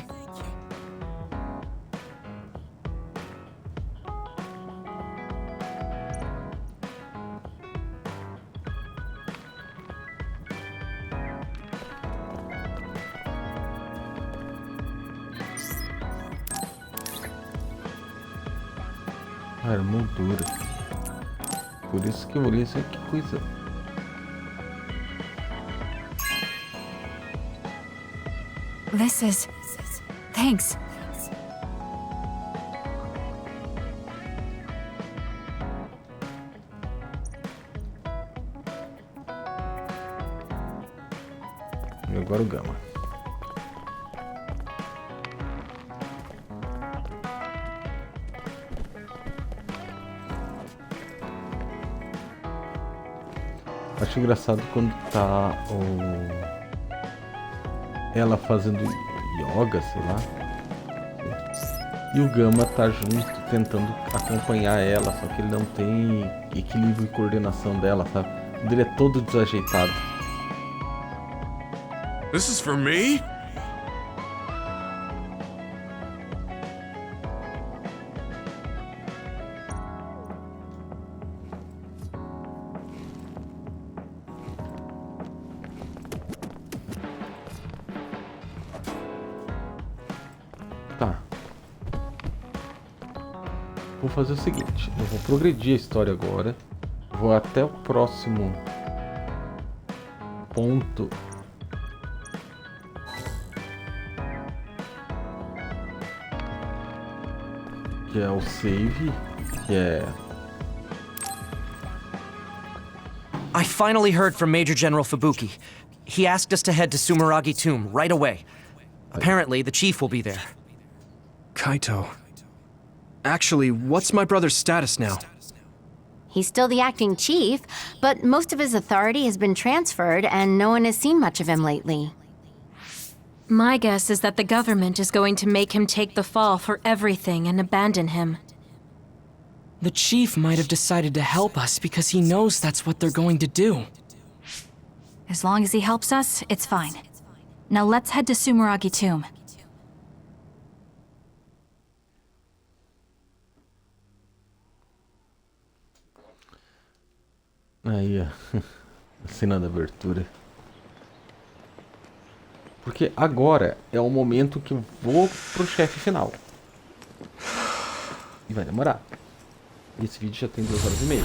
Speaker 1: Armadura. Por isso que eu olhei assim, que coisa.
Speaker 2: This is... Thanks.
Speaker 1: E agora o Gama. Acho engraçado quando tá ela fazendo yoga, sei lá. E o Gama tá junto, tentando acompanhar ela, só que ele não tem equilíbrio e coordenação dela, sabe? O dele é todo desajeitado.
Speaker 9: This is for me?
Speaker 1: vou fazer o seguinte, eu vou progredir a história agora, vou até o próximo ponto que é o save, que é...
Speaker 8: I finally heard from Major General Fubuki. He asked us to head to Sumeragi Tomb right away. Apparently, the chief will be there.
Speaker 3: Kaito. Actually, what's my brother's status now?
Speaker 21: He's still the acting chief, but most of his authority has been transferred and no one has seen much of him lately.
Speaker 5: My guess is that the government is going to make him take the fall for everything and abandon him.
Speaker 14: The chief might have decided to help us because he knows that's what they're going to do.
Speaker 4: As long as he helps us, it's fine. Now let's head to Sumeragi Tomb.
Speaker 1: Aí, ó. A cena da abertura. Porque agora é o momento que eu vou pro chefe final. E vai demorar. E esse vídeo já tem 2 horas e meia.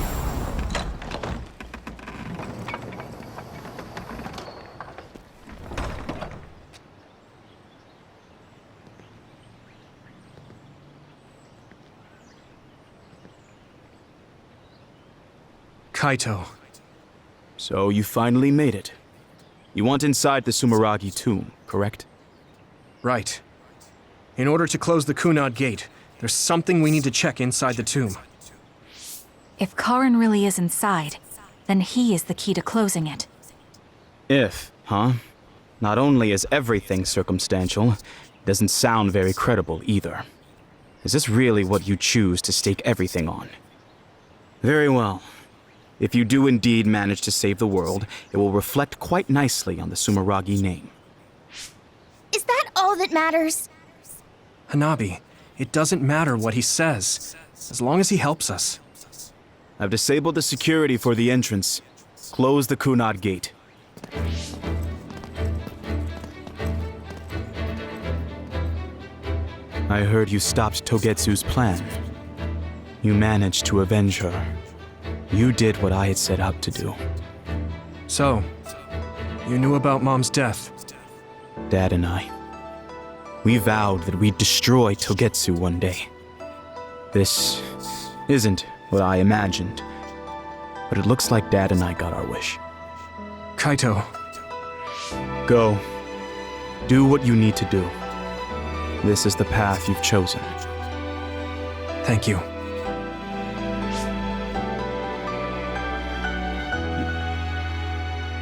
Speaker 3: Kaito.
Speaker 17: So you finally made it. You want inside the Sumeragi tomb, correct?
Speaker 3: Right. In order to close the Kunad Gate, there's something we need to check inside the tomb.
Speaker 4: If Karin really is inside, then he is the key to closing it.
Speaker 17: If, huh? Not only is everything circumstantial, it doesn't sound very credible either. Is this really what you choose to stake everything on? Very well. If you do indeed manage to save the world, it will reflect quite nicely on the Sumeragi name.
Speaker 13: Is that all that matters?
Speaker 3: Hanabi, it doesn't matter what he says, as long as he helps us.
Speaker 17: I've disabled the security for the entrance. Close the Kunad Gate. I heard you stopped Togetsu's plan. You managed to avenge her. You did what I had set out to do.
Speaker 3: So, you knew about Mom's death?
Speaker 17: Dad and I. We vowed that we'd destroy Togetsu one day. This isn't what I imagined, but it looks like Dad and I got our wish.
Speaker 3: Kaito.
Speaker 17: Go. Do what you need to do. This is the path you've chosen.
Speaker 3: Thank you.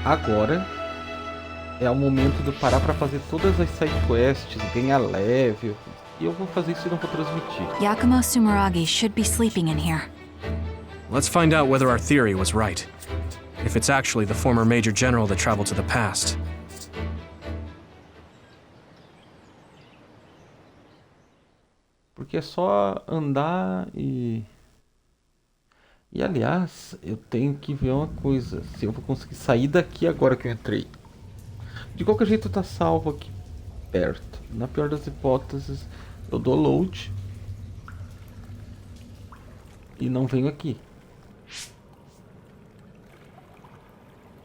Speaker 1: Agora é o momento de eu parar para fazer todas as side quests, ganhar level, e eu vou fazer isso e não vou transmitir.
Speaker 4: Yakumo Sumeragi should be sleeping in here.
Speaker 3: Let's find out whether our theory was right. If it's actually the former Major General that traveled to the past.
Speaker 1: Porque é só andar e... E aliás, eu tenho que ver uma coisa. Se eu vou conseguir sair daqui agora que eu entrei. De qualquer jeito tá salvo aqui perto. Na pior das hipóteses, eu dou load. E não venho aqui.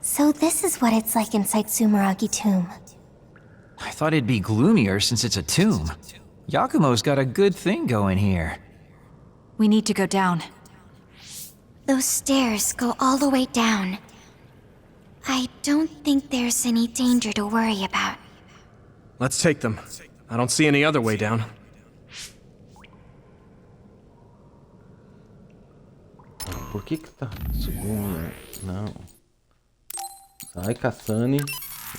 Speaker 13: So this is what it's like inside Sumeragi Tomb.
Speaker 6: I thought it'd be gloomier since it's a tomb. Yakumo's got a good thing going here.
Speaker 4: We need to go down.
Speaker 13: Those stairs go all the way down. I don't think there's any danger to worry about.
Speaker 3: Let's take them. I don't see any other way down.
Speaker 1: Por que tá Tsugumi? Não. Sai, Kasane.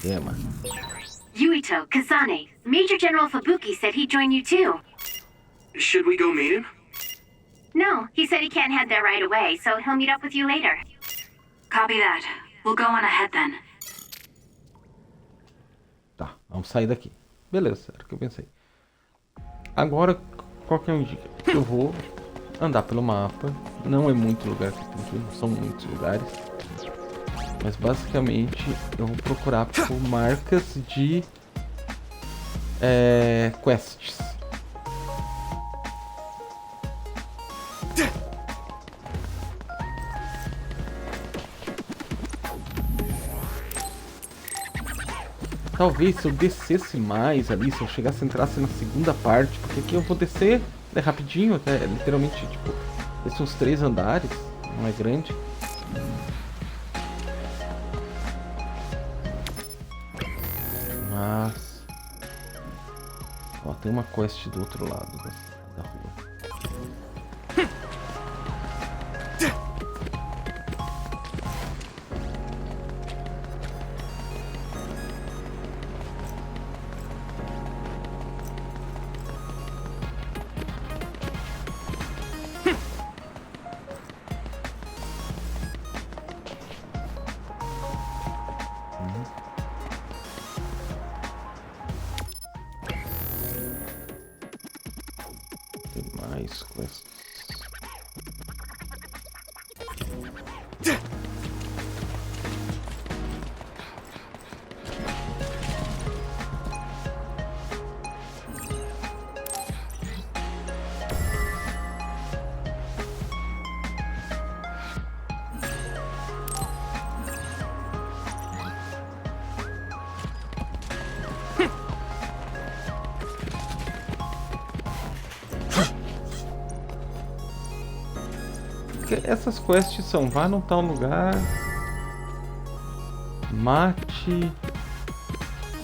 Speaker 1: Gema.
Speaker 10: Yuito, Kasane, Major General Fubuki said he'd join you too.
Speaker 11: Should we go meet him?
Speaker 10: No, he said he can't head there right away, so he'll meet up with you later.
Speaker 19: Copy that. We'll go on ahead then.
Speaker 1: Tá, vamos sair daqui. Beleza, era o que eu pensei. Agora, qual que é o dica? Eu vou andar pelo mapa. Não é muito lugar que tem que ir, não são muitos lugares. Mas basicamente eu vou procurar por marcas de quests. Talvez se eu descesse mais ali, se eu chegasse, entrasse na segunda parte, porque aqui eu vou descer rapidinho, até literalmente, tipo, descer uns 3 andares, não é grande. Mas... ó, tem uma quest do outro lado da rua. Tem mais quests. Essas quests são: vá num tal lugar, mate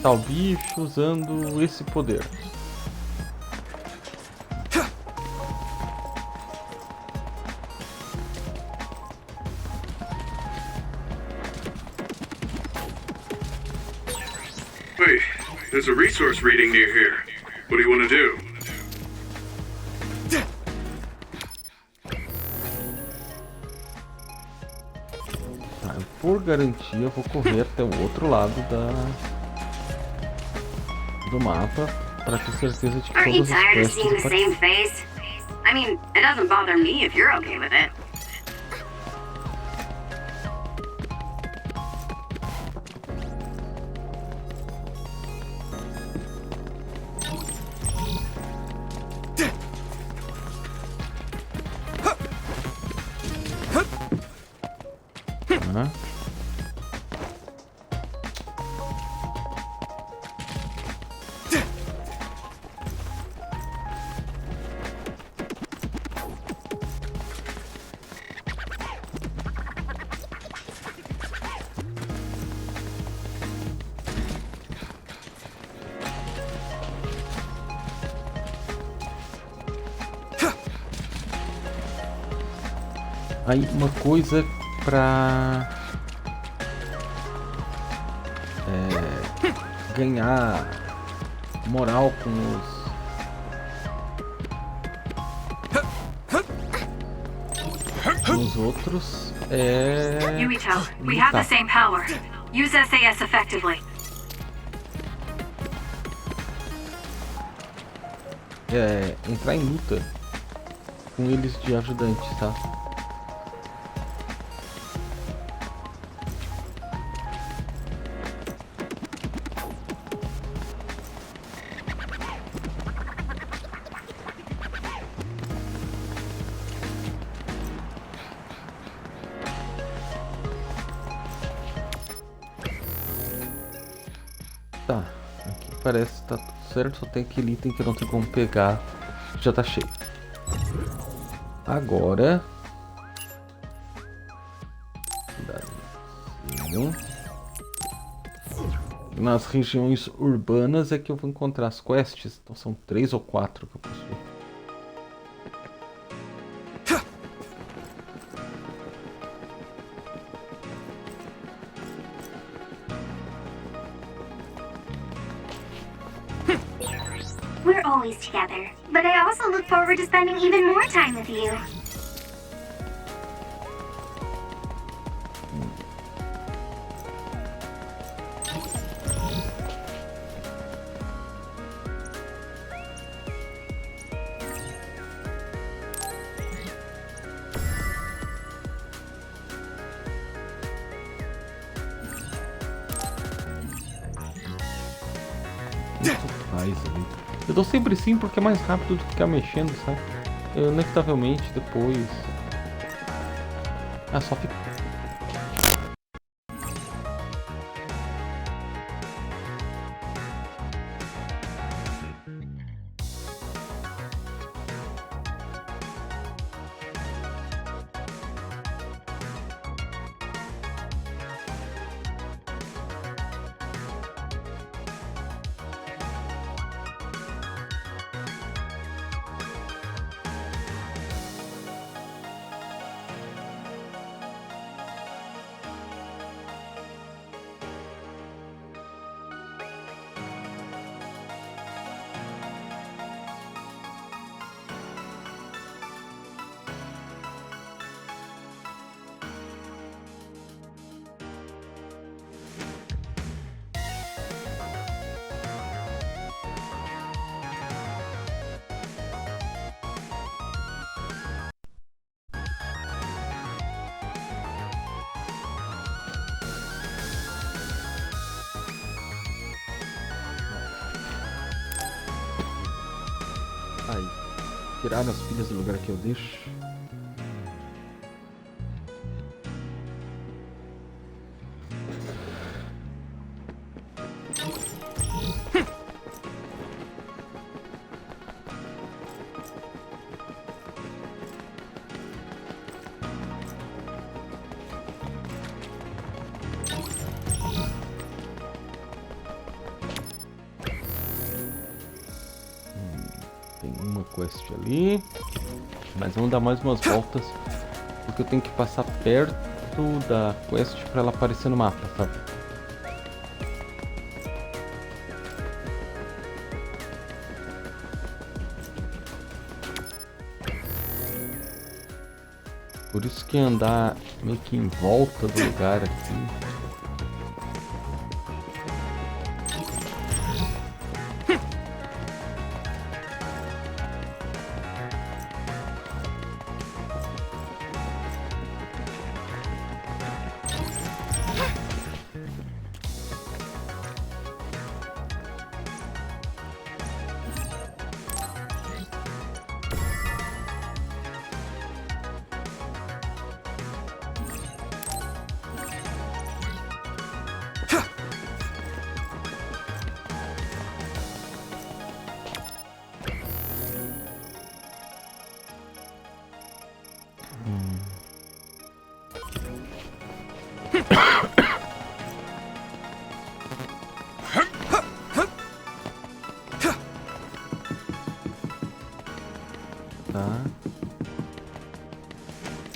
Speaker 1: tal bicho usando esse poder.
Speaker 11: Wait, there's a resource reading near here. What do you want to do?
Speaker 1: Por garantia, eu vou correr até o outro lado do mapa para ter certeza de que
Speaker 10: Aren't you
Speaker 1: todas as
Speaker 10: tired of
Speaker 1: quests
Speaker 10: seeing the same face? I mean, it doesn't bother me if you're okay with it.
Speaker 1: Aí uma coisa pra ganhar moral com os outros é
Speaker 10: Yuito, we have the same power. Use SAS effectively.
Speaker 1: Entrar em luta com eles de ajudantes, tá? Tá, aqui parece que tá tudo certo, só tem aquele item que eu não tenho como pegar, já tá cheio. Agora... nas regiões urbanas é que eu vou encontrar as quests, então são 3 ou 4 que eu posso ver.
Speaker 16: We're always together, but I also look forward to spending even more time with you.
Speaker 1: Eu dou sempre sim porque é mais rápido do que ficar mexendo, sabe? Eu inevitavelmente depois... só fica... tirar as pilhas do lugar que eu deixo. Tem uma quest ali, mas vamos dar mais umas voltas, porque eu tenho que passar perto da quest para ela aparecer no mapa, sabe? Por isso que andar meio que em volta do lugar aqui. Tá.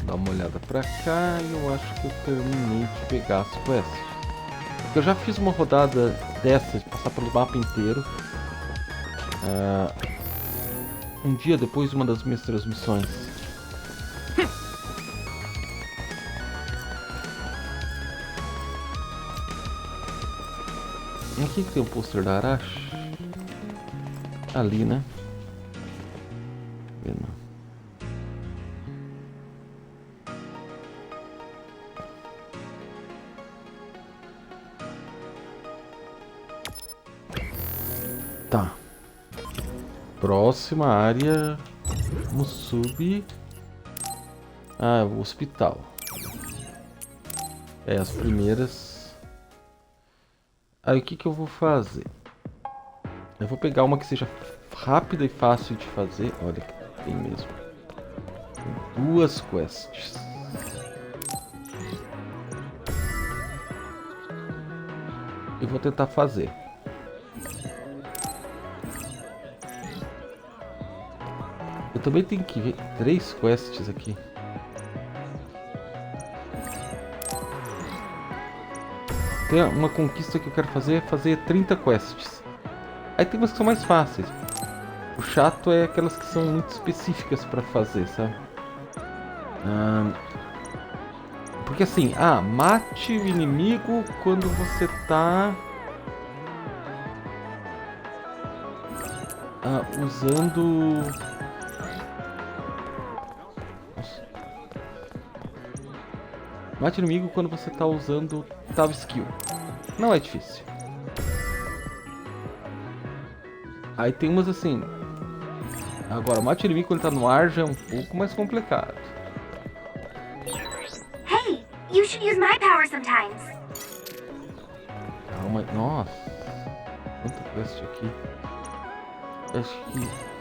Speaker 1: Dá uma olhada pra cá e eu acho que eu terminei de pegar as quests. Porque eu já fiz uma rodada dessa, de passar pelo mapa inteiro. Um dia depois de uma das minhas transmissões. Aqui que tem o pôster da Arashi. Ali, né? Tá. Próxima área. Vamos subir. Ah, o hospital. É, as primeiras. Aí o que que eu vou fazer? Eu vou pegar uma que seja rápida e fácil de fazer. Olha que tem mesmo. Tem 2 quests. E vou tentar fazer. Eu também tenho que ver 3 quests aqui. Tem uma conquista que eu quero fazer, é fazer 30 quests. Aí tem umas que são mais fáceis. O chato é aquelas que são muito específicas pra fazer, sabe? Porque assim, mate o inimigo quando você tá usando... Mate o inimigo quando você tá usando tal skill. Não é difícil. Aí tem umas assim. Agora, mate o inimigo quando tá no ar já é um pouco mais complicado.
Speaker 16: Hey, you should use my power sometimes.
Speaker 1: Calma, nossa. Quanta quest aqui. Acho que...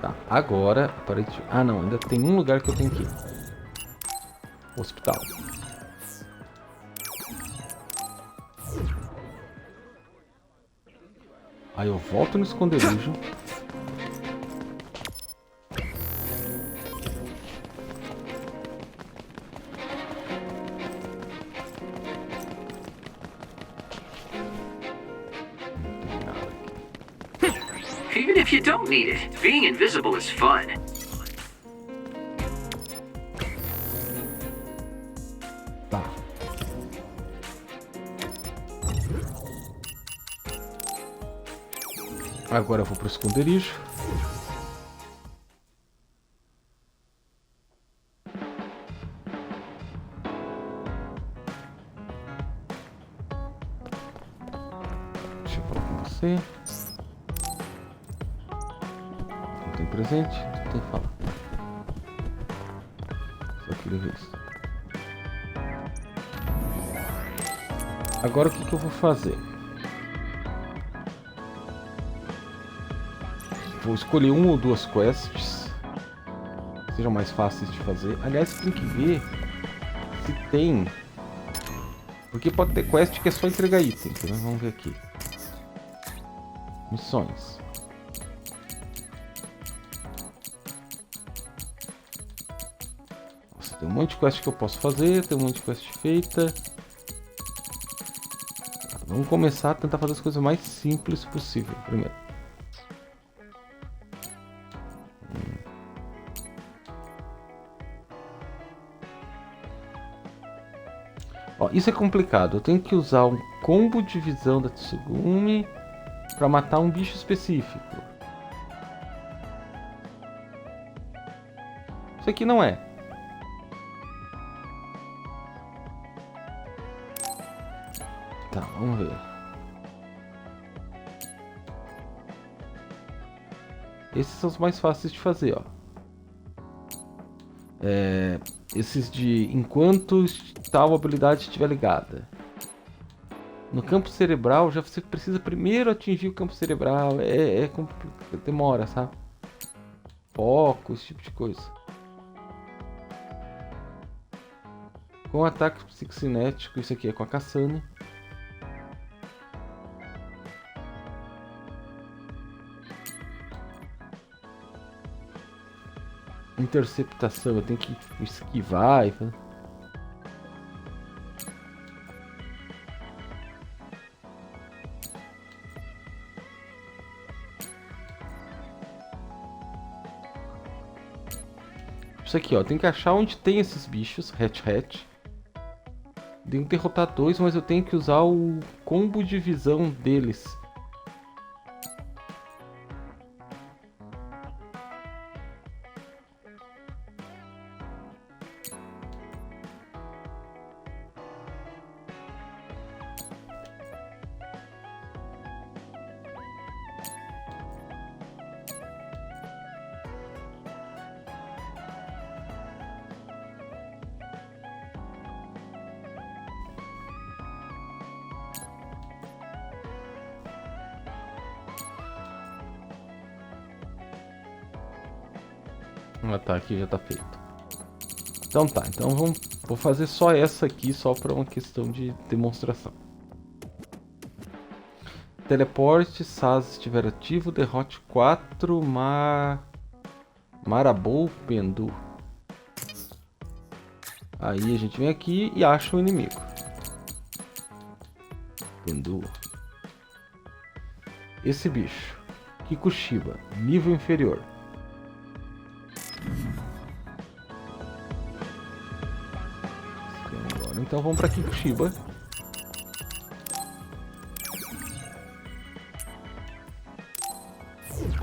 Speaker 1: Tá, agora aparentemente... Ah não, ainda tem um lugar que eu tenho que ir. Hospital. Aí eu volto no esconderijo.
Speaker 11: Even if you don't need it, being invisible is fun.
Speaker 1: Agora eu vou pro esconderijo. Deixa eu falar com você. Não tem presente? Não tem que falar. Só queria ver isso. Agora o que eu vou fazer? Vou escolher uma ou duas quests que sejam mais fáceis de fazer. Aliás, tem que ver se tem, porque pode ter quest que é só entregar item, né? Vamos ver aqui. Missões. Nossa, tem um monte de quest que eu posso fazer, tem um monte de quest feita. Vamos começar a tentar fazer as coisas mais simples possível primeiro. Ó, isso é complicado. Eu tenho que usar um combo de visão da Tsugumi para matar um bicho específico. Isso aqui não é. Tá, vamos ver. Esses são os mais fáceis de fazer, ó. Esses de enquanto tal habilidade estiver ligada. No campo cerebral, já você precisa primeiro atingir o campo cerebral. Demora, sabe? Foco, esse tipo de coisa. Com ataque psicocinético, isso aqui é com a Cassane. Interceptação, eu tenho que esquivar e fazer. Isso aqui, ó, tem que achar onde tem esses bichos, hatch. Tenho que derrotar dois, mas eu tenho que usar o combo de visão deles. O ataque já tá feito. Então tá, então vou fazer só essa aqui, só para uma questão de demonstração. Teleporte, SAS estiver ativo, derrote 4 Marabou Pendu. Aí a gente vem aqui e acha o inimigo. Pendu. Esse bicho, Kikushiba, nível inferior. Então vamos para Kikushiba.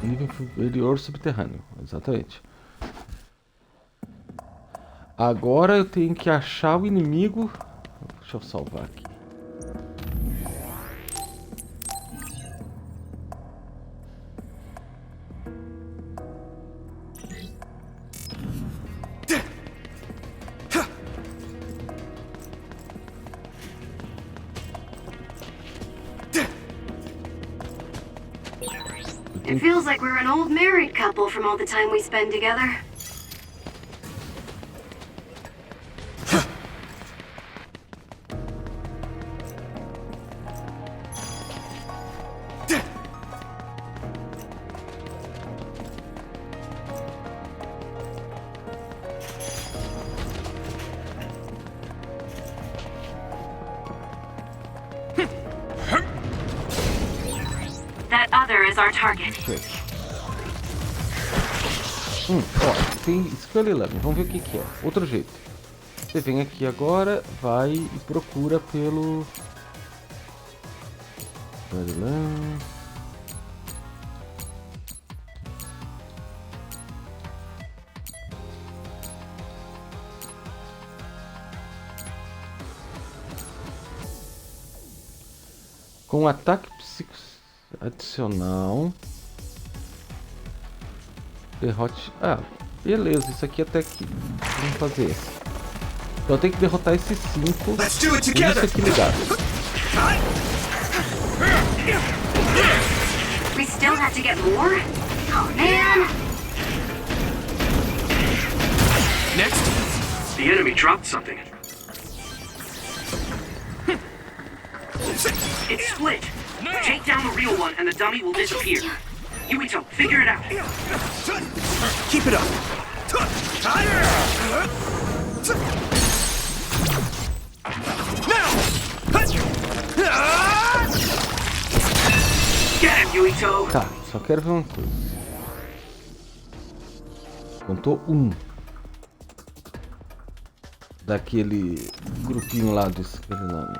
Speaker 1: Nível inferior subterrâneo, exatamente. Agora eu tenho que achar o inimigo. Deixa eu salvar aqui.
Speaker 10: It feels like we're an old married couple from all the time we spend together. That other is our target.
Speaker 1: Ó, tem Scarlet. Vamos ver o que é. Outro jeito. Você vem aqui agora, vai e procura pelo... Com ataque psíquico adicional. Derrote. Ah, beleza, isso aqui até que. Vamos fazer esse. Então eu tenho que derrotar esses 5. Isso aqui ligado.
Speaker 10: We still have to get more? Oh man!
Speaker 11: Next, the enemy dropped something. It's split. Take down the real one and the dummy will disappear. Yuito, figure it out.
Speaker 3: Keep it up.
Speaker 11: Get him, Yuito!
Speaker 1: Tá, só quero ver uma coisa. Contou 1. Daquele grupinho lá do Scarlet.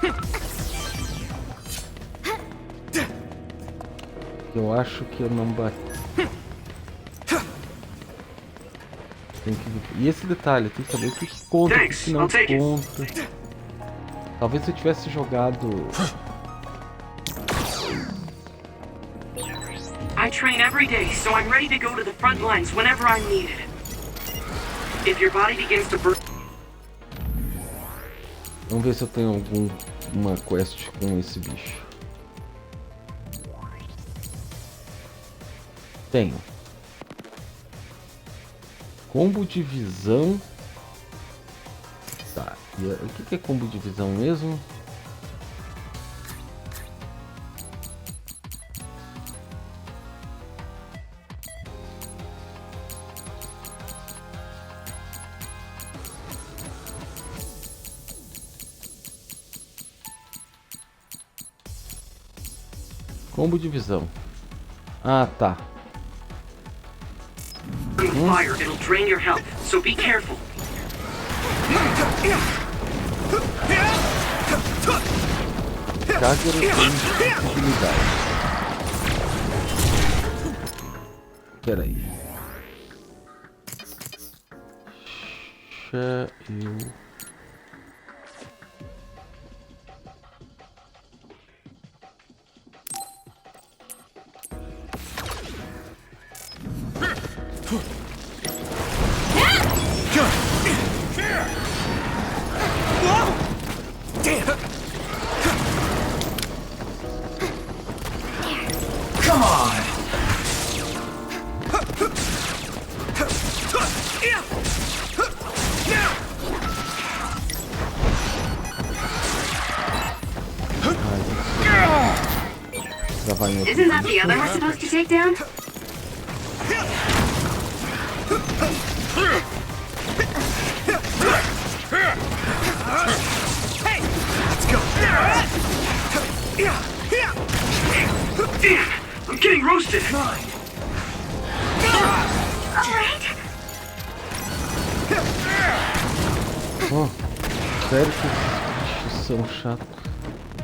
Speaker 1: Eu acho que eu não bati. Tem que... E esse detalhe, tem que saber o que conta e o que não conta. Talvez se eu tivesse jogado...
Speaker 11: I train every day, so I'm ready to go to the front lines whenever I'm needed. If your body begins to burn...
Speaker 1: Vamos ver se eu tenho alguma quest com esse bicho. Tenho. Combo de visão. Tá. E o que é combo de visão mesmo? Combo de visão. Ah, tá.
Speaker 11: Fire, it'll drain your health, so be careful.
Speaker 1: Cágero tem possibilidade. Espera aí. Deixa eu...
Speaker 6: Come on!
Speaker 10: Isn't that the other we're supposed to take down?
Speaker 11: Hey, let's go. Damn, I'm getting roasted.
Speaker 10: Alright.
Speaker 1: Oh, sério que esses bichos são chatos.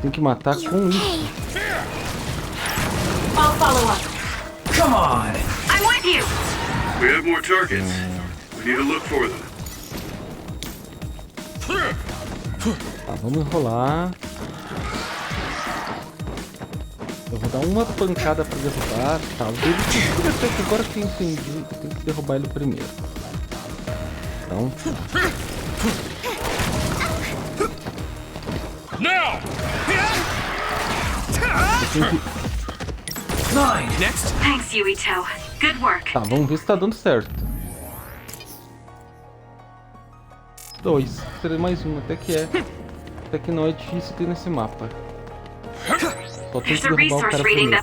Speaker 1: Tem que matar com isso.
Speaker 10: I'll follow up.
Speaker 6: Come on!
Speaker 10: I'm with you.
Speaker 11: We have more targets. We need to look for them.
Speaker 1: Tá, vamos enrolar. Eu vou dar uma pancada pra derrubar. Tá, ele até que agora que eu entendi, eu tenho que derrubar ele primeiro. Então.
Speaker 11: Now!
Speaker 10: Next. Thanks, Yuito. Good work.
Speaker 1: Tá, vamos ver se tá dando certo. 2. Seria mais um, até que é. Até que não é difícil ter nesse mapa. Só tem que derrubar o cara primeiro.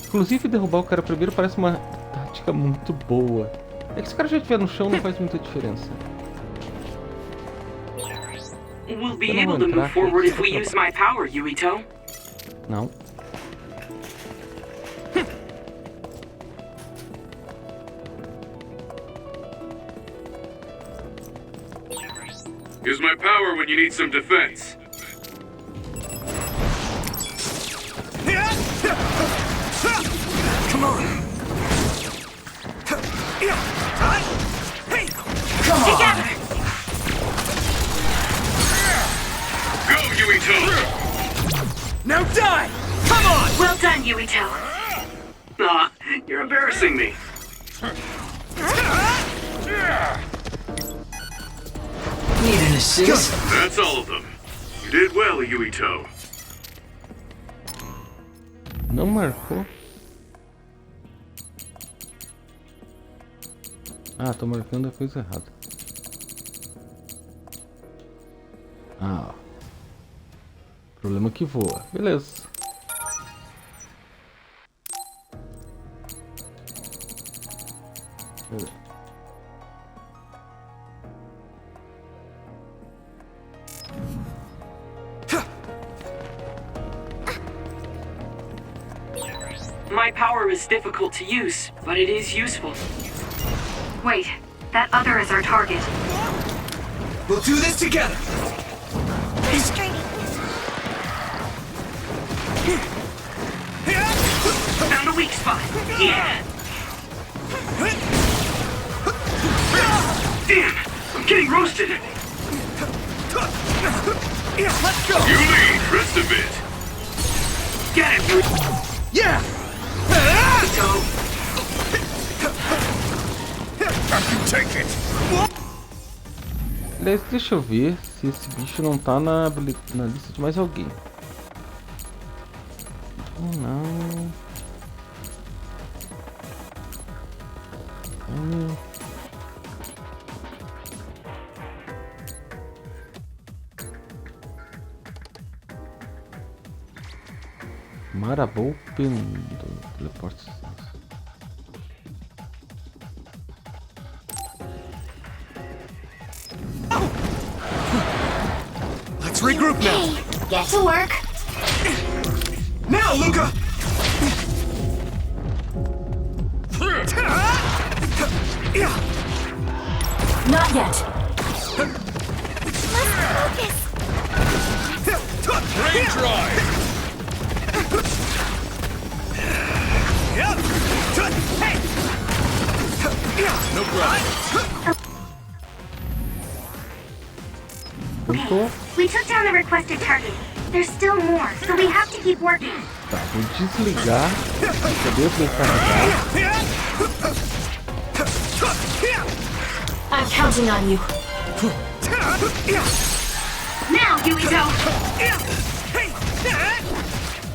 Speaker 1: Inclusive, derrubar o cara primeiro parece uma tática muito boa. É que se o cara já estiver no chão não faz muita diferença.
Speaker 11: We'll be able to move forward if we use my power, Yuito.
Speaker 1: Não.
Speaker 11: Use my power when you need some defense.
Speaker 3: Come on!
Speaker 10: Come together.
Speaker 11: Go, Yuito!
Speaker 3: Now die!
Speaker 19: Well done, Yuito.
Speaker 11: Aw, you're embarrassing me.
Speaker 6: Need an assist?
Speaker 11: That's all of them. You did well, Yuito.
Speaker 1: Não marcou. Ah, tô marcando a coisa errada. Ah, ó. Problema que voa. Beleza.
Speaker 19: My power is difficult to use, but it is useful.
Speaker 10: Wait, that other is our target.
Speaker 3: We'll do this together.
Speaker 19: Found a weak spot. Yeah.
Speaker 11: Damn, I'm getting roasted.
Speaker 3: Let's go.
Speaker 11: You lead, rest a bit.
Speaker 19: Get it.
Speaker 3: Yeah.
Speaker 11: Go. I can take it.
Speaker 1: Aliás, deixa eu ver se esse bicho não tá na lista de mais alguém. Não. Marabou teleporte.
Speaker 3: Let's regroup now.
Speaker 16: Hey, get to work.
Speaker 3: Now, Luca.
Speaker 12: Not yet.
Speaker 3: Rain drive. No problem.
Speaker 1: Voltou.
Speaker 16: We took down the requested target. There's still more, so we have to keep working.
Speaker 1: Tá, vou desligar. Cadê o carregar?
Speaker 12: I'm counting on you.
Speaker 16: Now, Yuito!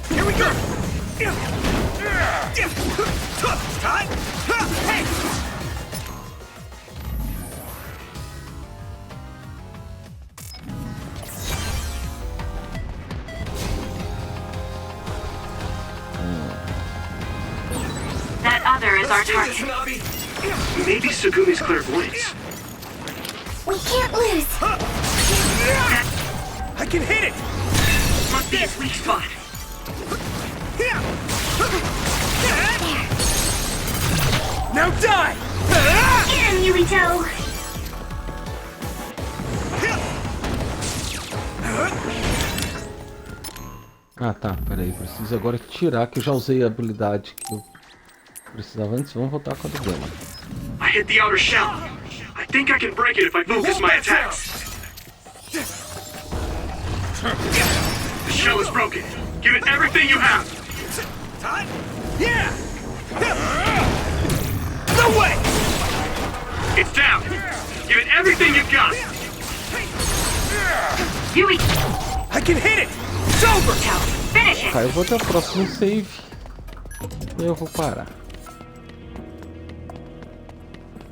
Speaker 3: Here we go. Time. Hey.
Speaker 10: That other is our target.
Speaker 11: Maybe Sugumi's clairvoyance.
Speaker 16: We can't lose!
Speaker 3: I can hit it.
Speaker 19: Must be his weak spot.
Speaker 3: Now die.
Speaker 16: Get him, Yuito!
Speaker 1: Ah, tá, peraí, preciso agora tirar, que eu já usei a habilidade que eu precisava antes. Vamos voltar com a do Gama.
Speaker 11: I hit the outer shell. I think I can break it if I focus my attacks. The shell is broken. Give it everything you have.
Speaker 3: Time. Yeah. No way.
Speaker 11: It's down. Give it everything you've got.
Speaker 10: Yui,
Speaker 3: I can hit it. It's over.
Speaker 10: finish it.
Speaker 1: Tá, eu vou até o próximo save. E eu vou parar.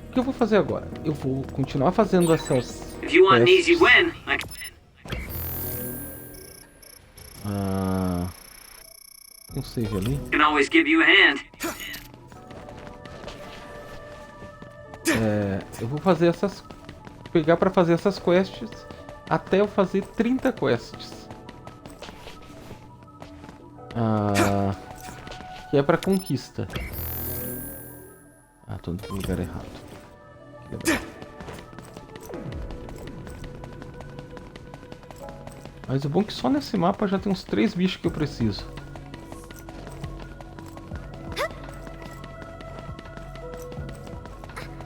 Speaker 1: O que eu vou fazer agora? Eu vou continuar fazendo essas
Speaker 19: If you want an easy
Speaker 1: quests.
Speaker 19: win,
Speaker 1: Um save ali.
Speaker 19: I can always give you a hand.
Speaker 1: Eu vou fazer essas... Pegar pra fazer essas quests até eu fazer 30 quests. Que é pra conquista. Ah, tô no lugar errado. Mas o bom é que só nesse mapa já tem uns 3 bichos que eu preciso.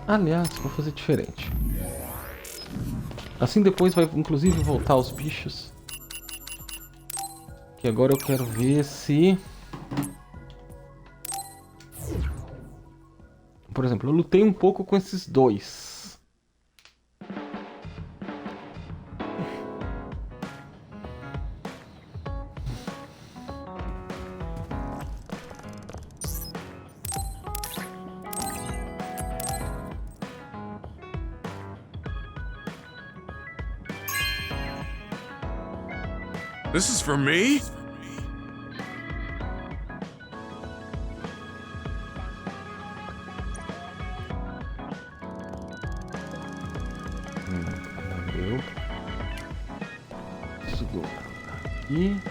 Speaker 1: Aliás, vou fazer diferente. Assim depois vai inclusive voltar os bichos. Que agora eu quero ver se... Por exemplo, eu lutei um pouco com esses dois.
Speaker 9: This is for me?
Speaker 1: Valeu. Segura aqui.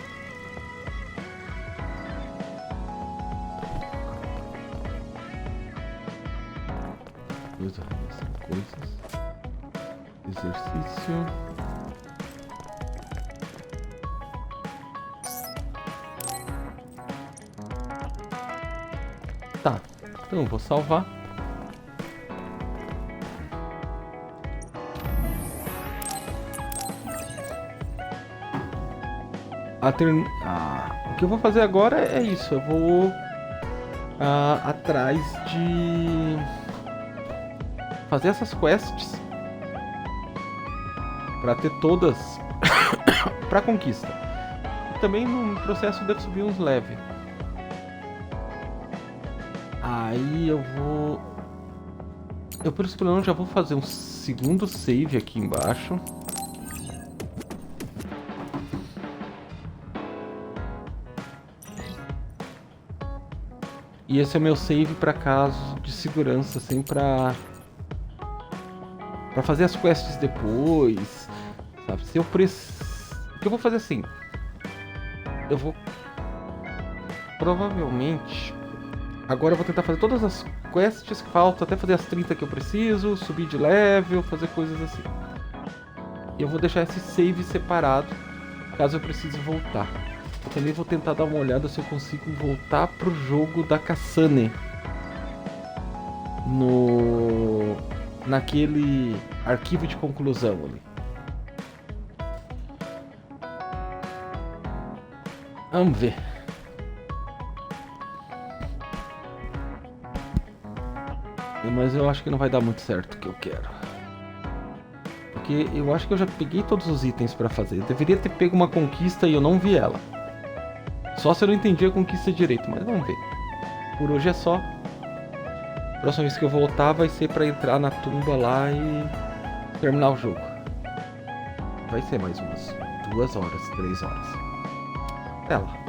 Speaker 1: Coisas. Exercício. Tá, então eu vou salvar. O que eu vou fazer agora é isso. Eu vou atrás de fazer essas quests para ter todas para conquista. E também no processo deve subir uns leves. Aí eu vou... Eu por esse plano já vou fazer um segundo save aqui embaixo. E esse é o meu save para caso de segurança, assim, para fazer as quests depois, sabe? Se eu preciso... O que eu vou fazer assim? Eu vou... Provavelmente... Agora eu vou tentar fazer todas as quests que faltam, até fazer as 30 que eu preciso, subir de level, fazer coisas assim. E eu vou deixar esse save separado, caso eu precise voltar. Eu também vou tentar dar uma olhada se eu consigo voltar pro jogo da Kasane. Naquele arquivo de conclusão ali. Vamos ver. Mas eu acho que não vai dar muito certo o que eu quero. Porque eu acho que eu já peguei todos os itens pra fazer. Eu deveria ter pego uma conquista e eu não vi ela. Só se eu não entendi a conquista direito, mas vamos ver. Por hoje é só. A próxima vez que eu voltar vai ser pra entrar na tumba lá e terminar o jogo. Vai ser mais umas 2 horas, 3 horas. Até lá.